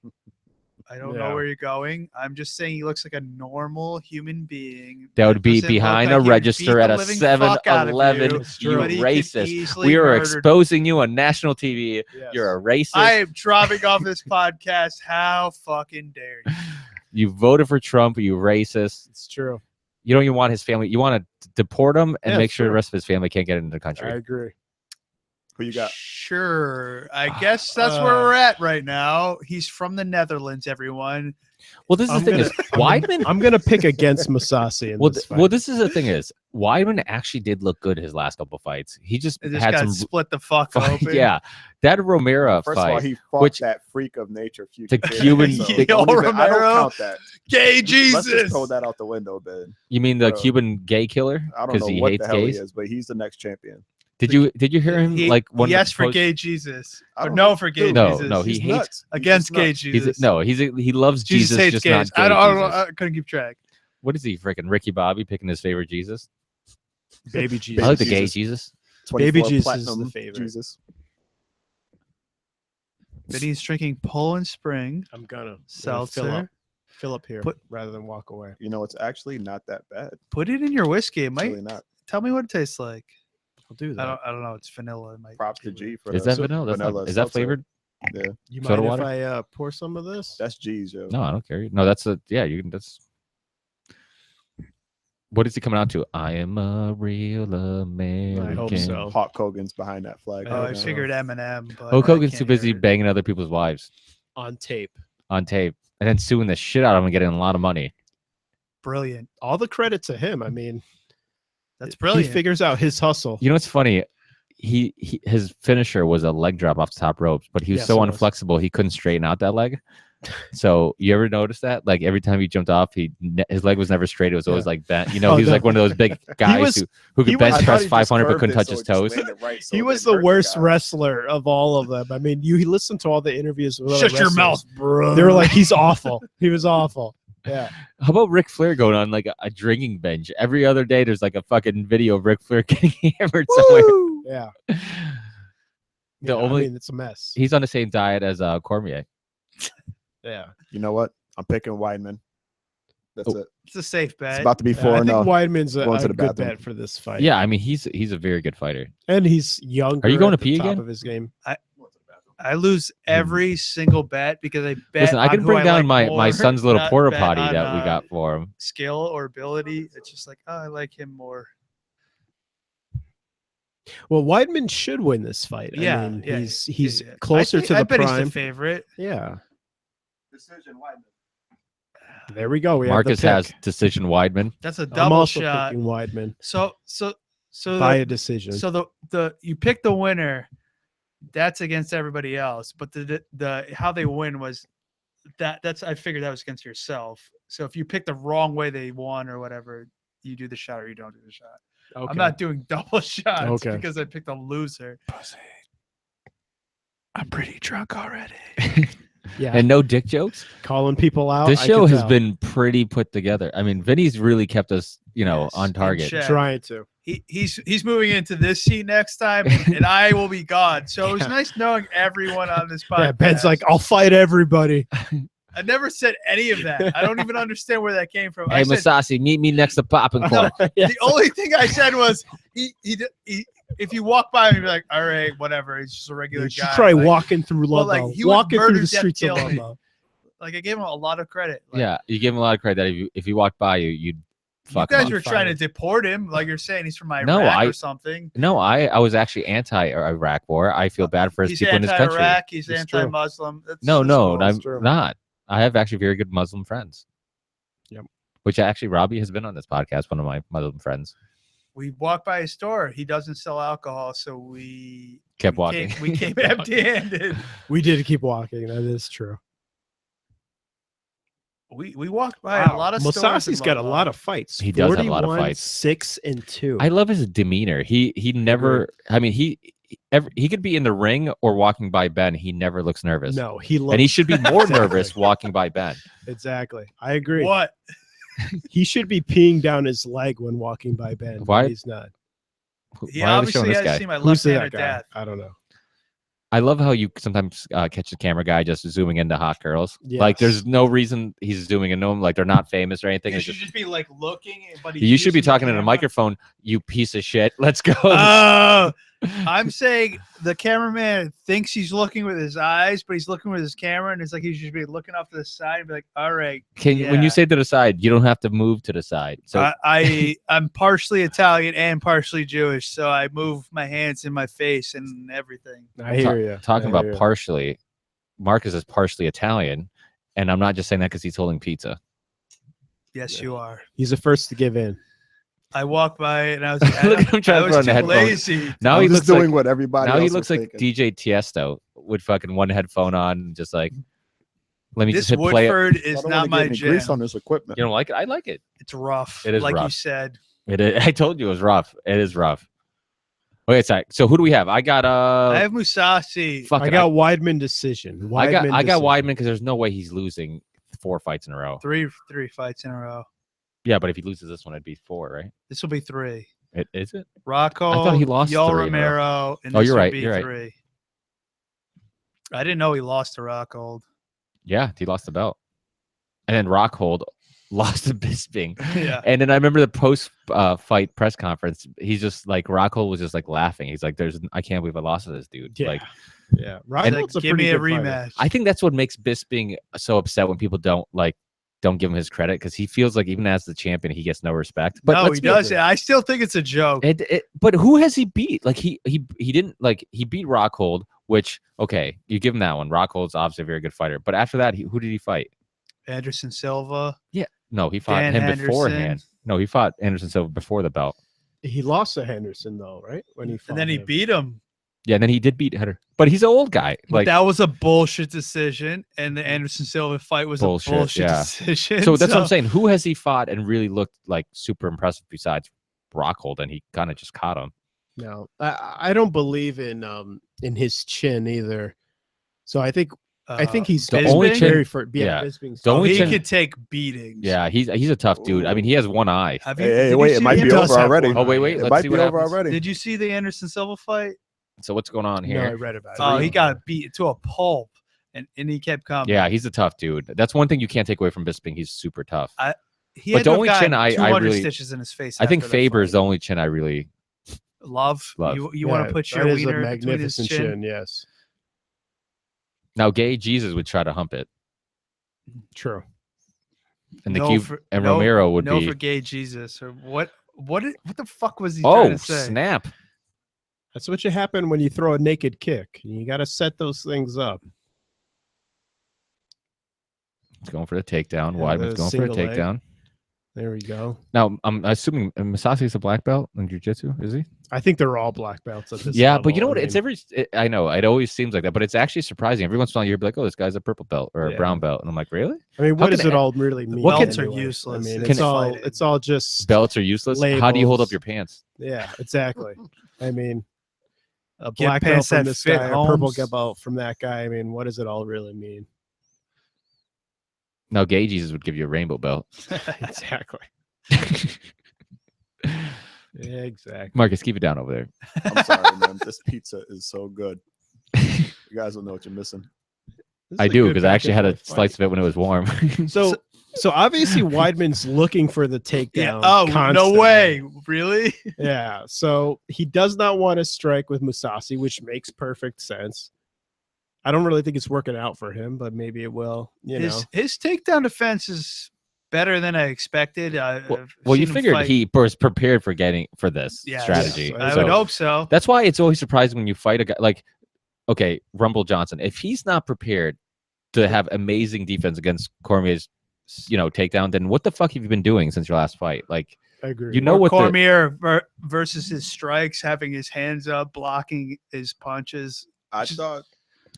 I don't Yeah. know where you're going. I'm just saying he looks like a normal human being. That would be doesn't look behind like a he would better beat at the a living fuck out of 7-Eleven. you, It's You true. but he could racist. easily We are murder- exposing you on national TV. Yes. You're a racist. I am dropping off this podcast. How fucking dare you? You voted for Trump. You racist. It's true. You don't even want his family. You want to deport him and Yeah, make sure the sure. rest of his family can't get into the I country. agree. Who you got? Sure. I guess that's where we're at right now. He's from the Netherlands, everyone. Well, this is I'm the thing gonna- is Weidman. I'm gonna pick against Masasi in Well, this well, fight. this is the thing is Weidman actually did look good his last couple fights. He just It just had got some. split the fuck open. Yeah, that Romero First of all, fight. he fought which- that freak of nature. The Cuban- I Yo, don't Romero? count that. Gay Let's just Jesus. throw that out the window, Ben. You mean the Bro. Cuban gay killer? I don't Because know he what hates the hell gays. he is, but he's the next champion. Did you hear him He- like one? of the yes for posts- gay Jesus. I Or don't no know. for gay No, Jesus. no, he He's hates- nuts. He's against just gay nuts. Jesus. He loves Jesus, hates just gays. not gay I don't Jesus. I couldn't keep track. What is he freaking Ricky Bobby picking his favorite Jesus? Baby Jesus. I like the gay Jesus. Jesus. Baby 24 Jesus is the platinum favorite. Jesus. Then he's drinking Poland Spring I'm gonna fill seltzer. up. Fill up here Put- rather than walk away. You know, it's actually not that bad. Put it in your whiskey. It It's might really not. tell me what it tastes like. I'll do that. I don't know. It's vanilla. It might Props be to G weird. for Is the that vanilla? That's vanilla not, is that seltzer. flavored? Yeah, You Soda mind water? if I pour some of this? that's G's, yo. No, I don't care. No, that's a yeah. You can. That's what is he coming out to? I am a real American. so. Hulk Hogan's behind that flag. Oh, right I now. figured Eminem. But Hulk I Hogan's can't too busy hear it. banging other people's wives On tape. on tape and then suing the shit out of him and getting a lot of money. Brilliant. All the credit to him. I mean, That's brilliant. He figures out his hustle. You know what's funny? He his finisher was a leg drop off the top ropes, but he was Yes, so it was. unflexible he couldn't straighten out that leg. So you ever notice that? Like every time he jumped off, his leg was never straight. It was always Yeah. like bent. You know, Oh, he was no. like one of those big guys was- who he could was- bench I thought press he just 500 but curved couldn't it touch so his it just toes. landed right, so He it was didn't the hurt worst guy. wrestler of all of them. I mean, you listen to all the interviews with other Shut your mouth, wrestlers. bro. They were like, he's awful. He was awful. Yeah. How about Ric Flair going on like a drinking bench? Every other day, there's like a fucking video of Ric Flair getting hammered somewhere. Woo! Yeah. The Yeah, only- I mean, it's a mess. He's on the same diet as Cormier. Yeah. You know what? I'm picking Weidman. That's Oh. it. It's a safe bet. It's about to be Yeah, I 4-0. think Weidman's a Going to the good bathroom. bet for this fight. Yeah, I mean he's a very good fighter. And he's younger. Are you going at to the pee top again? Of his game. I lose every single bet because I bet. Listen, I on can who bring down like my more, son's little not porta bet potty on, that we got for him. skill or ability. It's just like, oh, I like him more. Well, Weidman should win this fight. Yeah, I mean, yeah, he's yeah. closer to I the bet he's prime. the favorite. Yeah. Decision Weidman. There we go. We Marcus have has decision Weidman. That's a I'm double also shot. picking Weidman So by a decision. So the you pick the winner, that's against everybody else. But the how they win was that's I figured that was against yourself. So if you pick the wrong way they won or whatever, you do the shot or you don't do the shot. Okay. I'm not doing double shots Okay. because I picked a loser. I'm pretty drunk already. Yeah. And no dick jokes. Calling people out. This I show can has tell. been pretty put together. I mean, Vinny's really kept us, Yes, on in target. check. trying to. He's moving into this seat next time, and I will be gone. So it was Yeah. nice knowing everyone on this podcast. Yeah, Ben's like, I'll fight everybody. I never said any of that. I don't even understand where that came from. Hey, I said, Masasi, meet me next to Poppin' Corn. Yeah. the only thing I said was he if you walk by him, you'd be like, all right, whatever. He's just a regular You should guy. try Like- walking through well, Ludlow. like, he would walking through murder, the death, streets of kill me. Ludlow. Like I gave him a lot of credit. Like, Yeah, you give him a lot of credit that if he walked by you, you'd you fuck guys him. were up. trying to deport him, like you're saying he's from Iraq No, or something. No, I was actually anti-Iraq war. I feel bad for his He's people in his country. anti-Iraq. He's It's true. anti-Muslim. That's No, cool. I'm true. not. I have actually very good Muslim friends. Yep. Which actually Robbie has been on this podcast, one of my Muslim friends. We walked by his store. He doesn't sell alcohol, so we Kept we walking. Came, we came empty-handed. We did keep walking. That is true. We walked by a lot of stores. Musasi's got a lot of fights. He does have a lot of 41, fights. 6-2. I love his demeanor. He never. I mean, he could be in the ring or walking by Ben. He never looks nervous. No, he loves And he should be more Exactly. nervous walking by Ben. Exactly. I agree. What? He should be peeing down his leg when walking by Ben. but Why- He's not. He Why are they showing obviously this has guy? seen my Who's that left-handed guy? death. I don't know. I love how you sometimes catch the camera guy just zooming into hot girls. Like, Yes. there's no reason he's zooming into them. Like, they're not famous or anything. You It's should just, just be like looking, but you should be talking in a microphone. You piece of shit. Let's go. Oh, I'm saying the cameraman thinks he's looking with his eyes, but he's looking with his camera, and it's like he should be looking off to the side and be like, "All right." When yeah. you say to the side, you don't have to move to the side. So I'm partially Italian and partially Jewish, so I move my hands in my face and everything. I hear you. talking about partially, Marcus is partially Italian, and I'm not just saying that because he's holding pizza. Yes, Yeah. you are. He's the first to give in. I walked by and I was, Look at him trying I to put was on the too headphones. lazy. Now I'm he just looks doing like what everybody now he else looks was like thinking. DJ Tiesto with fucking one headphone on, just like let me This just hit play. It. Woodford I is don't not wanna get my any jam. grease on this equipment. You don't like it? I like it. It's rough. It is like you rough. said. It is. I told you it was rough. It is rough. Okay, sorry. So who do we have? I got I have Musasi. fuck I it, got Weidman decision. I got decision. Weidman because there's no way he's losing 4 fights in a row. Three fights in a row. Yeah, but if he loses this one, it'd be 4, right? This will be 3. Is it? Rocco, I thought he lost Yoel 3 in a row. Romero, and Oh, this you're would right, be you're right. 3. I didn't know he lost to Rockhold. Yeah, he lost the belt. and then Rockhold lost to Bisping. Yeah. And then I remember the post fight press conference. He's just like Rockhold was just like laughing. He's like, I can't believe I lost to this dude. Yeah. Like, Yeah, Like, Rockhold's a give pretty me a good fighter. rematch. I think that's what makes Bisping so upset when people don't give him his credit, because he feels like even as the champion he gets no respect. But no, let's he be does. honest, I still think it's a joke. but who has he beat? Like he didn't, like, he beat Rockhold, which, okay, you give him that one. Rockhold's obviously a very good fighter. But after that, who did he fight? Anderson Silva. No, he fought Dan him Henderson. beforehand. No, he fought Anderson Silva before the belt. He lost to Henderson though, right? When he fought And then he him. beat him. Yeah, and then he did beat Header. But he's an old guy. But Like, that was a bullshit decision. And the Anderson Silva fight was Bullshit, a bullshit yeah. decision. so that's what I'm saying. Who has he fought and really looked like super impressive besides Rockhold? And he kind of just caught him. No, I don't believe in his chin either. So I think he's The only very chin- for yeah. Bisping's The only he chin- could take beatings. Yeah, he's a tough dude. I mean, he has one eye. Have you, Hey, did you wait, see it might the be does over have already. one Oh, wait, eye. It let's might see be what over happens. already. Did you see the Anderson Silva fight? So what's going on No, I here? read about it. Oh, he got beat to a pulp, and he kept coming. Yeah, he's a tough dude. That's one thing you can't take away from Bisping. He's super tough. He but had the to have only chin gotten I 200 really- stitches in his face. I think after that Faber is fight. the only chin I really love. Love. You want to put your that is a wiener between his magnificent chin? chin. Yes, now. Gay Jesus would try to hump it, true. and the No cube for- and no- Romero would no be. for gay Jesus or what? What the fuck was he trying Oh to say? snap! That's what you happen when you throw a naked kick. You got to set those things up. He's going for the takedown. Yeah, Weidman's the going for a single leg. takedown. There we go. Now I'm assuming Masashi is a black belt in jiu-jitsu. Is he? I think they're all black belts at this. Yeah, but you know level. what? I know it always seems like that, but it's actually surprising. Every once in a while, you're like, "Oh, this guy's a purple belt or a Yeah. brown belt," and I'm like, "Really? I mean, how what does can it a- all really mean? what Belts are anyways? useless. I mean, Can- it's all just Belts are useless. How do you hold up labels. your pants?" yeah, exactly. I mean, a Get black belt pants from that this fit, guy, a purple Holmes. belt from that guy. I mean, what does it all really mean? Now, Gay Jesus would give you a rainbow belt. Exactly. Exactly. Marcus, keep it down over there. I'm sorry, man. This pizza is so good. You guys don't know what you're missing. This is I a do good because I actually had a back and forth slice of it when it was warm. fight. So obviously Weidman's looking for the takedown. Yeah. Oh no constantly. way! Really? Yeah. So he does not want to strike with Musashi, which makes perfect sense. I don't really think it's working out for him, but maybe it will. You know. His takedown defense is better than I expected. Well, you figured he was prepared for this Yes. strategy. Yes, I So would hope so. that's why it's always surprising when you fight a guy like, okay, Rumble Johnson. If he's not prepared to have amazing defense against Cormier's, takedown, then what the fuck have you been doing since your last fight? Like, I agree. you know Or what the, Cormier versus his strikes, having his hands up, blocking his punches. I thought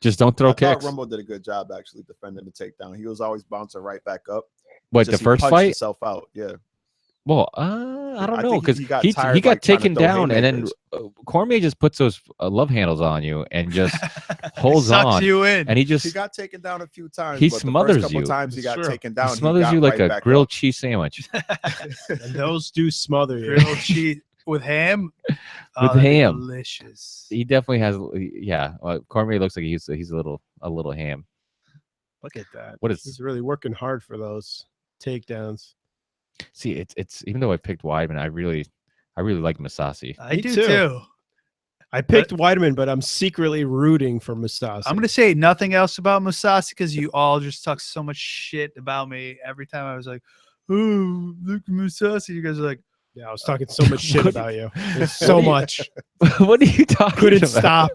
just don't throw I thought kicks. Rumble did a good job actually defending the takedown. He was always bouncing right back up. What, Just the he first punched fight? himself out. Yeah. Well, I don't I know think because he got he tired, got like, trying to taken throw down, and then haymakers. Cormier just puts those love handles on you and just holds Sucks on, you in. and he He just got taken down a few times. he but smothers the first couple you. times he It's got true. taken down. he smothers got you like right a back grilled up. cheese sandwich. And those do smother you. Grilled cheese with ham. With that'd be ham. delicious. He definitely has. Yeah, Cormier looks like he's a little ham. Look at that. What is- He's really working hard for those takedowns. See, it's even though I picked Weidman, I really like Masashi. I Me do too. too. I picked Weidman, but I'm secretly rooting for Musashi. I'm gonna say nothing else about Musashi because you all just talk so much shit about me every time I was like, "Oh, look at Musashi." You guys are like, Yeah, I was talking so much shit What- about you. There's so What do you- much. What are you talking Couldn't about? stop.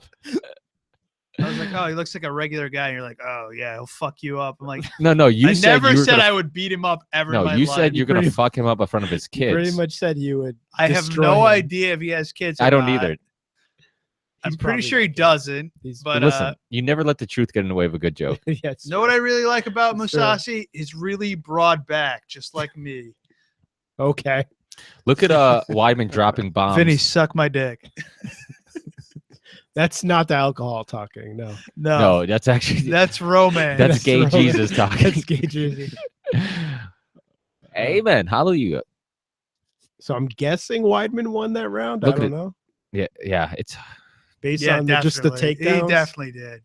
I was like, "Oh, he looks like a regular guy." And you're like, "Oh yeah, he'll fuck you up." I'm like, No, you I said never you were said gonna, I would beat him up ever. in No, my you life. said you're gonna pretty- fuck him up in front of his kids. Pretty much said you would. I have destroy no him. idea if he has kids. Or I don't not. either. I'm He's pretty probably sure he got kids. doesn't. He's, But Listen, you never let the truth get in the way of a good joke. yeah, it's know what I really like about That's true. Musashi? He's really broad back, just like me. okay. Look at Weidman dropping bombs. Vinny, suck my dick. That's not the alcohol talking. No, No, that's actually That's romance. that's gay wrong. Jesus talking. That's gay Jesus. Amen. Hallelujah. So I'm guessing Weidman won that round. Look I at don't know. Yeah. It's Based yeah, on definitely. just the takedowns. He definitely did.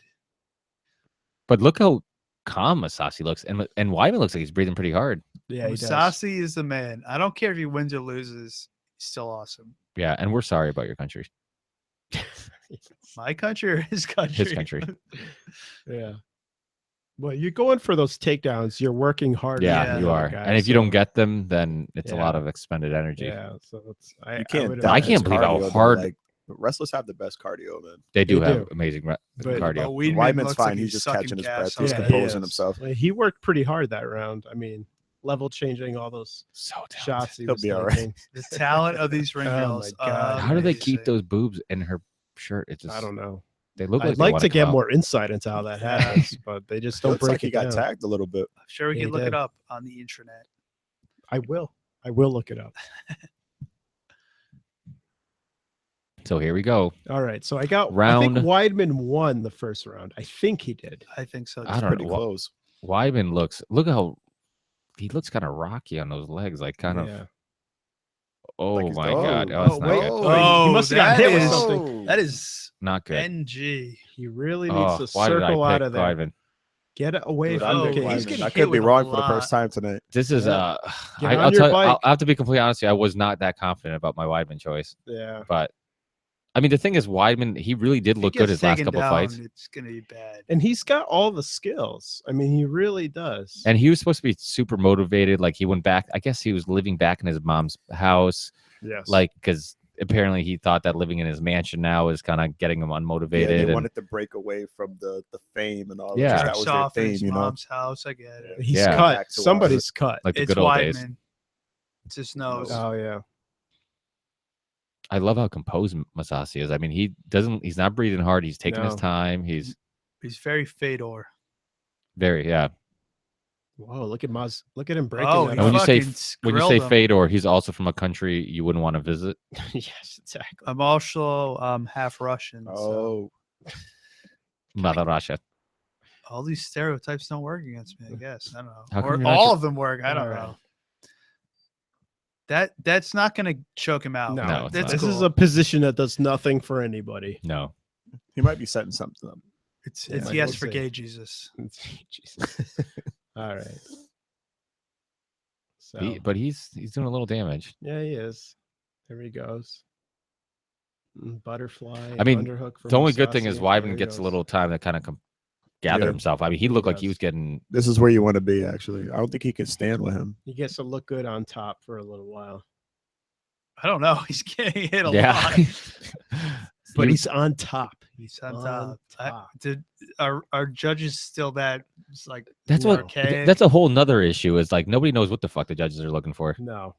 but look how calm Masasi looks, and Weidman looks like he's breathing pretty hard. Yeah, he does. Musasi is the man. I don't care if he wins or loses. He's still awesome. Yeah, and we're sorry about your country. My country or his country? His country. Yeah. Well, you're going for those takedowns. You're working hard. Yeah, Yeah. you are. Guy, And if you so- don't get them, then it's a Yeah. lot of expended energy. yeah, so it's You can't. would doubt I imagine- can't his believe how cardio, though. hard- Like, wrestlers have the best cardio, man. They do They have do. amazing But- cardio. But Weidman Weidman's looks fine. like He's just sucking catching his gas breath. on He's Yeah, that. he composing is. himself. Well, he worked pretty hard that round. I mean, level changing all those So talented. shots. He He'll was be all right. taking. The talent of these ring Oh my girls. God. How do they keep amazing. those boobs in her shirt? It just I don't know. They look like I'd they like wanna to come get out. more insight into how that Yeah. happens, but they just don't Looks break like he it got down. tagged a little bit. I'm sure we Yeah, can he look did. it up on the intranet. I will. I will look it up. So here we go. All right. So I think Round- Weidman won the first round. I think he did. I think so. I too. don't Pretty know. close. Weidman look how he looks kind of rocky on those legs, like kind of. Yeah. Oh Like his my dog. god! Oh, Oh, it's not wait. good. Oh, he must have got hit with that something. That is Not good. NG. He really Oh, needs to why did circle I out pick of there. Weidman? Get it away Dude, from I Oh, picked the he's cage. Weidman. getting I hit could be with a wrong for the lot. first time tonight. This is Yeah. Get on I'll your tell bike. I'll have to be completely honest with you. I was not that confident about my Weidman choice, Yeah. but I mean the thing is Weidman he really did If he look good gets his last taken couple down, fights, It's gonna be bad. And he's got all the skills. I mean, he really does. and he was supposed to be super motivated. Like he went back. I guess he was living back in his mom's house, yes. like because apparently he thought that living in his mansion now is kind of getting him Yeah, unmotivated. they and- wanted to break away from the fame and all. Yeah. that. That Jerks was off their in theme, his you know. mom's house. I get it. he's Yeah. cut. Back to Somebody's cut. like the It's good old days. Weidman. It's his nose. Oh yeah. I love how composed Masasi is. I mean, he's not breathing hard. He's taking his No. time. He's He's very Fedor. very, yeah. Whoa! Look at Maz. Look at him breaking. Oh, that he And when you up. say fucking when you grilled say him. Fedor, he's also from a country you wouldn't want to visit. yes, exactly. I'm also half Russian. So Oh, Mother Russia. all these stereotypes don't work against me. I guess I don't know. How come Or you're not all ju- of them work. I don't All right. know. That's not gonna choke him out. No, it's that's not. this is cool. a position that does nothing for anybody. No. he might be setting something up. It's Yeah, yes we'll for see. gay Jesus. Jesus. All right. So But he's doing a little damage. yeah, he is. There he goes. Butterfly. I mean, underhook for The only good thing is Masasi. There Weidman he gets a goes. little time to kind of gather Yeah. himself. I mean, he looked like he does. was getting. This is where you want to be. Actually, I don't think he can stand with him. He gets to look good on top for a little while, I don't know. He's getting hit a Yeah. lot. but He- he's on top. He's on On top. top. Are judges still that? It's like That's what. archaic? That's a whole nother issue. Is like nobody knows what the fuck the judges are looking for. No,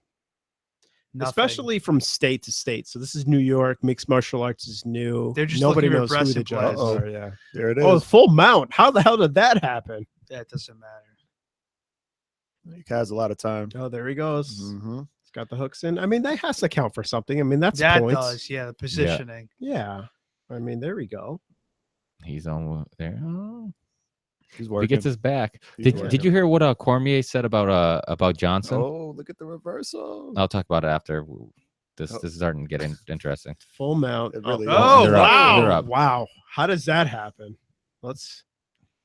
nothing. especially from state to state. So this is New York. Mixed martial arts is new. They're just nobody looking knows for who the breast judges implants. are. Yeah. There it is. Oh, full mount. How the hell did that happen? that doesn't matter. He has a lot of time. Oh, there he goes. Mm-hmm. He's got the hooks in. I mean, that has to count for something. I mean, that's That points. does, yeah. The positioning. Yeah. I mean, there we go. He's on there. Oh, He's he working. gets his back. He's Did working. you hear what Cormier said about Johnson? Oh, look at the reversal. I'll talk about it after. This Oh. is starting to get interesting. Full mount. It really Oh, They're up. wow. They're up. Wow. How does that happen? Let's.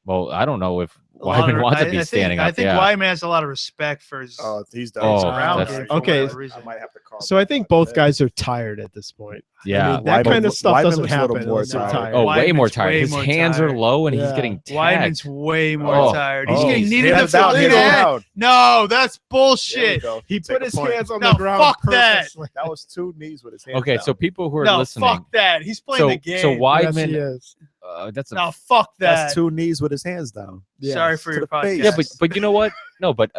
Well, I don't know if A lot Weidman of- wants to I be think- standing I up. think yeah. Weidman has a lot of respect for his. Oh, he's done. Oh, He's ground that's- game for okay. whatever reason. I might have to call. So I think both guys are tired at this point. yeah. I mean, that Weidman- kind of stuff Weidman doesn't looks a little happen. more unless they're tired. tired. Oh, way more Weidman's tired. way His more hands are tired. low and he's Yeah. getting tagged. Weidman's way more Oh. tired. He's Oh. getting He's needed to hands down, fill hands it in. down. No, that's There we bullshit. go. He Take put a his point. hands on No, the ground. fuck that. purposely. That was 2 knees with his hands. Okay, down. so people who are No, listening, fuck that. He's playing the game. so Yes, he Weidman, is. that's a No, fuck that. that's 2 knees with his hands down. Sorry Yes. for To your the face. podcast. yeah, but you know what? No, but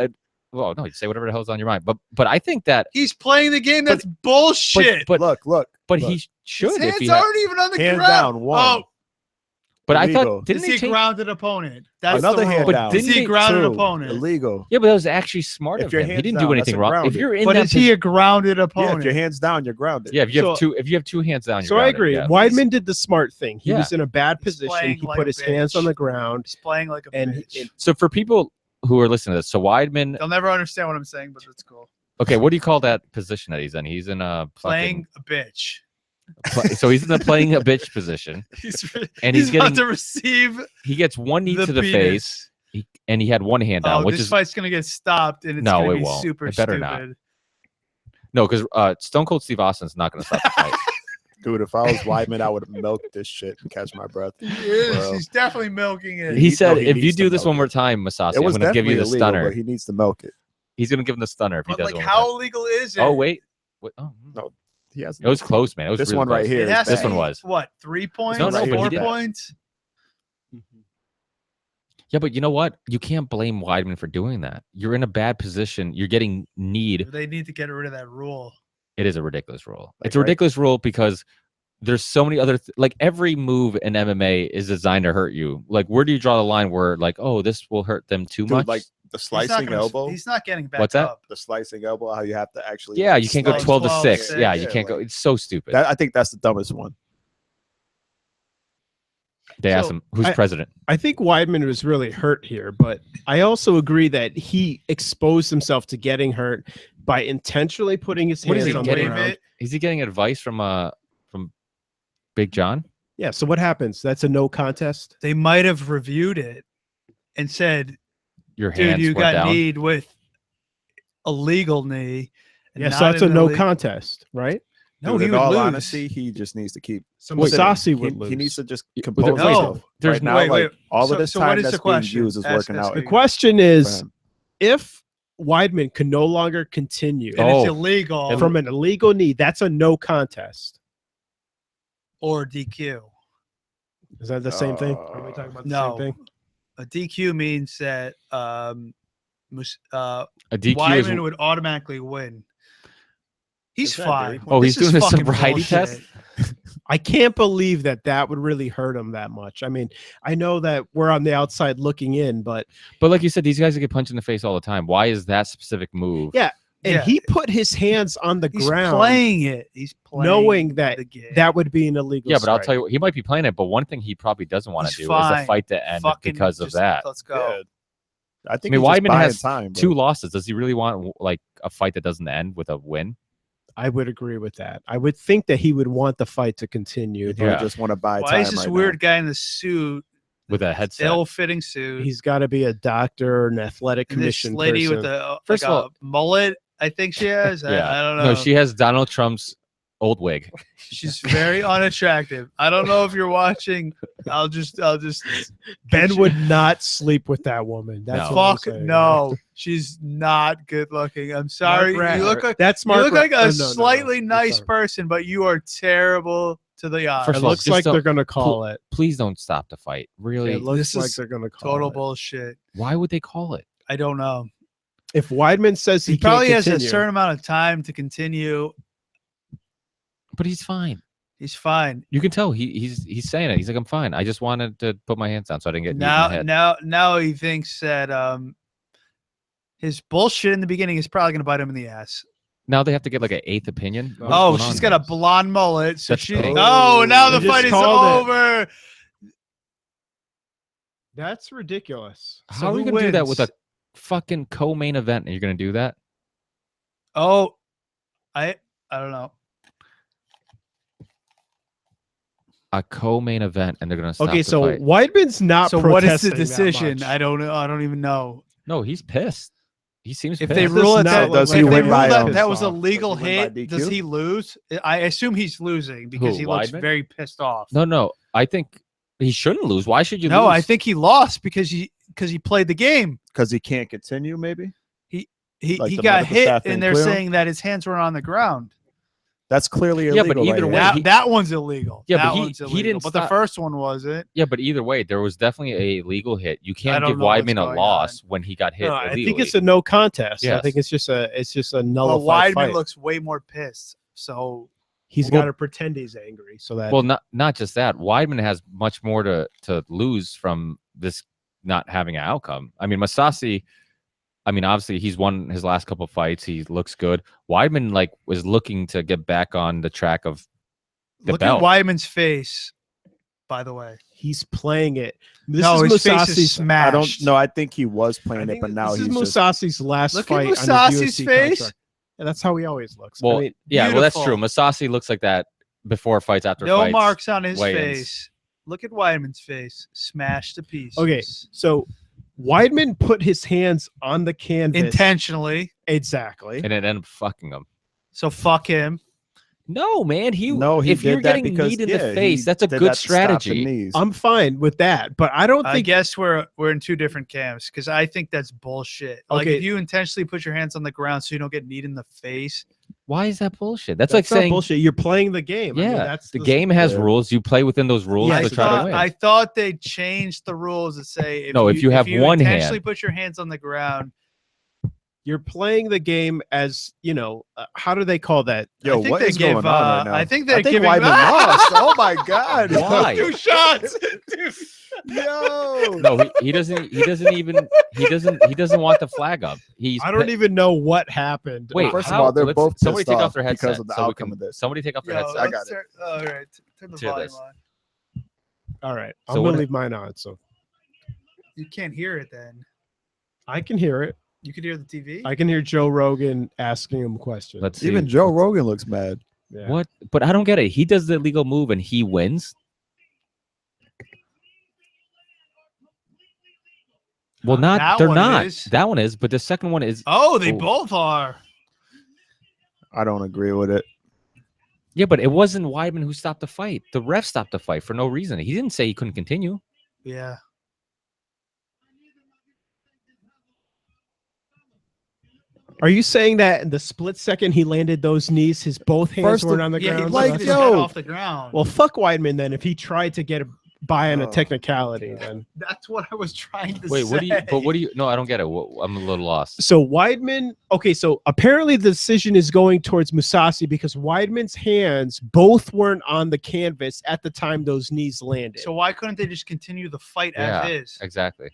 well, no, you say whatever the hell's on your mind. But I think that he's playing the game. That's bullshit. but look, but look. he should His if hands he had, aren't even on the Hands ground. down, one. Oh, but I illegal. thought didn't is he he change? grounded opponent? That's Another the hand rule. But down. didn't Is he he- grounded 2, opponent? illegal. Yeah, but that was actually smart If of your him. He hands didn't down, do that's anything a wrong. If grounded. you're in But that is he a grounded Yeah, opponent? if your hands down, you're grounded. yeah, if you have So- if you have 2 hands down, you're So I grounded, agree. yeah. Weidman did the smart thing. He Yeah. was in a bad He's position. playing He like put a his hands on bitch. the ground. He's playing like a And bitch. So for people who are listening to this, so Weidman, They'll never understand what I'm saying, but that's cool. okay, what do you call that position that he's in? He's in a Playing a bitch. so he's in the playing a bitch position, He's, and he's he's about getting to receive he gets one knee the to the penis. face. and he had one hand down, Oh, which this is fight's gonna get stopped, and it's No, gonna it be won't. super It better stupid. not. no, because Stone Cold Steve Austin's not going to stop the fight. Dude, if I was Weidman, I would have milked this shit and catch my breath. He is. Bro. He's definitely milking it. He No, said, he "If you needs to do this milk one more it. time, Masasi, It I'm was going to give you definitely the illegal, stunner." but he needs to milk it. He's going to give him the stunner if he But does like, one more how time. illegal is it? Oh wait, oh, No, he has. it was close, man. It was This really one right close. here It is has This to one be, was. what, 3 points? No, but he 4 did. points? Yeah, but you know what? You can't blame Weidman for doing that. You're in a bad position. You're getting need. They need to get rid of that rule. It is a ridiculous rule. Like, It's a right- ridiculous rule because there's so many other like every move in MMA is designed to hurt you. Like, where do you draw the line where like, oh, this will hurt them too Dude, much? like the He's not slicing gonna- elbow. He's not getting back What's that? up. The slicing elbow. How you have to actually. yeah, you can't go Like 12 to 12, 6. six. Yeah, you Yeah, can't go. like- It's so stupid. That, I think that's the dumbest one. They asked So, him who's I- president. I think Weidman was really hurt here, but I also agree that he exposed himself to getting hurt by intentionally putting his What is hands he on getting? the ground. it. Is he getting advice from Big John? Yeah. So what happens? That's a no contest. They might have reviewed it and said, Your dude, hands you went got down. kneed with a legal knee. and Yeah. So not that's a an no ille- contest, right? No, Dude, he in would all lose. honesty, he just needs to keep. So Wait, Masasi he, would lose. he needs to just Yeah, compose but no, himself. there's right now, wait, like wait. all So- of this so what time is the that's being question? used is Ask working us. out. The for question for is, him. if Weidman can no longer continue And Oh. it's illegal from an illegal knee, that's a no contest. or DQ. Is that the same thing? Are we talking about the No. same thing? A DQ means that A DQ is Weidman would automatically win. He's Is that fine. dirty? Oh, he's This is doing a fucking sobriety bullshit. test? I can't believe that would really hurt him that much. I mean, I know that we're on the outside looking in, but But like you said, these guys get punched in the face all the time. Why is that specific move? Yeah, and Yeah. he put his hands on the He's ground, playing it. He's playing knowing that the game. that would be an illegal. Yeah, but I'll tell strike. you what, he might be playing it, but one thing he probably doesn't want to He's do is the fine. fight to end Fucking because of just that. Let's go. Yeah. I I think mean, he's just Weidman buying has time, bro. 2 losses. Does he really want like a fight that doesn't end with a win? I would agree with that. I would think that he would want the fight to continue. He Yeah. just want to buy Why time is this right weird guy in the suit, With a headset. ill-fitting suit, He's got to be a doctor or an athletic and this commission lady person. with the First like of all- a mullet? I think she has. Yeah. I don't know. No, she has Donald Trump's old wig. She's very unattractive. I don't know if you're watching. I'll just. Ben would not sleep with that woman. That's No. what I'm Fuck saying. no. She's not good looking. I'm sorry. Mark You look Ratner. like That's you Mark look like Ra- a oh, no, no, no. slightly I'm nice sorry. person, but you are terrible to the eye. First It of all, looks just like don't- they're gonna call it. Please don't stop the fight. Really? It looks This like is they're gonna call Total it. bullshit. Why would they call it? I don't know. If Weidman says He he, probably can't has a continue, certain amount of time to continue. But he's fine. He's fine. You can tell he's saying it. He's like, I'm fine. I just wanted to put my hands down so I didn't get kneed in the Now, head. now he thinks that his bullshit in the beginning is probably going to bite him in the ass. Now they have to get like an 8th opinion. What's Oh, going she's on got a here? blonde mullet. So That's she. pink. Oh, now the They just fight is called it. over. that's ridiculous. How are who you gonna do that with a wins? fucking co-main event? And you're gonna do that? Oh, I don't know. A co-main event, and they're gonna stop Okay, the so fight. Weidman's not. So what is the protesting that decision? much. I don't know. I don't even know. No, he's pissed. He seems If pissed. they This rule it not that, look does if he they win rule by, that was a off? legal Does he win by hit, does DQ? he lose? I assume he's losing because Who, he looks Weidman? very pissed off. No. I think he shouldn't lose. Why should you No, lose? I think he lost because he played the game. because he can't continue. Maybe He Like he the got medical hit, staff and didn't they're clear him? saying that his hands were on the ground. that's clearly Yeah, illegal. but either right way, now. That, that one's illegal. Yeah, that but one's he illegal. didn't But the stop- first one wasn't. Yeah, but either way, there was definitely a legal hit. You can't don't give know what's Weidman a going loss when he got hit No, I illegally. think it's a no contest. I Yes. think it's just a Well, nullified Weidman fight. looks way more pissed. So He's Well- got to pretend he's angry so that Well, not just that. Weidman has much more to lose from this not having an outcome. I mean, Masasi. I mean, obviously, he's won his last couple fights. He looks good. Weidman was looking to get back on the track of the look belt. at Weidman's face. By the way, he's playing it. This no, is his face is Musasi's. smashed. I don't know. I think he was I playing it, think but now this he's is just Musasi's last Look at fight. Musasi's on his UFC face. contract. Yeah, that's how he always looks. Well, I mean, yeah, well, that's true. beautiful. Masasi looks like that before fights, after No fights. marks on his weigh-ins. face. Look at Weidman's face, smashed to pieces. okay, so Weidman put his hands on the canvas intentionally. Exactly. And it ended up fucking him. So fuck him. No, man. He if you're did that getting because kneed in yeah, the he face, that's a did good that to stop the strategy. knees. I'm fine with that, but I don't I think guess we're in two different camps because I think that's bullshit. Like Okay. if you intentionally put your hands on the ground so you don't get kneed in the face. Why is that bullshit? That's like not saying bullshit. You're playing the game. I mean, Yeah, that's the game has yeah. rules. You play within those rules Yes, to it try to does. win. I thought they changed the rules to say No, if you have one intentionally hand. put your hands on the ground. You're playing the game as how do they call that? Yo, I think what they is going give, on right now? I think they're I think giving. Weidman lost. Oh my god! Why? 2 shots. Yo, No, he doesn't. He doesn't want the flag up. I don't even know what happened. Wait, First of how- all, they're let's- both somebody pissed take off off their because headset of the so we outcome can- of this. Somebody take off their Yo, headset. I got let's all right, turn the Hear volume this. on. All right, So I'm what- gonna leave mine on, so You can't hear it then. I can hear it. You could hear the TV. I can hear Joe Rogan asking him questions. Let's see. Even Joe Rogan looks mad. Yeah. What? But I don't get it. He does the illegal move and he wins. Well, not. That They're one not. is. That one is. But the second one is. Oh, they Oh. both are. I don't agree with it. Yeah, but it wasn't Weidman who stopped the fight. The ref stopped the fight for no reason. He didn't say he couldn't continue. Yeah. Are you saying that in the split second he landed those knees, his both hands First weren't of- on the Yeah, he ground? like, lifted his yo. head off the ground. Well, fuck Weidman then. If he tried to get by on a Oh, technicality, then that's what I was trying to Wait, say. what do you? But what do you? No, I don't get it. I'm a little lost. so Weidman. Okay, so apparently the decision is going towards Musasi because Weidman's hands both weren't on the canvas at the time those knees landed. So why couldn't they just continue the fight Yeah. as is? Exactly.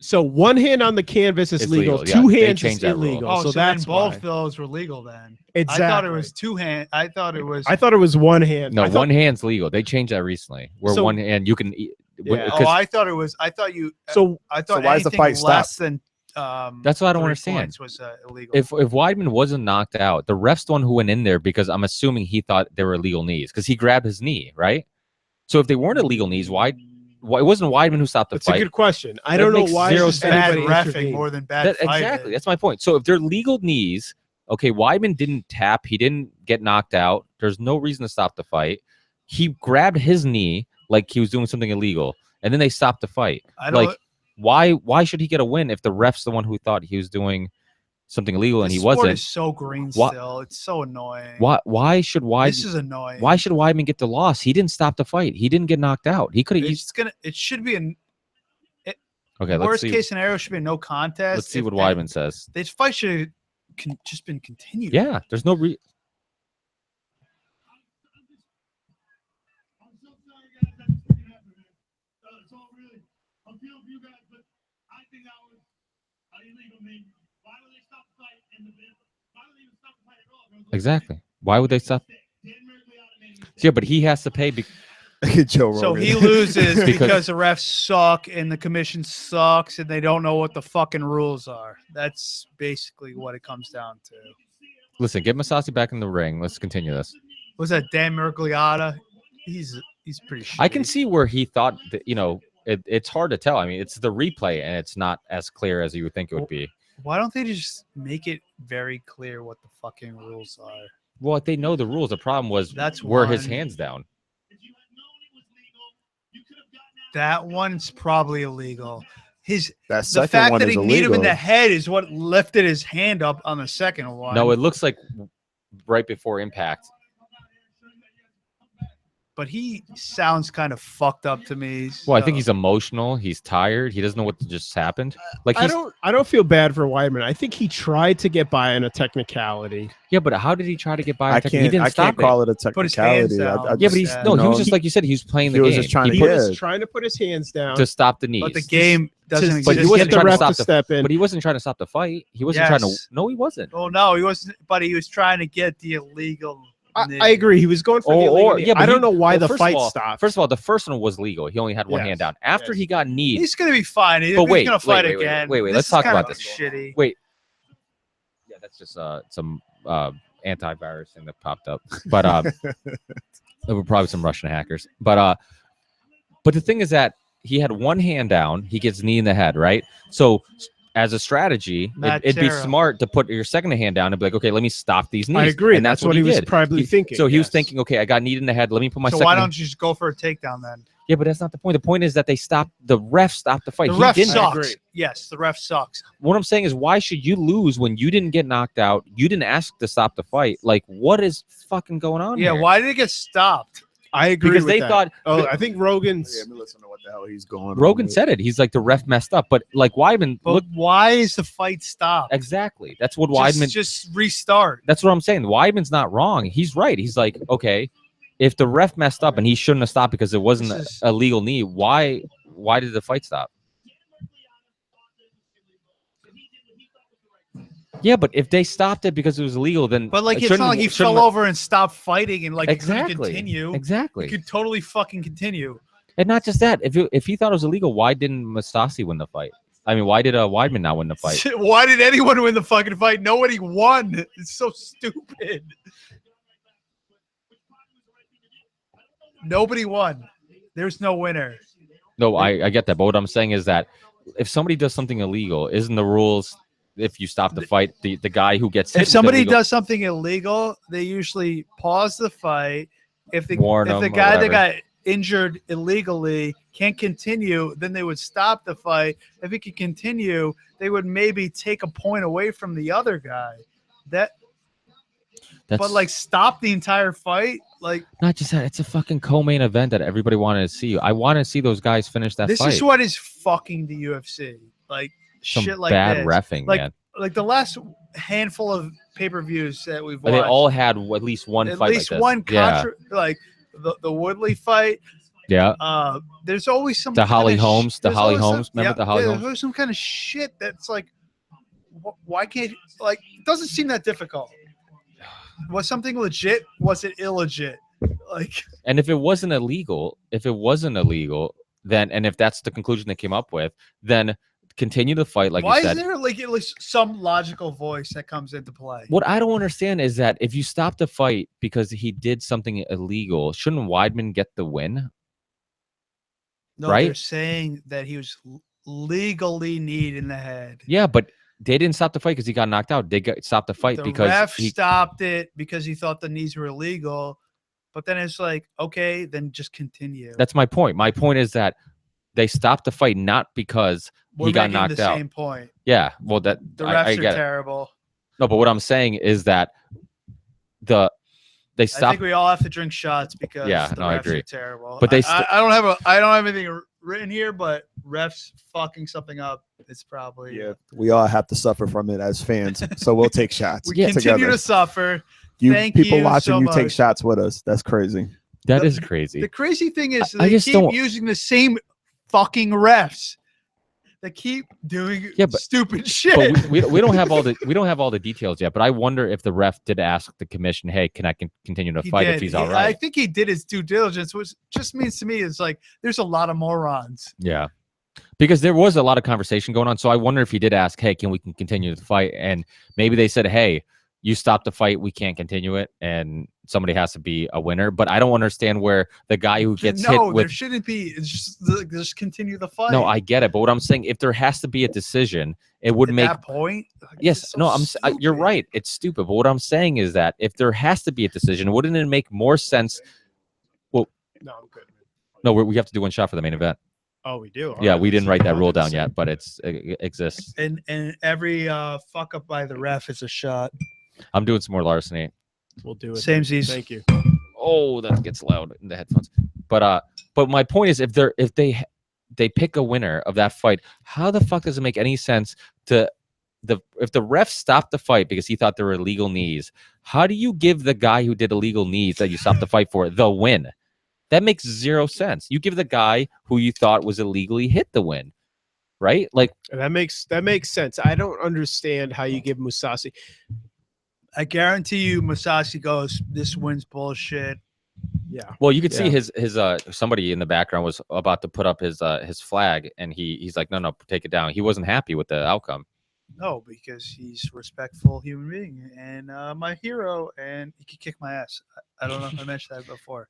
So one hand on the canvas is It's legal. legal, yeah. Two They hands is changed that rule. illegal. Oh, so then that's both why. those were legal then. Exactly. I thought it was two hand. I thought it was. I thought it was one hand. No, I thought- one hand's legal. They changed that recently. Where So- one hand you can. Yeah. Oh, I thought it was. I thought you. So I thought why is the anything fight less stopped? than. That's what I don't 3 understand. points was illegal. If Weidman wasn't knocked out, the ref's the one who went in there because I'm assuming he thought they were illegal knees because he grabbed his knee, right? So if they weren't illegal knees, why it wasn't Weidman who stopped the that's a fight? good question. I That don't know makes why zero just sense. bad anybody refing intervened. more than bad fighting. Exactly. That's my point. So if they're legal knees, okay, Weidman didn't tap. He didn't get knocked out. There's no reason to stop the fight. He grabbed his knee like he was doing something illegal, and then they stopped the fight. I don't. Like, why should he get a win if the ref's the one who thought he was doing something illegal and the he sport wasn't? is so green Why- still. It's so annoying. Why should This Weidman? is annoying. Why should Weidman get the loss? He didn't stop the fight. He didn't get knocked out. He could have. It's gonna. It should be an Okay, let's worst see. case scenario. Should be a no contest. Let's see If what any- Weidman says. This fight should have just been continued. Yeah, there's no re. I'm so sorry, guys, that this didn't happen, man. It's all really, I'm feeling for you guys, but I think that was illegal, man. Why would they stop the fight in the middle? Why would they even stop the fight at all? There was no Exactly. Why would they stop? Dan Mergliotta made a mistake. Yeah, but he has to pay. Joe Rogan. So he loses Because- because the refs suck and the commission sucks and they don't know what the fucking rules are. That's basically what it comes down to. Listen, get Masasi back in the ring. Let's continue this. Was that Dan Mergliotta? He's pretty shitty. I can see where he thought that, it's hard to tell. I mean, it's the replay and it's not as clear as you would think it would be. Why don't they just make it very clear what the fucking rules are? Well, they know the rules. The problem was That's were his one. hands down. If you had known it was legal, you could have gotten out. That one's probably illegal. that The second fact one that is he kneed him in illegal. the head is what lifted his hand up on the second one. No, it looks like right before impact. but he sounds kind of fucked up to me. Well, I think so- he's emotional. He's tired. He doesn't know what just happened. Like I he's don't feel bad for Weidman. I think he tried to get by on a technicality. yeah, but how did he try to get by? I He can't. didn't I stop can't call it a Put his hands technicality. down. Yeah, but he's Yeah. no. He No, was just he- like you said. He was playing the he was game. just trying He to put get his- it. Trying to put his hands down to stop the knees. But the game doesn't to, exist. But he to wasn't get the trying to ref stop to the- step in. But he wasn't trying to stop the fight. He wasn't trying to. Yes. No, he wasn't. Oh no, he wasn't. But he was trying to get the illegal. I agree. He was going for the illegal knee. yeah, but I don't he- know why well, the first of fight all- stopped. First of all, the first one was legal. He only had one Yes. hand down. After Yes. he got kneed, He's gonna be fine. If But he's wait, gonna fight wait, again. wait, this let's is talk kind about of this. Shitty. wait. Yeah, that's just some antivirus thing that popped up. But there were probably some Russian hackers. But But the thing is that he had one hand down. He gets knee in the head, right? So as a strategy, Matt it'd be Serra. smart to put your second hand down and be like, okay, let me stop these knees. I agree. And That's what he was did. probably thinking. So he was yes. thinking, okay, I got kneed in the head. Let me put my So second why hand. don't you just go for a takedown then? Yeah, but that's not the point. The point is that they stopped. The ref stopped the fight. The He ref didn't. agree. sucks. Yes, the ref sucks. What I'm saying is, why should you lose when you didn't get knocked out? You didn't ask to stop the fight. Like, what is fucking going on Yeah, here? why did it get stopped? I agree Because with they that. thought. Oh, I think Rogan's. Yeah, let me listen to what the hell he's going. Rogan on. said it. He's like, the ref messed up. But like Weidman, But look, why is the fight stopped? exactly. That's what Weidman. Just restart. That's what I'm saying. Weidman's not wrong. He's right. He's like, okay, if the ref messed up and he shouldn't have stopped because it wasn't This is- a legal knee, why did the fight stop? Yeah, but if they stopped it because it was illegal, then But like, it it's not shouldn't- like he shouldn't- fell over and stopped fighting and like he couldn't Exactly. continue. Exactly. He could totally fucking continue. And not just that. If he thought it was illegal, why didn't Masasi win the fight? I mean, why did Weidman not win the fight? Why did anyone win the fucking fight? Nobody won. It's so stupid. Nobody won. There's no winner. No, I get that. But what I'm saying is that if somebody does something illegal, isn't the rules if you stop the fight, the guy who gets hit If with somebody illegal- does something illegal, they usually pause the fight. If the Warn if the them or guy that whatever. got injured illegally can't continue, then they would stop the fight. If he could continue, they would maybe take a point away from the other guy. that's But like stop the entire fight. Like not just that. It's a fucking co-main event that everybody wanted to see. I want to see those guys finish that this fight. is what is fucking the UFC. Like Some shit like bad this. reffing, Like, man. Like the last handful of pay-per-views that we've watched. They all had at least one at fight least like this. one yeah, like the Woodley fight. yeah. There's always some The Holly kinda Holmes- the there's Holly always some- Holmes, remember the Holly yeah, Holmes? There's always some kind of shit that's like, why can't like? It doesn't seem that difficult. Was something legit? Was it illegit? Like, And if it wasn't illegal, then and if that's the conclusion they came up with, then continue the fight like why you said. is there like at least some logical voice that comes into play? What I don't understand is that if you stop the fight because he did something illegal, shouldn't Weidman get the win? No, right? they're saying that he was legally kneed in the head. Yeah, but they didn't stop the fight because he got knocked out. They stopped the fight The because ref he, stopped it because he thought the knees were illegal. But then it's like, okay, then just continue. that's my point. My point is that they stopped the fight not because We're he got making knocked the out. same point. Yeah, well, that The I refs are get it. terrible. No, but what I'm saying is that they I stopped. think we all have to drink shots because Yeah, the no, I refs agree. are terrible. But they I don't have anything written here, but refs fucking something up. It's probably Yeah, we all have to suffer from it as fans, so we'll take shots. we Yeah. continue together. to suffer. You Thank people you watching, so you take much. shots with us. That's crazy. That the- is crazy. The crazy thing is I they just keep don't- using the same fucking refs. They keep doing Yeah, but- stupid shit. But we don't have all the details yet. But I wonder if the ref did ask the commission, "Hey, can I continue to He fight did. if he's He- all I right?" think he did his due diligence, which just means to me is like there's a lot of morons. Yeah, because there was a lot of conversation going on. So I wonder if he did ask, "Hey, can we continue the fight?" And maybe they said, "Hey, you stopped the fight, we can't continue it, and somebody has to be a winner." But I don't understand where the guy who gets hit No, there with. shouldn't be. It's just continue the fight. No, I get it, but what I'm saying, if there has to be a decision, it would At make that point. Like, yes. it's so No, you're stupid. right. It's stupid, but what I'm saying is that if there has to be a decision, wouldn't it make more sense? No, I'm good. No, we have to do one shot for the main event. Oh, we do. All Yeah, right, we didn't let's write move that on rule to the down second. yet, but it exists. And every fuck up by the ref is a shot. I'm doing some more larceny. We'll do it. Samesies. Thank you. Oh, that gets loud in the headphones. But my point is, if they pick a winner of that fight, how the fuck does it make any sense if the ref stopped the fight because he thought there were illegal knees? How do you give the guy who did illegal knees that you stopped the fight for the win? That makes zero sense. You give the guy who you thought was illegally hit the win, right? Like, And that makes sense. I don't understand how you give Musasi. I guarantee you, Masashi goes, "This wins bullshit." Yeah. well, you could see Yeah. his somebody in the background was about to put up his flag, and he's like, no, take it down. He wasn't happy with the outcome. No, because he's a respectful human being and my hero, and he could kick my ass. I don't know if I mentioned that before.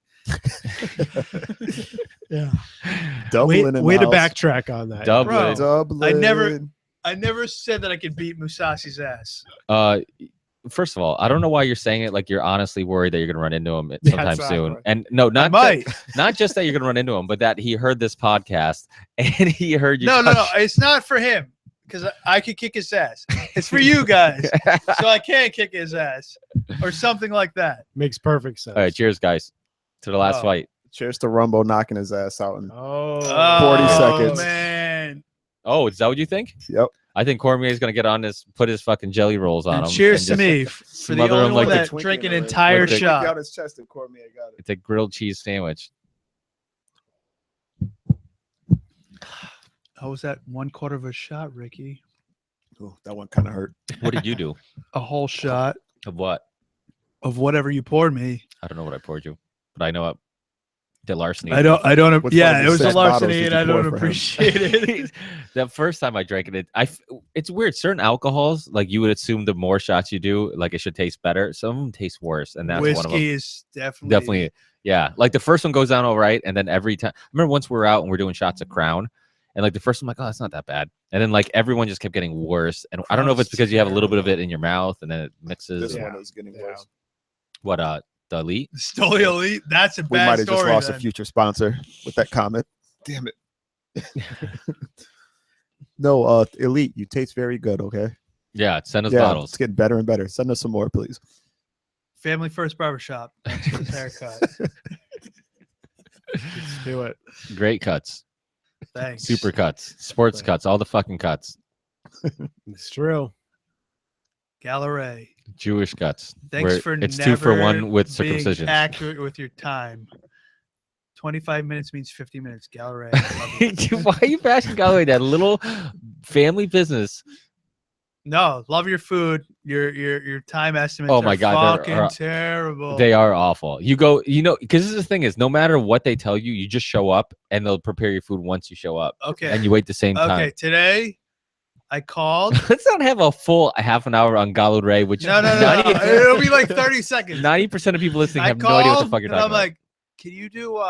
Yeah. Dublin in Way the to house. backtrack on that. Dublin. Dublin. I never said that I could beat Musasi's ass. First of all, I don't know why you're saying it like you're honestly worried that you're gonna run into him Yeah, sometime that's soon. right. And no, I not might. not just that you're gonna run into him, but that he heard this podcast and he heard you. No. It's not for him because I could kick his ass. It's for you guys, so I can't kick his ass or something like that. Makes perfect sense. All right, cheers, guys, to the last Oh. fight. Cheers to Rumbo knocking his ass out. And Oh, 40 seconds. Man. Oh, is that what you think? Yep. I think Cormier's gonna get on this, put his fucking jelly rolls on And him. cheers to and just- me for the smother him only like one the that Twinkie drank an in the- entire like the- shot. Out his chest and Cormier got it. It's a grilled cheese sandwich. How was that 1/4 of a shot, Ricky? Ooh, that one kind of hurt. What did you do? A whole shot Of what? of whatever you poured me. I don't know what I poured you, but I know it. The larceny. I don't. Which one Yeah, of it the was a 6 bottles larceny, did and you I pour don't for him? appreciate it. The first time I drank it, it's weird. Certain alcohols, like you would assume, the more shots you do, like it should taste better. Some of them taste worse, and that's one of them. Whiskey is definitely Definitely, yeah. Like the first one goes down all right, and then every time, I remember once we were out and we're doing shots of Crown, and like the first one, I'm like, oh, that's not that bad, and then like everyone just kept getting worse, and I don't know if it's because you have a little bit of it in your mouth, and then it mixes. This Yeah. one is getting Yeah. worse. What the elite? Stoli Elite. That's a We bad might have just story. lost a then. future sponsor with that comment. Damn it. No, Elite, you taste very good, okay? Yeah, send us Yeah, bottles. it's getting better and better. Send us some more, please. Family First Barbershop. Thanks for this haircut. Let's do it. Great cuts, Thanks. super cuts, sports cuts, all the fucking cuts, It's true. Gallery. Jewish cuts. Thanks where for it's never 2 for 1 with being circumcision. accurate with your time. 25 minutes means 50 minutes. Gallery. Why are you bashing Galway? That little family business. No, love your food. Your time estimates. Oh my are God, fucking they're- terrible. They are awful. You go, because the thing is, no matter what they tell you, you just show up and they'll prepare your food once you show up, Okay. and you wait the same Okay. time. Today, I called. Let's not have a full half an hour on Galud Ray, which No. It'll be like 30 seconds. 90% of people listening I have no idea what the called, fuck you're and talking I'm about. like, can you do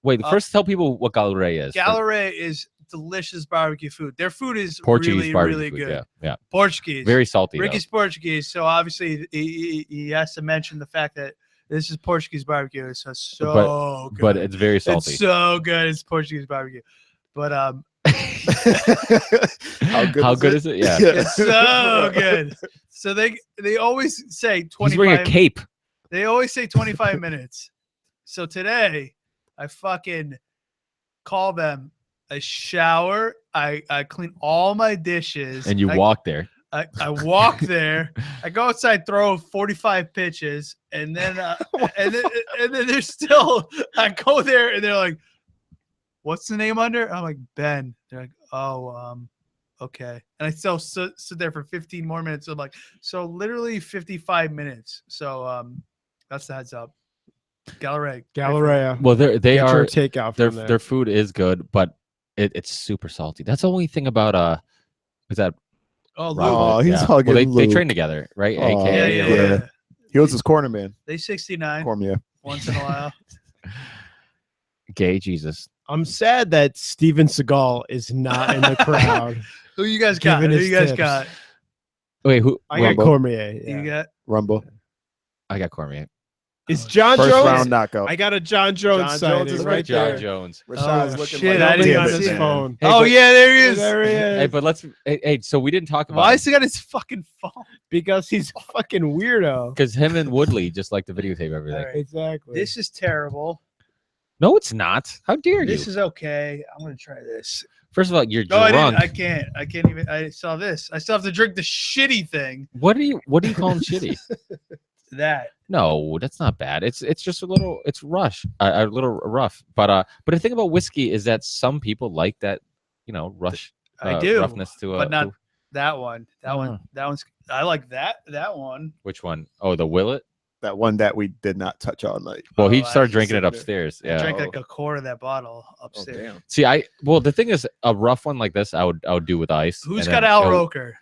Wait, first tell people what Galud Ray is. Gallery is delicious barbecue food. Their food is Portuguese really, barbecue really food. good. Yeah. Portuguese. Very salty. though. Ricky's Portuguese, so obviously he has to mention the fact that this is Portuguese barbecue. So good. But it's very salty. It's so good. It's Portuguese barbecue. But How good is it? Yeah. it's so good. So they always say He's wearing a 25. cape. They always say 25 minutes. So today I fucking call them. I shower. I clean all my dishes. And you I, walk there. I walk there. I go outside, throw 45 pitches, and then and then there's still. I go there, and they're like, "What's the name under?" I'm like, "Ben." They're like, "Oh, okay." And I still sit there for 15 more minutes. I'm like, so literally 55 minutes. So that's the heads up. Gallery. Galleria. Well, they Get your are takeout their from there. their food is good, but it's super salty. That's the only thing about is that Oh, Luke. Oh, he's yeah. hugging Well, they Luke. train together, right? Aw. AKA yeah, or yeah, whatever. yeah. He was his corner man. They 69 Cormier. once in a while. Gay Jesus. I'm sad that Steven Seagal is not in the crowd. Who you guys got? Giving Who his you guys tips. got? Wait, who? I got Rumble. Cormier. You Yeah. got Rumble. I got Cormier. Is John First Jones? round knockout. I got a John Jones John sighting Jones is right right John there. Jones. Rashad's Oh, looking shit, like I a didn't on David his man. phone. Hey, oh but- yeah, there he is. There he Hey, is. but let's. Hey, so we didn't talk Why about is he got his fucking phone? Because he's a fucking weirdo. because him and Woodley just like to videotape everything. All right. Exactly. This is terrible. No, it's not. How dare you? This is okay. I'm gonna try this. First of all, you're No, drunk. I can't. I can't even. I saw this. I still have to drink the shitty thing. What do you call him shitty? That. No, that's not bad. It's just a little. It's a little rough. But the thing about whiskey is that some people like that, rush. I do. roughness to but not to- that one. That one. That one's. I like that. That one. which one? Oh, the Willet. That one that we did not touch all night. Well, Oh, he I started can drinking see it that. upstairs. I Yeah. drank Oh. like a quarter of that bottle Oh, upstairs. damn. See, the thing is, a rough one like this, I would do with ice. Who's and got then Al it'll- Roker?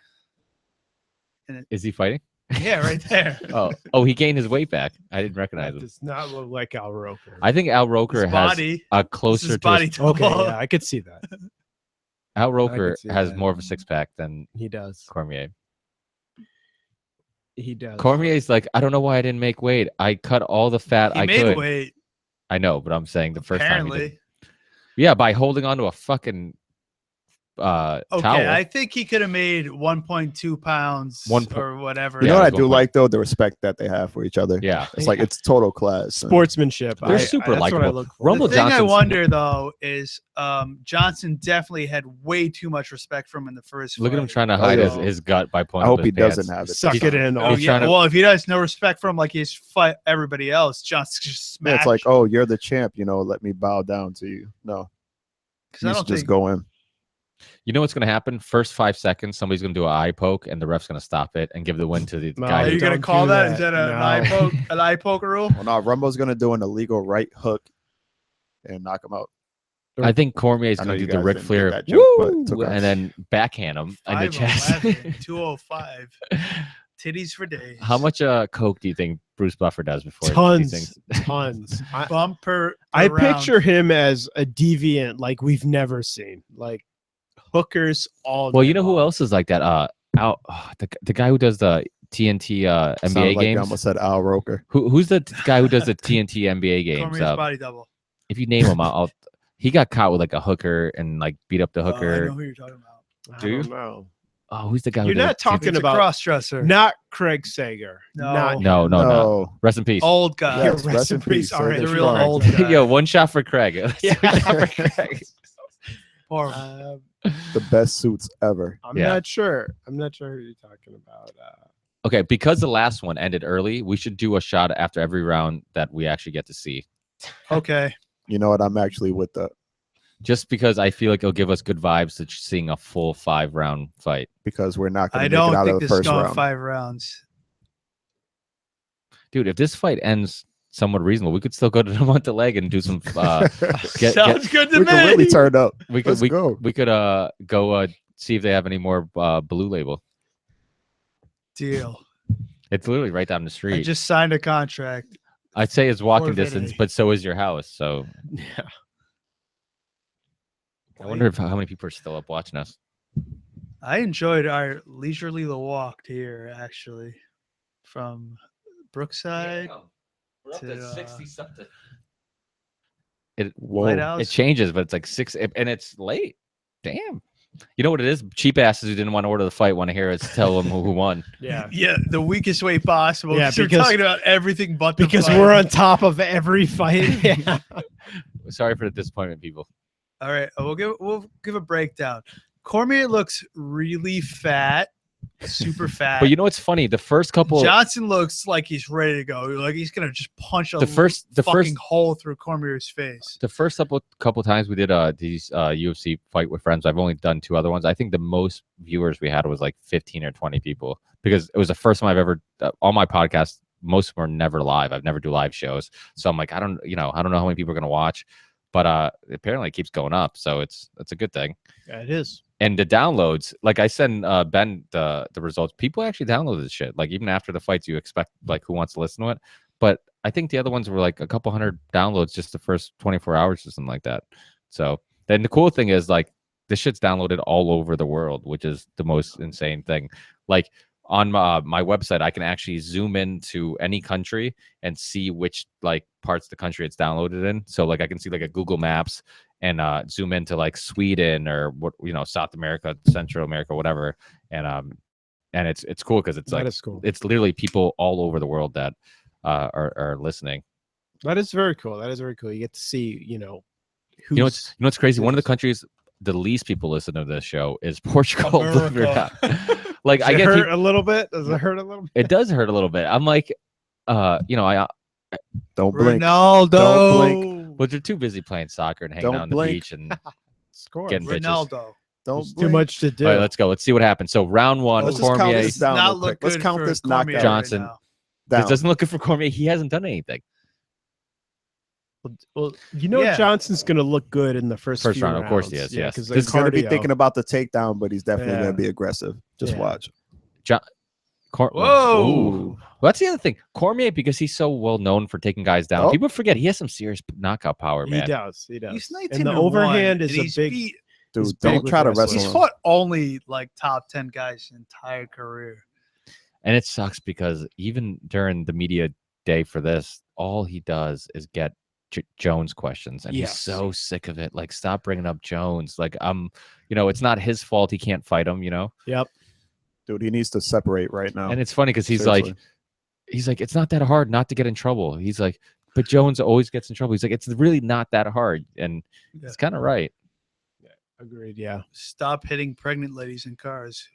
Is he fighting? Yeah, right there. Oh, he gained his weight back. I didn't recognize That him. does not look like Al Roker. I think Al Roker His has body. a This closer is to body his, Okay, double. yeah, I could see that. Al Roker see has that. more of a six pack than He does. Cormier. He does. Cormier's like, I don't know why I didn't make weight. I cut all the fat He I made could. weight. I know, but I'm saying the first time he did. Apparently. Yeah, by holding on to a fucking Okay, towel. I think he could have made 1.2 pounds or whatever. You Yeah, know what I it was do 1 like though? The respect that they have for each other. Yeah. It's like it's total class. man. Sportsmanship. They're super that's what I likable. look for. Rumble The thing I Johnson's- wonder though is Johnson definitely had way too much respect for him in the first Look at him fight. trying to hide So- his gut by I pulling hope up he his pants. doesn't have it. Suck this it time. in. Oh He's yeah. trying to- Well, if he has no respect for him like he's fight everybody else, Johnson just Yeah, smash. it's like, oh, you're the champ. Let me bow down to you. No, 'Cause you I should don't just think go in. You know what's going to happen? First 5 seconds, somebody's going to do an eye poke, and the ref's going to stop it and give the win to the No, guy. Are who- you gonna Don't call do that? that. Is that an No. eye poke? An eye poke rule? Well, no, Rumbo's gonna do an illegal right hook and knock him out. I think Cormier's I know going to you do the guys Ric didn't get Flair that joke, but woo, it's okay. and then backhand him in the chest. 5'11", 205. Titties for days. How much coke do you think Bruce Buffer does before these Tons, things? tons. bump per I round? picture him as a deviant like we've never seen. Like hookers all. Well, day you know who long. else is like that? The guy who does the TNT NBA Sounds like you games. almost said Al Roker. Who's the guy who does the TNT NBA games? Cormier's body double. If you name him, I'll. He got caught with like a hooker and like beat up the Oh, I hooker. know who you're talking about. I Do you? don't know. Oh, who's the guy? You're who does not TNT? talking It's a about cross dresser. not Craig Sager. No. Not No, no, no. No. Rest in peace. Old guy. Yes, rest rest in in peace, peace. all right. Say The this real right. old guy. Yo, one shot for Craig. One shot for Craig. Poor- The best suits ever. I'm Yeah. not sure. I'm not sure who you're talking about. Okay, because the last one ended early, we should do a shot after every round that we actually get to see. okay. You know what? I'm actually with the Just because I feel like it'll give us good vibes to seeing a full 5-round fight. because we're not going I to make it don't out think of the this is first going round. 5 rounds. Dude, if this fight ends somewhat reasonable, we could still go to the month leg and do some. Sounds good to we me. can really turn up. We could Let's we, go. we could go see if they have any more Blue Label. Deal. It's literally right down the I street. just signed a contract. I'd say it's walking Forfeited. distance, but so is your house. So Yeah. I wonder if how many people are still up watching us. I enjoyed our leisurely walk here, actually, from Brookside, We're up to 60 something. Whoa. Lighthouse. It changes, but it's like 6 and it's late. Damn. You know what it is? Cheap asses who didn't want to order the fight want to hear us tell them who won. Yeah. Yeah, the weakest way possible. Yeah, 'cause we're because- talking about everything but the Because fight. we're on top of every fight. Yeah. Sorry for the disappointment, people. All right, we'll give a breakdown. Cormier looks really fat, super fat. But you know what's funny? The first couple, Johnson looks like he's ready to go. Like he's gonna just punch the first fucking hole through Cormier's face. the first couple times we did these UFC fight with friends. I've only done 2 other ones. I think the most viewers we had was like 15 or 20 people because it was the first time I've ever all my podcasts. Most of them are never live. I've never do live shows, so I'm like I don't know how many people are gonna watch, but apparently it keeps going up, so it's a good thing. Yeah, it is. And the downloads, like I send Ben the results, people actually download this shit. Like even after the fights, you expect like who wants to listen to it. But I think the other ones were like a couple hundred downloads just the first 24 hours or something like that. So then the cool thing is like this shit's downloaded all over the world, which is the most insane thing. Like on my website, I can actually zoom into any country and see which like parts of the country it's downloaded in. So like I can see like a Google Maps and zoom into like Sweden or what South America, Central America, whatever. And it's cool because it's That like is cool. it's literally people all over the world that are listening. That is very cool. That is very cool. You get to see, who's You know what's crazy? One of the countries the least people listen to this show is Portugal. Believe it or not. Like I Does it get hurt peop- a little bit. Does it hurt a little bit? it does hurt a little bit. I'm like, I Don't blink. Ronaldo. Don't well, they're too busy playing soccer and hanging Don't out on the blink. beach and Score. Getting bitches. Ronaldo. Don't There's too blink. much to do. all right, let's go. Let's see what happens. So round one, Let's just count Cormier. this down Not real look quick. Let's good count for this Cormier knockout right Johnson. now. This down. doesn't look good for Cormier. He hasn't done anything. Well, Yeah. Johnson's going to look good in the first First few round, of course he rounds. is, yes. because He's going to be cardio. thinking about the takedown, but he's definitely Yeah. going to be aggressive. Just Yeah. watch. Whoa. Ooh. Well, that's the other thing. Cormier, because he's so well known for taking guys down, Oh. people forget he has some serious knockout power, He man. does. He does. He's 19 and the and overhand one, is and a he's big. beat- Dude, He's big don't with try to wrestling. wrestle He's him. fought only like top 10 guys his entire career. And it sucks because even during the media day for this, all he does is get Jones questions, and Yes. he's so sick of it. Like, stop bringing up Jones. Like, it's not his fault he can't fight him, Yep. Dude, he needs to separate right now. And it's funny because he's Seriously. like, it's not that hard not to get in trouble. He's like, but Jones always gets in trouble. He's like, it's really not that hard, and Yeah. it's kind of right. Agreed. Yeah. Stop hitting pregnant ladies in cars.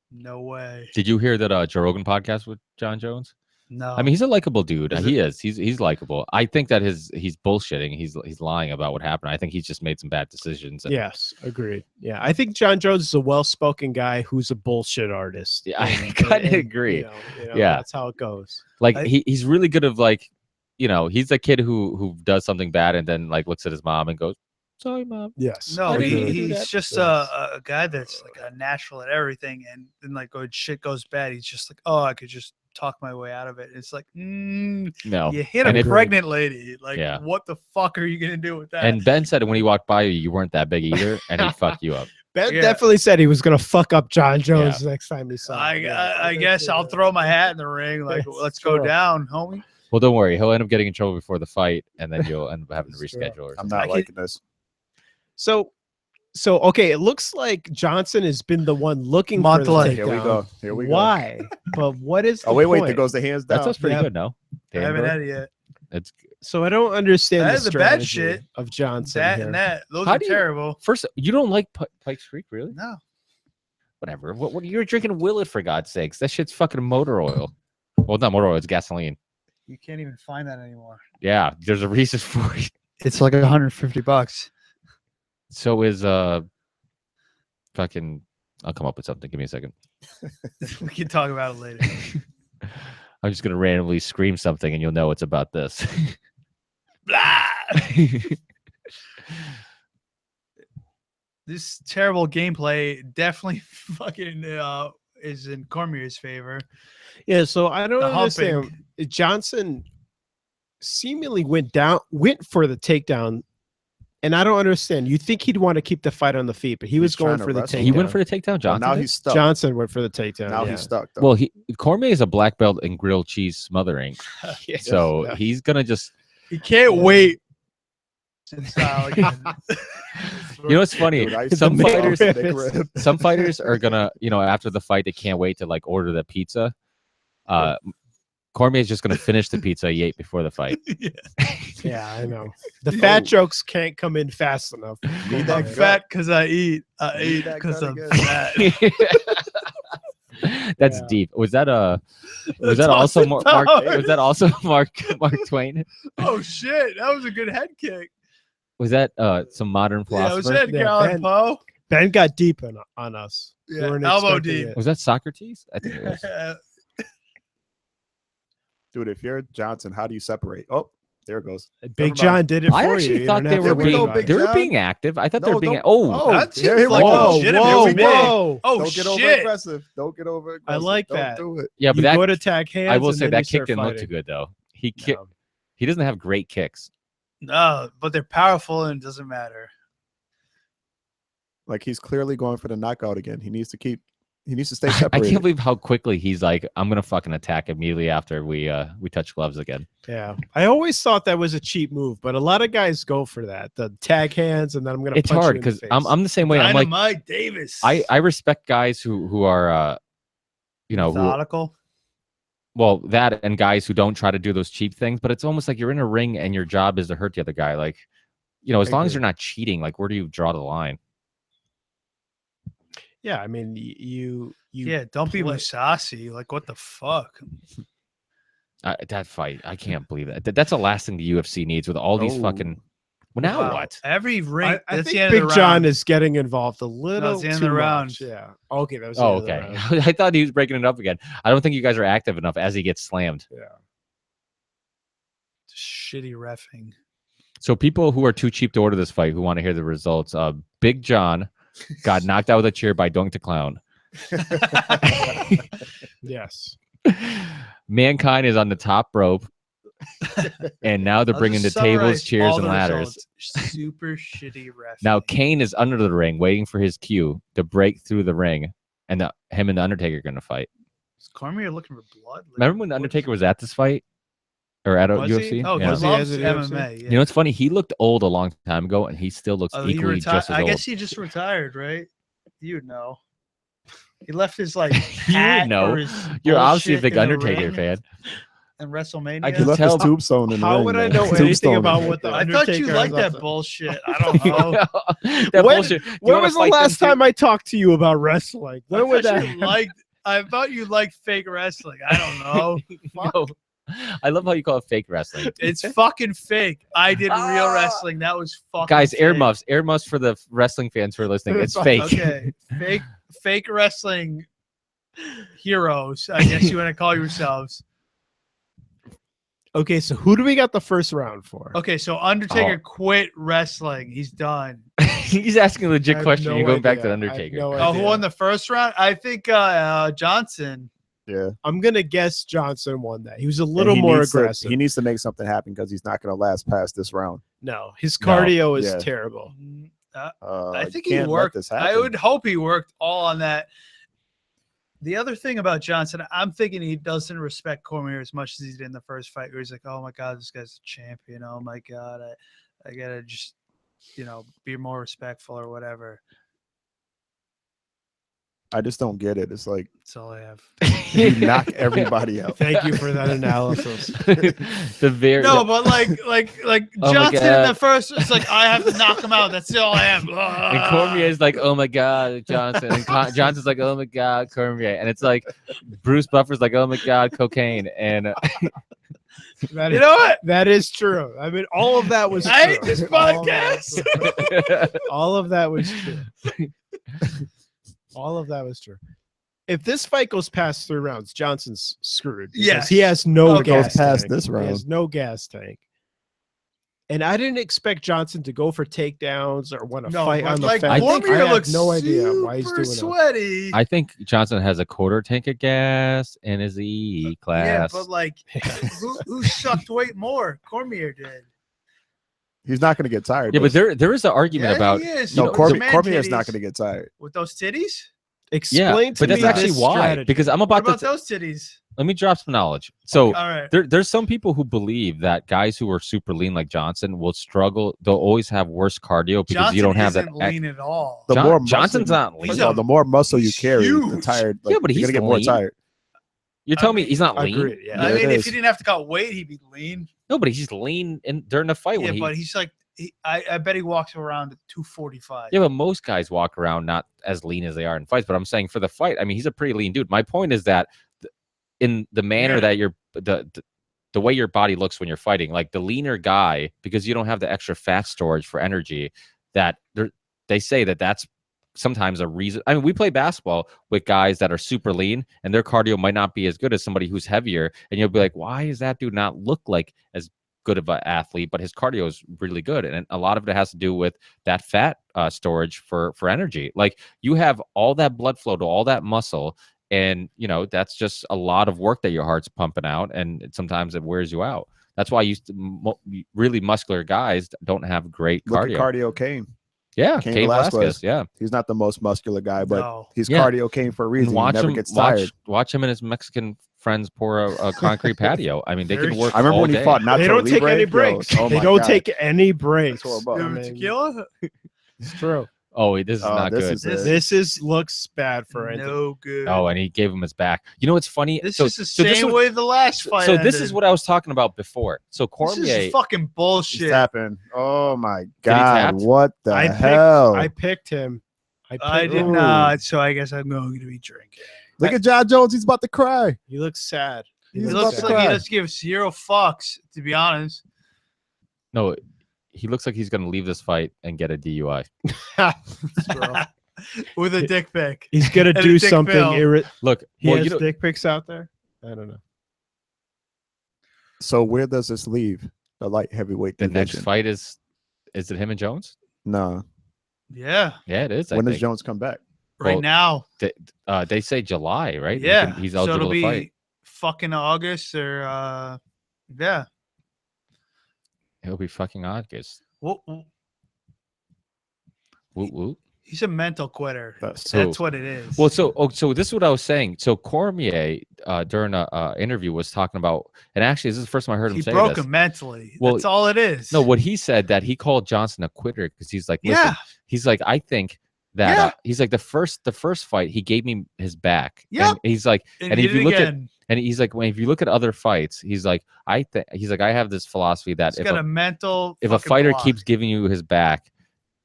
No way. Did you hear that Joe Rogan podcast with John Jones? No. I mean, he's a likable dude. Is He is. He's likable. I think that he's bullshitting. He's lying about what happened. I think he's just made some bad decisions. And Yes. Agreed. Yeah. I think John Jones is a well-spoken guy who's a bullshit artist. Yeah, I And- kinda and, agree. Yeah. That's how it goes. Like I- he's really good of like, he's the kid who does something bad and then like looks at his mom and goes, "Sorry, mom." Yes. no, Why do you do he's that? just Yes. a guy that's like a natural at everything. And then like when shit goes bad, he's just like, oh, I could just talk my way out of it. It's like, No. you hit And a it- pregnant lady. Like, Yeah. what the fuck are you going to do with that? And Ben said when he walked by you, you weren't that big either, and he'd fuck you up. Ben Yeah. definitely said he was gonna fuck up John Jones next time he saw him. I guess I'll throw my hat in the ring. Like, Yes, let's go sure. down, homie. Well, don't worry. He'll end up getting in trouble before the fight, and then you'll end up having to It's true. reschedule. Or I'm something. not I liking this. So okay, it looks like Johnson has been the one looking Month for the late. Here we takedown. go. Here we go. Why? But what is? Oh the wait, point? there goes the hands down. That sounds pretty Yeah. good, no? I haven't Danberg? had it yet. It's So I don't understand That the is the bad strategy shit. of Johnson That here. and that. Those How are do you- terrible. first. You don't like Pikes Creek, really? No. Whatever. What you're drinking Willet for God's sakes? That shit's fucking motor oil. Well, not motor oil. It's gasoline. You can't even find that anymore. Yeah, there's a reason for it. It's like $150. So is fucking. I'll come up with something. Give me a second. We can talk about it later. I'm just gonna randomly scream something, and you'll know it's about this. Blah! This terrible gameplay definitely fucking is in Cormier's favor. Yeah, so I don't The understand. humping. Johnson seemingly went for the takedown, and I don't understand. You think he'd want to keep the fight on the feet, but he was He's going trying to for the wrestle. takedown. He went for the takedown, Well, Johnson. now did? he's stuck. Johnson went for the takedown. Now yeah. he's stuck. Though. Well, Cormier is a black belt in grilled cheese smothering, Yes, so yeah. he's gonna just. He can't wait. In style again. You know what's funny? Dude, I used to some make fighters, those big rib. some fighters are gonna, after the fight, they can't wait to like order the pizza. Cormier is just gonna finish the pizza he ate before the fight. Yeah, I know. The fat jokes can't come in fast enough. Need I'm that fat because I eat. I Need eat that because gut I'm again. fat. That's Yeah. deep. Was that That's also Austin Mark? Powers. Was that also Mark Twain? Oh shit! That was a good head kick. Was that some modern Yeah, it was philosopher? Edgar Yeah, Allan Ben. Poe. Ben got deep on us. We Yeah, weren't elbow expecting deep. it. Was that Socrates? I think it was. Dude, if you're Johnson, how do you separate? Oh, there it goes. Big Never John mind. did it for I you. actually You thought don't they have were to we worry go, about Big it. they were John. being active. I thought they No, were being. don't- Oh, That here seems we like go. a Whoa, legitimate whoa, thing. whoa. Oh Don't get over shit! aggressive. Don't get over aggressive. like Don't that. do it. yeah, but You that go to tag hands. I will and say then that you kick start didn't look too fighting. good though. He No. doesn't have great kicks. No, but they're powerful and it doesn't matter. Like he's clearly going for the knockout again. He needs to stay I separated. can't believe how quickly he's like, I'm gonna fucking attack immediately after we touch gloves again. Yeah, I always thought that was a cheap move, but a lot of guys go for that. The tag hands, and then I'm gonna. It's punch hard you in the because face. I'm the same way. I'm like Dynamite Davis. I respect guys who are who, methodical. well, that and guys who don't try to do those cheap things, but it's almost like you're in a ring and your job is to hurt the other guy. Like, as I long as agree. you're not cheating, like where do you draw the line? Yeah, I mean, you. Yeah, don't be play- Musashi. Like, what the fuck? That fight, I can't believe that. That's the last thing the UFC needs with all these Oh. fucking. Well, now Wow. what? Every ring. I that's think the end Big of the John round. is getting involved a little it's the end of too the much. round. Yeah. Okay, that was. The Oh, end of the okay. round. I thought he was breaking it up again. I don't think you guys are active enough as he gets slammed. Yeah. Shitty refing. So people who are too cheap to order this fight, who want to hear the results, Big John got knocked out with a chair by Doink the Clown. Yes. Mankind is on the top rope, and now they're I'll bringing the just tables, summarize chairs, all and the ladders. results. Super shitty ref. Now Kane is under the ring, waiting for his cue to break through the ring, and him and the Undertaker are gonna fight. Is Cormier looking for blood? Like, Remember when the what is- Undertaker was at this fight, or at Was he? UFC? Oh, Yeah. he Was he loves as an UFC? MMA. Yeah. You know what's funny? He looked old a long time ago, and he still looks Oh, he equally retired. just as I old. guess he just retired, right? You'd know. He left his like You hat would know. or his You're obviously a bullshit big in the Undertaker ring fan. in WrestleMania. I He can left tell- his tombstone in the How ring, would I man. know anything Tombstone about in what the ring. I thought you Undertaker liked has that up bullshit. I don't know. That When- bullshit. Do you When wanna was the fight them last too? time I talked to you about wrestling? When I was thought that? you liked. I thought you liked fake wrestling. I don't know. No. I love how you call it fake wrestling. It's fucking fake. I did real Ah. wrestling. That was fucking. Guys, fake. earmuffs for the wrestling fans who are listening. It's fake. Okay, fake wrestling heroes. I guess you want to call yourselves. Okay, so who do we got the first round for? Okay, so Undertaker Oh. quit wrestling. He's done. He's asking a I legit have question. no You're going back to idea. the I have Undertaker. no Oh, who idea. won the first round? I think Johnson. Yeah. I'm gonna guess Johnson won that. He was a And little he more needs to- aggressive. he needs to make something happen because he's not going to last past this round. No, his No. cardio is Yeah. terrible. I think you he can't let worked. this I happen. would hope he worked all on that. The other thing about Johnson, I'm thinking he doesn't respect Cormier as much as he did in the first fight, where he's like, "Oh my God, this guy's a champion. Oh my God, I gotta just, be more respectful or whatever." I just don't get it. It's like That's all I have. you knock everybody out. Thank you for that analysis. The very No, but like Oh my Johnson in the God. first, it's like I have to knock him out. That's all I am. and Cormier's like, oh my God, Johnson. And Johnson's like, oh my God, Cormier. And it's like Bruce Buffer's like, oh my God, cocaine. And That You is, know what? that is true. I mean, all of that was true. I hate this All of that podcast. was- All of that was true. All of that was true. If this fight goes past 3 rounds, Johnson's screwed. because Yes. he has no If it goes gas past tank. this He has round. no gas tank. And I didn't expect Johnson to go for takedowns or want to No, fight but, on the like fence. Cormier I have looks no idea why he's super doing that. sweaty. I think Johnson has a quarter tank of gas in his E Yeah, class. but like, who sucked weight more? Cormier did. He's not going to get tired. Yeah, though. but there is an argument Yeah, about he is. no, Those Cormier, man Cormier's not titties. going to get tired. With those titties. Explain to but me that's actually this why. strategy. Because I'm What about about to those titties? let me drop some knowledge. So All right. there's some people who believe that guys who are super lean like Johnson will struggle. They'll always have worse cardio because Johnson you don't have that. isn't lean at all. The more Johnson's muscle not you, lean. no, the more muscle you He's carry, the huge. tired. Yeah, but you're he's gonna get more lean. tired. You're telling me mean, he's not lean? Agreed, yeah. Yeah, I it mean, if is. he didn't have to cut weight, he'd be lean. No, but he's lean during the fight. Yeah, when he, but he's like, I bet he walks around at 245. yeah, but most guys walk around not as lean as they are in fights. But I'm saying for the fight, I mean, he's a pretty lean dude. My point is that in the manner Yeah. that you're the way your body looks when you're fighting, like the leaner guy, because you don't have the extra fat storage for energy, that they say that's sometimes a reason. I mean, we play basketball with guys that are super lean and their cardio might not be as good as somebody who's heavier. And you'll be like, why does that dude not look like as good of an athlete, but his cardio is really good? And a lot of it has to do with that fat storage for energy. Like you have all that blood flow to all that muscle, and that's just a lot of work that your heart's pumping out, and sometimes it wears you out. That's why really muscular guys don't have great Look cardio. at Cardio Kane. Yeah, Cain Cain Velasquez. Velasquez. Yeah, He's not the most muscular guy, but No. he's Yeah. Cardio Kane for a reason. and He watch never him. gets tired. Watch him and his Mexican friends pour a concrete patio. I mean, they Very can work. I remember all when he day. fought Nacho They don't take Libre. any Yo, breaks. oh they my don't God. take any breaks. Tore him up. I Remember mean, tequila? it's true. Oh, this is not this good. is This- it. Looks bad for Anthony. No good. Oh, and he gave him his back. You know what's funny? This so, is the so this same was- way the last fight. So this is ended. what I was talking about before. So This Cormier, is fucking He's bullshit. tapping. Oh my he God. tap? What the I hell? picked him. I did Ooh. not, so I guess I'm going to be drinking. Look at John Jones. He's about to cry. He looks sad. He's He about looks to like he cry. does give 0 fucks, to be honest. no, he looks like he's going to leave this fight and get a DUI. With a dick pic. He's gonna And a do dick something. pill. Look, He well, has you know, dick pics out there. I don't know. So where does this leave the light heavyweight the division? next fight is it him and Jones? No. Yeah, Yeah, it is. When I does think. Jones come back? right Well, now. They say July, right? Yeah, He's so it'll eligible to be fight. fucking August or yeah. It'll be fucking August. Well, Woot woot. he's a mental quitter. That's That's what it is. Well, so this is what I was saying. So Cormier, during a interview, was talking about, and actually, this is the first time I heard him he say broke this. him mentally. Well, That's all it is. No, what he said that he called Johnson a quitter because he's like, listen, Yeah. he's like, I think that Yeah. he's like the first fight he gave me his back. Yep. And he's like, and and he if did you look at again. and he's like, if you look at other fights, he's like, I have this philosophy that He's got a mental. if a fucking fighter block. keeps giving you his back,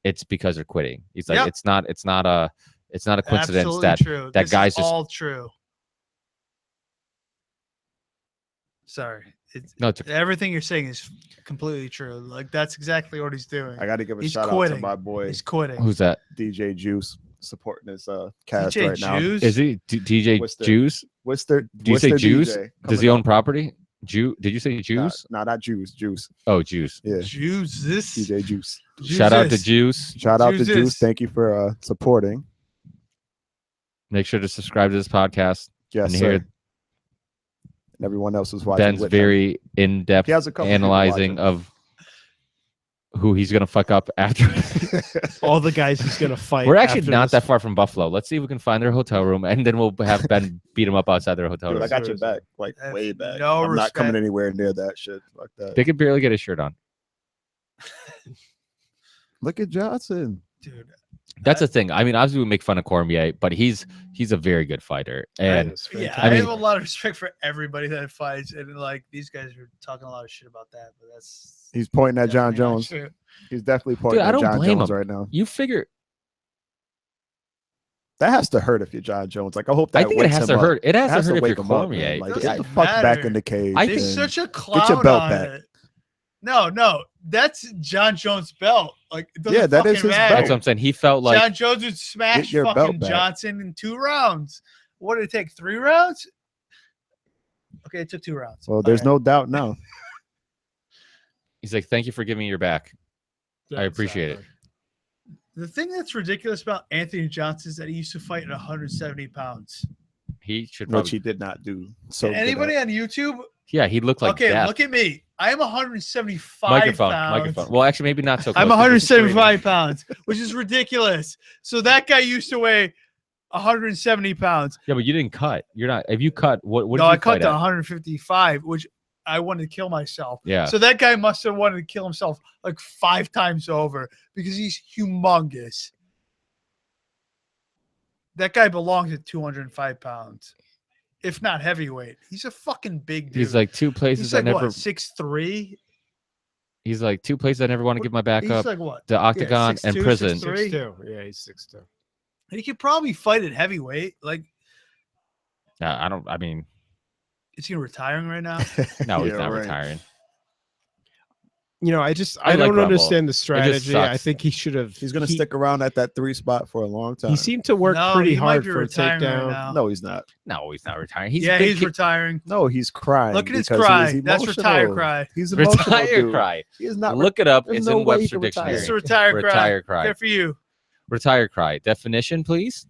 it's because they're quitting. He's like, Yep. it's not a coincidence Absolutely that true. that This guy's is just all true. Sorry, no. everything you're saying is completely true. Like that's exactly what he's doing. I got to give a He's shout out quitting. to my boy He's quitting. Who's that? DJ Juice supporting his cast DJ right now. Juice? Is he DJ What's the- Juice? What's their? Do you what's say their Juice? DJ Does he coming own up? property? Did you say Juice? Nah, not Juice. Juice. Oh, Juice. Yeah. Juice this. DJ Juice. Shout out to Juice. Shout out to Juice Juice. is- Thank you for supporting. Make sure to subscribe to this podcast. Yes, And sir. here- And everyone else is watching. Ben's with him. very in-depth He has a couple people analyzing watching. of who he's gonna fuck up after. All the guys he's gonna fight. We're actually after not this. that far from Buffalo. Let's see if we can find their hotel room, and then we'll have Ben beat him up outside their hotel Dude, room. I got your back, like That's way back. no I'm not coming respect. anywhere near that shit. Fuck that. They could barely get a shirt on. Look at Johnson. dude. That's the thing. I mean, obviously we make fun of Cormier, but he's a very good fighter. And It's Yeah, fantastic. I, I mean- have a lot of respect for everybody that fights, and like these guys are talking a lot of shit about that, but that's He's pointing at John definitely not Jones. true. He's definitely pointing I at don't John blame Jones him. right now. you figure, That has to hurt if you're John Jones. Like I hope that I think it wakes has him to up. hurt. It has, It has to hurt if wake you're him up, Cormier. man. Like Doesn't get the fuck back matter. in the cage. I He's think- and such a clown belt on back. it. No, that's John Jones' belt. Like, it doesn't Yeah, that is fucking his matter. That's what I'm saying. He felt like John Jones would smash your belt fucking back. Johnson in 2 rounds. What did it take? 3 rounds? Okay, it took 2 rounds. well, there's All right. no doubt now. he's like, thank you for giving me your back. I appreciate it. The thing that's ridiculous about Anthony Johnson is that he used to fight at 170 pounds. He should Which probably. he did not do. So good Anybody at. on YouTube? Yeah, he looked like Okay, death. look at me. I am 175 Microphone. pounds. Well, actually, maybe not so. I'm close, 'cause he's 175 pounds, which is ridiculous. So that guy used to weigh 170 pounds. Yeah, but you didn't cut. You're not. If you cut, what? Did No, you I cut fight to at? 155, which I wanted to kill myself. Yeah. So that guy must have wanted to kill himself like 5 times over because he's humongous. That guy belongs at 205 pounds, if not heavyweight. He's a fucking big dude. He's like two places he's I like never. what, 6'3"? He's like two places I never want to give my back He's up: like what? the octagon and 6'2", prison. 6'3". 6'2". Yeah, he's 6'2". He could probably fight at heavyweight. Like, I don't. I mean, is he retiring right now? no, he's Yeah, not right. retiring. You know, I I don't like Rumble. understand the strategy. I sucks. think he should have. He's gonna stick around at that 3 spot for a long time. He seemed to work No, pretty he might hard be for a retiring right takedown. now. No, he's not. No, he's not retiring. He's Yeah, been he's kick- retiring. No, he's crying. Look at his because he cry. is That's retire emotional. cry. He's emotional. retire dude. cry. He is not. Look it up. there's It's no in way he Webster can retire. It's a Dictionary. retire cry. Retire cry. Good for you. Retire cry. Definition, please.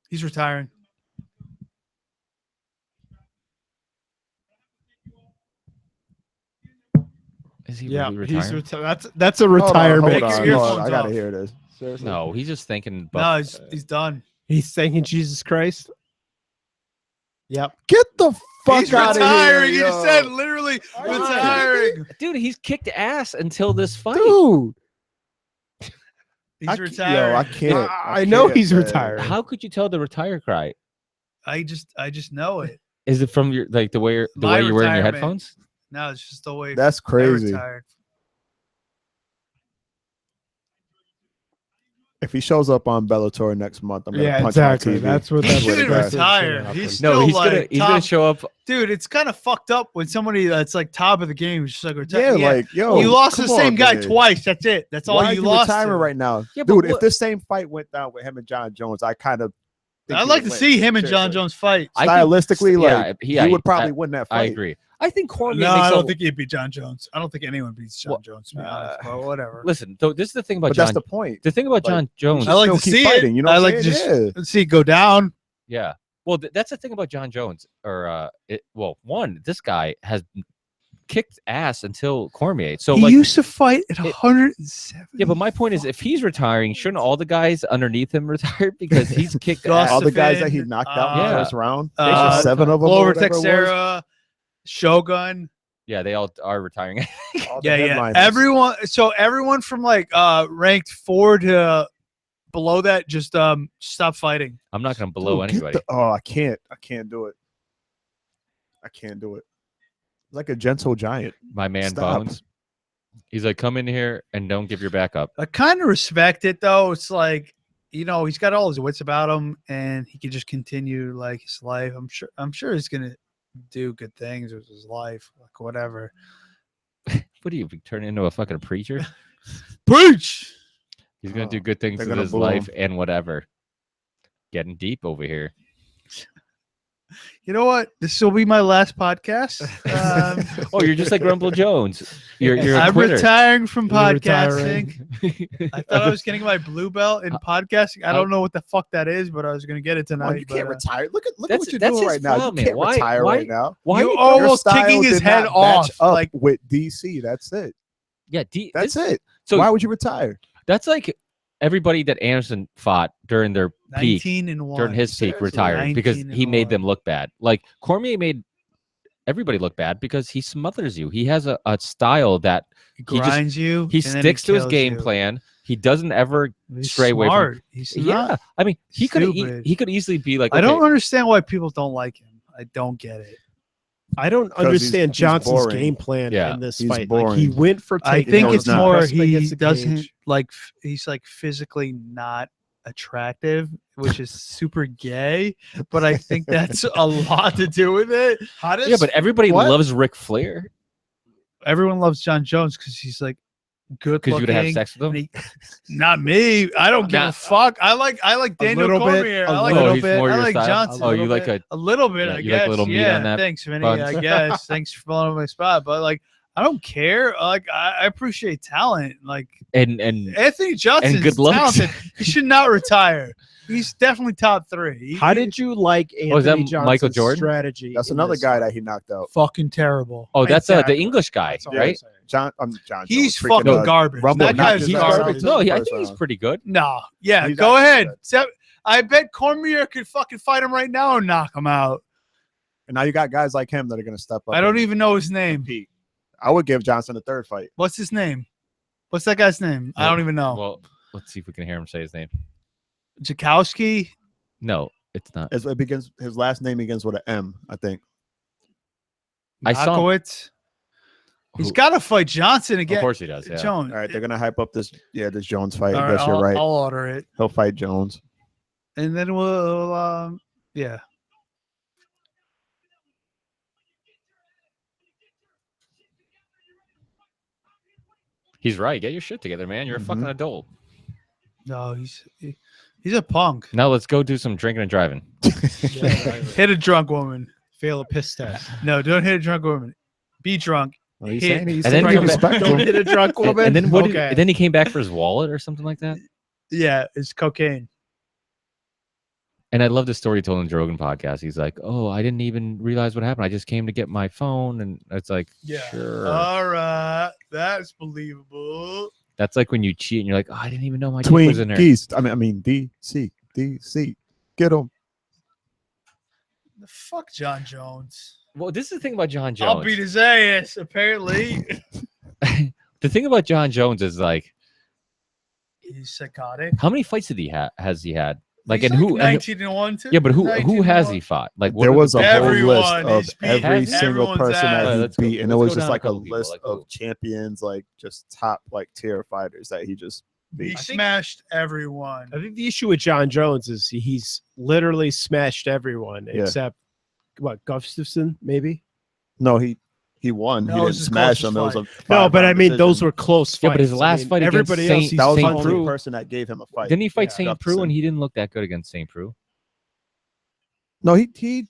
He's retiring. Is he Yeah, really he's retiring? that's a Hold on, retirement. Take your Hold on, earphones I gotta off. hear this. Seriously. No, he's just thinking. No, he's done. He's thanking Jesus Christ. Yep. Get the fuck He's out of here. retiring. He just yo. said literally Are you retiring. dude, he's kicked ass until this fight. Dude, He's retiring. Yo, I can't. I know can't, he's man. retiring. How could you tell the retire cry? I just know it. Is it from your like the way you're My wearing your retirement. headphones? No, it's just the way That's I crazy. retired. If he shows up on Bellator next month, I'm gonna Yeah, punch him on exactly. TV. That's what He that's shouldn't that's what's gonna retire. happen. He's No, still he's gonna like he's gonna top- show up. Dude, it's kind of fucked up when somebody that's like top of the game is just like Yeah, retiring. like yo, you lost to the come same on, guy man. twice. That's it. That's all Why you are you lost. retiring to. right now, Yeah, but dude? If what- this same fight went down with him and John Jones, I kind of. I'd like to see him and John Jones fight. I think- Stylistically, like yeah, he would probably win that I fight. agree. I think Cormier No, makes I a- don't think he'd beat John Jones. I don't think anyone beats John Well, Jones. To be honest, but whatever. Listen, though, this is the thing about But John. that's the point. The thing about like, John Jones. I like still to keep see fighting, it. you know I what like I'm to saying? just see it go down. Yeah. Well, that's the thing about John Jones. This guy has kicked ass until Cormier. So he like, used to fight at 107. yeah, but my point is, if he's retiring, shouldn't all the guys underneath him retire because he's kicked ass? All the guys that he knocked out in the Yeah. first round. There's 7 of them. or Glover whatever it was. Teixeira, Shogun. Yeah, they all are retiring. All the Yeah, yeah. headliners. Everyone from like ranked 4 to below that just stop fighting. I'm not going to below Dude, get anybody. I can't do it. I can't do it. Like a gentle giant. My man Stop. Bones. He's like, come in here and don't give your back up. I kind of respect it though. It's like, you know, he's got all his wits about him and he can just continue like his life. I'm sure he's gonna do good things with his life, like whatever. What do you turn into a fucking preacher? Preach. He's gonna Oh, do good things they're with gonna his boo life him. and whatever. Getting deep over here. You know what? This will be my last podcast. Oh, you're just like Rumble Jones. You're a I'm quitter. retiring from You're podcasting. retiring. I thought I was getting my blue belt in podcasting. I don't know what the fuck that is, but I was gonna get it Come tonight. on, you can't but, retire. Look at That's- what you're that's doing his right now. You problem, man. can't Why- retire why- right now. Why? You you- almost Your style kicking his did head not off. match up Like with DC. That's it. yeah, That's it. So Why would you retire? that's like everybody that Anderson fought during their peak, 19-1. during his peak, Seriously. retired because he 19-1. made them look bad. Like Cormier made everybody look bad because he smothers you. He has a style that He he just- grinds you. he and then sticks to his kills game you. plan. He doesn't ever He's stray away from- smart. He's Yeah, not. I mean, he could stupid. he could easily be like, I don't okay, understand why people don't like him. I don't get it. I don't 'Cause understand he's Johnson's boring. game plan Yeah. in this He's fight. Like, he boring. went for I takedowns, think No, it's he's not. more pressed him he against the doesn't cage. like. He's like physically not attractive, which is super gay. But I think that's a lot to do with it. yeah, but everybody What? loves Ric Flair Everyone loves John Jones because he's like good because you would have looking. sex with him. and not me. I don't give a Not- fuck. I like Daniel little bit, Cormier. a I like little he's more I your like style. Johnson. Oh, you like a a little bit, Yeah, I you like a guess. little meat yeah, on that thanks, Vinny. bun. I guess. Thanks for filling up my spot. But like, I don't care. Like, I appreciate talent. Like and Anthony Johnson's good looks. talented. He should not retire. He's definitely top 3. How did you like Oh, is that Anthony Michael Johnson's Jordan? strategy? That's in another this guy fight? that he knocked out. fucking terrible? oh, that's Exactly. the English guy, That's all I'm right? saying. John He's Jones, freaking, fucking garbage. Rumble That knocked guy's his He's ass garbage. out garbage. in No, the I first think he's round. pretty good. No, yeah, He's go actually ahead. good. I bet Cormier could fucking fight him right now and knock him out. And now you got guys like him that are going to step up. I don't and even know his name. compete. I would give Johnson a third fight. What's his name? What's that guy's name? I don't even know. Well, let's see if we can hear him say his name. Jakowski. No, it's not. It begins. His last name begins with an M, I think. I saw him. Nakowitz. He's Who- got to fight Johnson again. Of course he does. Yeah. Jones. All right, they're gonna hype up this Jones fight. All I right, guess you're I'll, right. I'll order it, He'll fight Jones. and then we'll yeah. He's right. Get your shit together, man. You're a fucking Mhm. adult. No, he's a punk. Now let's go do some drinking and driving. Hit a drunk woman. Fail a piss test. No, don't hit a drunk woman. Be drunk. Well, he's Hit- saying he's And then saying come back- respect Don't him. hit a drunk woman. And then what? Okay. And then he came back for his wallet or something like that. Yeah, it's cocaine. And I love the story he told in the Rogan podcast. He's like, "Oh, I didn't even realize what happened. I just came to get my phone." And it's like, sure. All right, that's believable. That's like when you cheat and you're like, "Oh, I didn't even know my dick was in there." Twinkies. I mean DC. Get him. The fuck, John Jones. Well, this is the thing about John Jones. I'll beat his ass. Apparently, The thing about John Jones is like, he's psychotic. how many fights did he has he had? Like, He's and who? and- 19-1 too. yeah, but who has 19-1. he fought? Like, what There are was the- a whole Everyone. list of He's beat every single everyone's person ass. that he Let's go- beat, and it let's was go just down a like a couple people, list like who? of champions, like just top like tier fighters that he just He beat. smashed everyone. I think the issue with John Jones is he's literally smashed everyone Yeah. except what Gustafson maybe. No, he won. That He was didn't his smash closest him. It was a No, but I five-round mean those decision. were close fights. Yeah, but his I last mean, fight against everybody Saint- else. he's That was the Saint only Preux. person that gave him a fight. Didn't he fight Yeah. Saint Preux and he didn't look that good against Saint Preux? No, he looked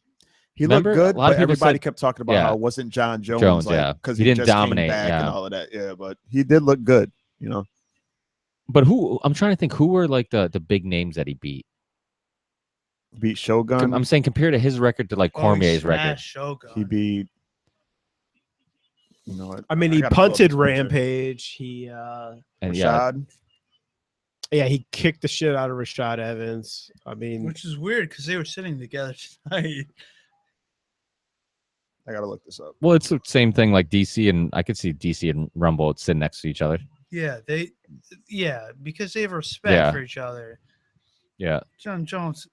Remember? good, A lot of but people everybody said- kept talking about Yeah. how it wasn't John Jones. Jones, like, yeah. because He he didn't just came dominate, back yeah. and all of that. Yeah, but he did look good. You know, But who? I'm trying to think who were like the big names that he beat. beat Shogun. I'm saying compared to his record to like Cormier's record. smashed Shogun. He beat. You know what? I mean, he gotta pull up punted this picture. Rampage. He And yeah, Rashad. yeah, he kicked the shit out of Rashad Evans. I mean, Which is weird because they were sitting together tonight. I gotta look this up. well, it's the same thing like DC and I could see DC and Rumble sitting next to each other. Yeah, because they have respect Yeah. for each other. Yeah. John Jones,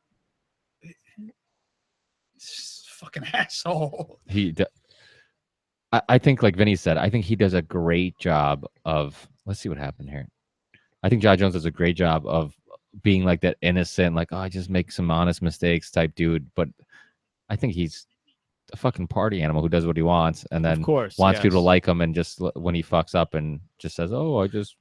he's a fucking asshole. I think, like Vinny said, I think he does a great job of. Let's see what happened here. I think John Jones does a great job of being like that innocent, like, oh, I just make some honest mistakes type dude. But I think he's a fucking party animal who does what he wants and then of course, wants people to yes. like him and just when he fucks up and just says, oh, it's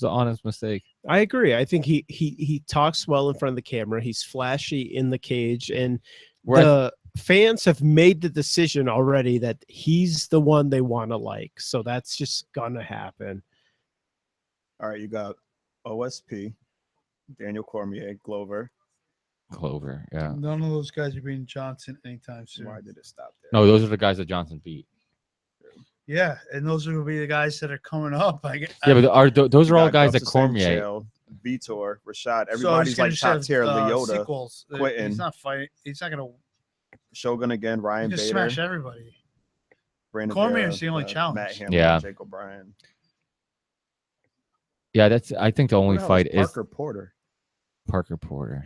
an honest mistake. I agree. I think he talks well in front of the camera. He's flashy in the cage, and Where I the fans have made the decision already that he's the one they want to like. So that's just gonna happen. All right, you got OSP, Daniel Cormier, Glover. Clover, yeah. None of those guys are beating Johnson anytime soon. Why did it stop there? No, those are the guys that Johnson beat. Yeah, and those will be the guys that are coming up. Yeah, but those You are all got guys that Gustafson, Cormier. Chael, Vitor, Rashad. So he's Everybody's gonna like just top have, tier. Leota, sequels. quitting. He's not fighting. He's not gonna Shogun again, Ryan just Bader, smash everybody. Brandon Cormier's Vera, the only Matt challenge. Hamlin, Yeah. Jake O'Brien. Yeah, I think the only Who the hell fight is Parker Porter. Parker Porter.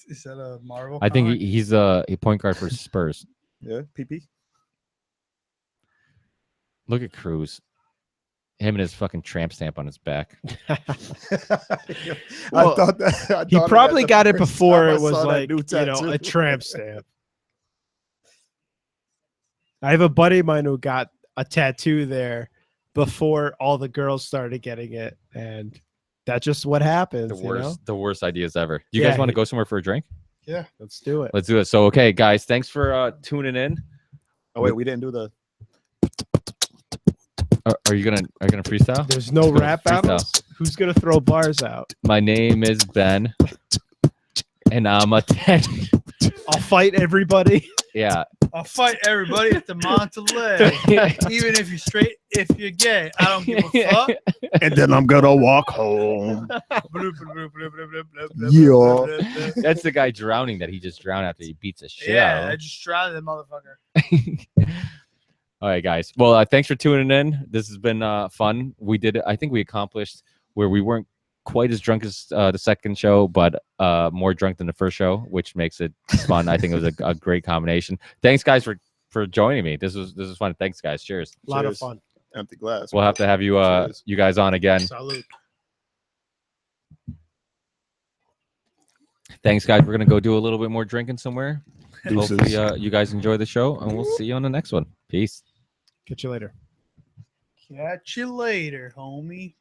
Is that a Marvel? I think comic? he's a point guard for Spurs. Yeah, PP. Look at Cruz. Him and his fucking tramp stamp on his back. Well, I thought that He probably the got it first before time I it was saw that like, new you know, a tattoo. tramp stamp. I have a buddy of mine who got a tattoo there before all the girls started getting it, and that's just what happens. The worst ideas ever. You Yeah, guys want to he- go somewhere for a drink? Let's do it. Let's do it. So, okay, guys, thanks for tuning in. Oh wait, we didn't do the. Are you gonna freestyle? There's no Let's go rap freestyle. battles. Who's gonna throw bars out? My name is Ben, and I'm a 10. I'll fight everybody. Yeah. I'll fight everybody at the Montelay. Even if you're straight, if you're gay, I don't give a fuck. And then I'm gonna walk home. Yeah. That's the guy drowning that he just drowned after he beats the shit Yeah, out I of just drowned that motherfucker. him. All right, guys. Well, thanks for tuning in. This has been fun. We did. I think we accomplished where we weren't quite as drunk as the second show, but more drunk than the first show, which makes it fun. I think it was a great combination. Thanks, guys, for joining me. This was fun. Thanks, guys. Cheers. A lot of Cheers. fun. Empty glass. We'll have to have you Cheers. you guys on again. Salute. Thanks, guys. We're gonna go do a little bit more drinking somewhere. Deuces. Hopefully, you guys enjoy the show, and we'll see you on the next one. Peace. Catch you later. Catch you later, homie.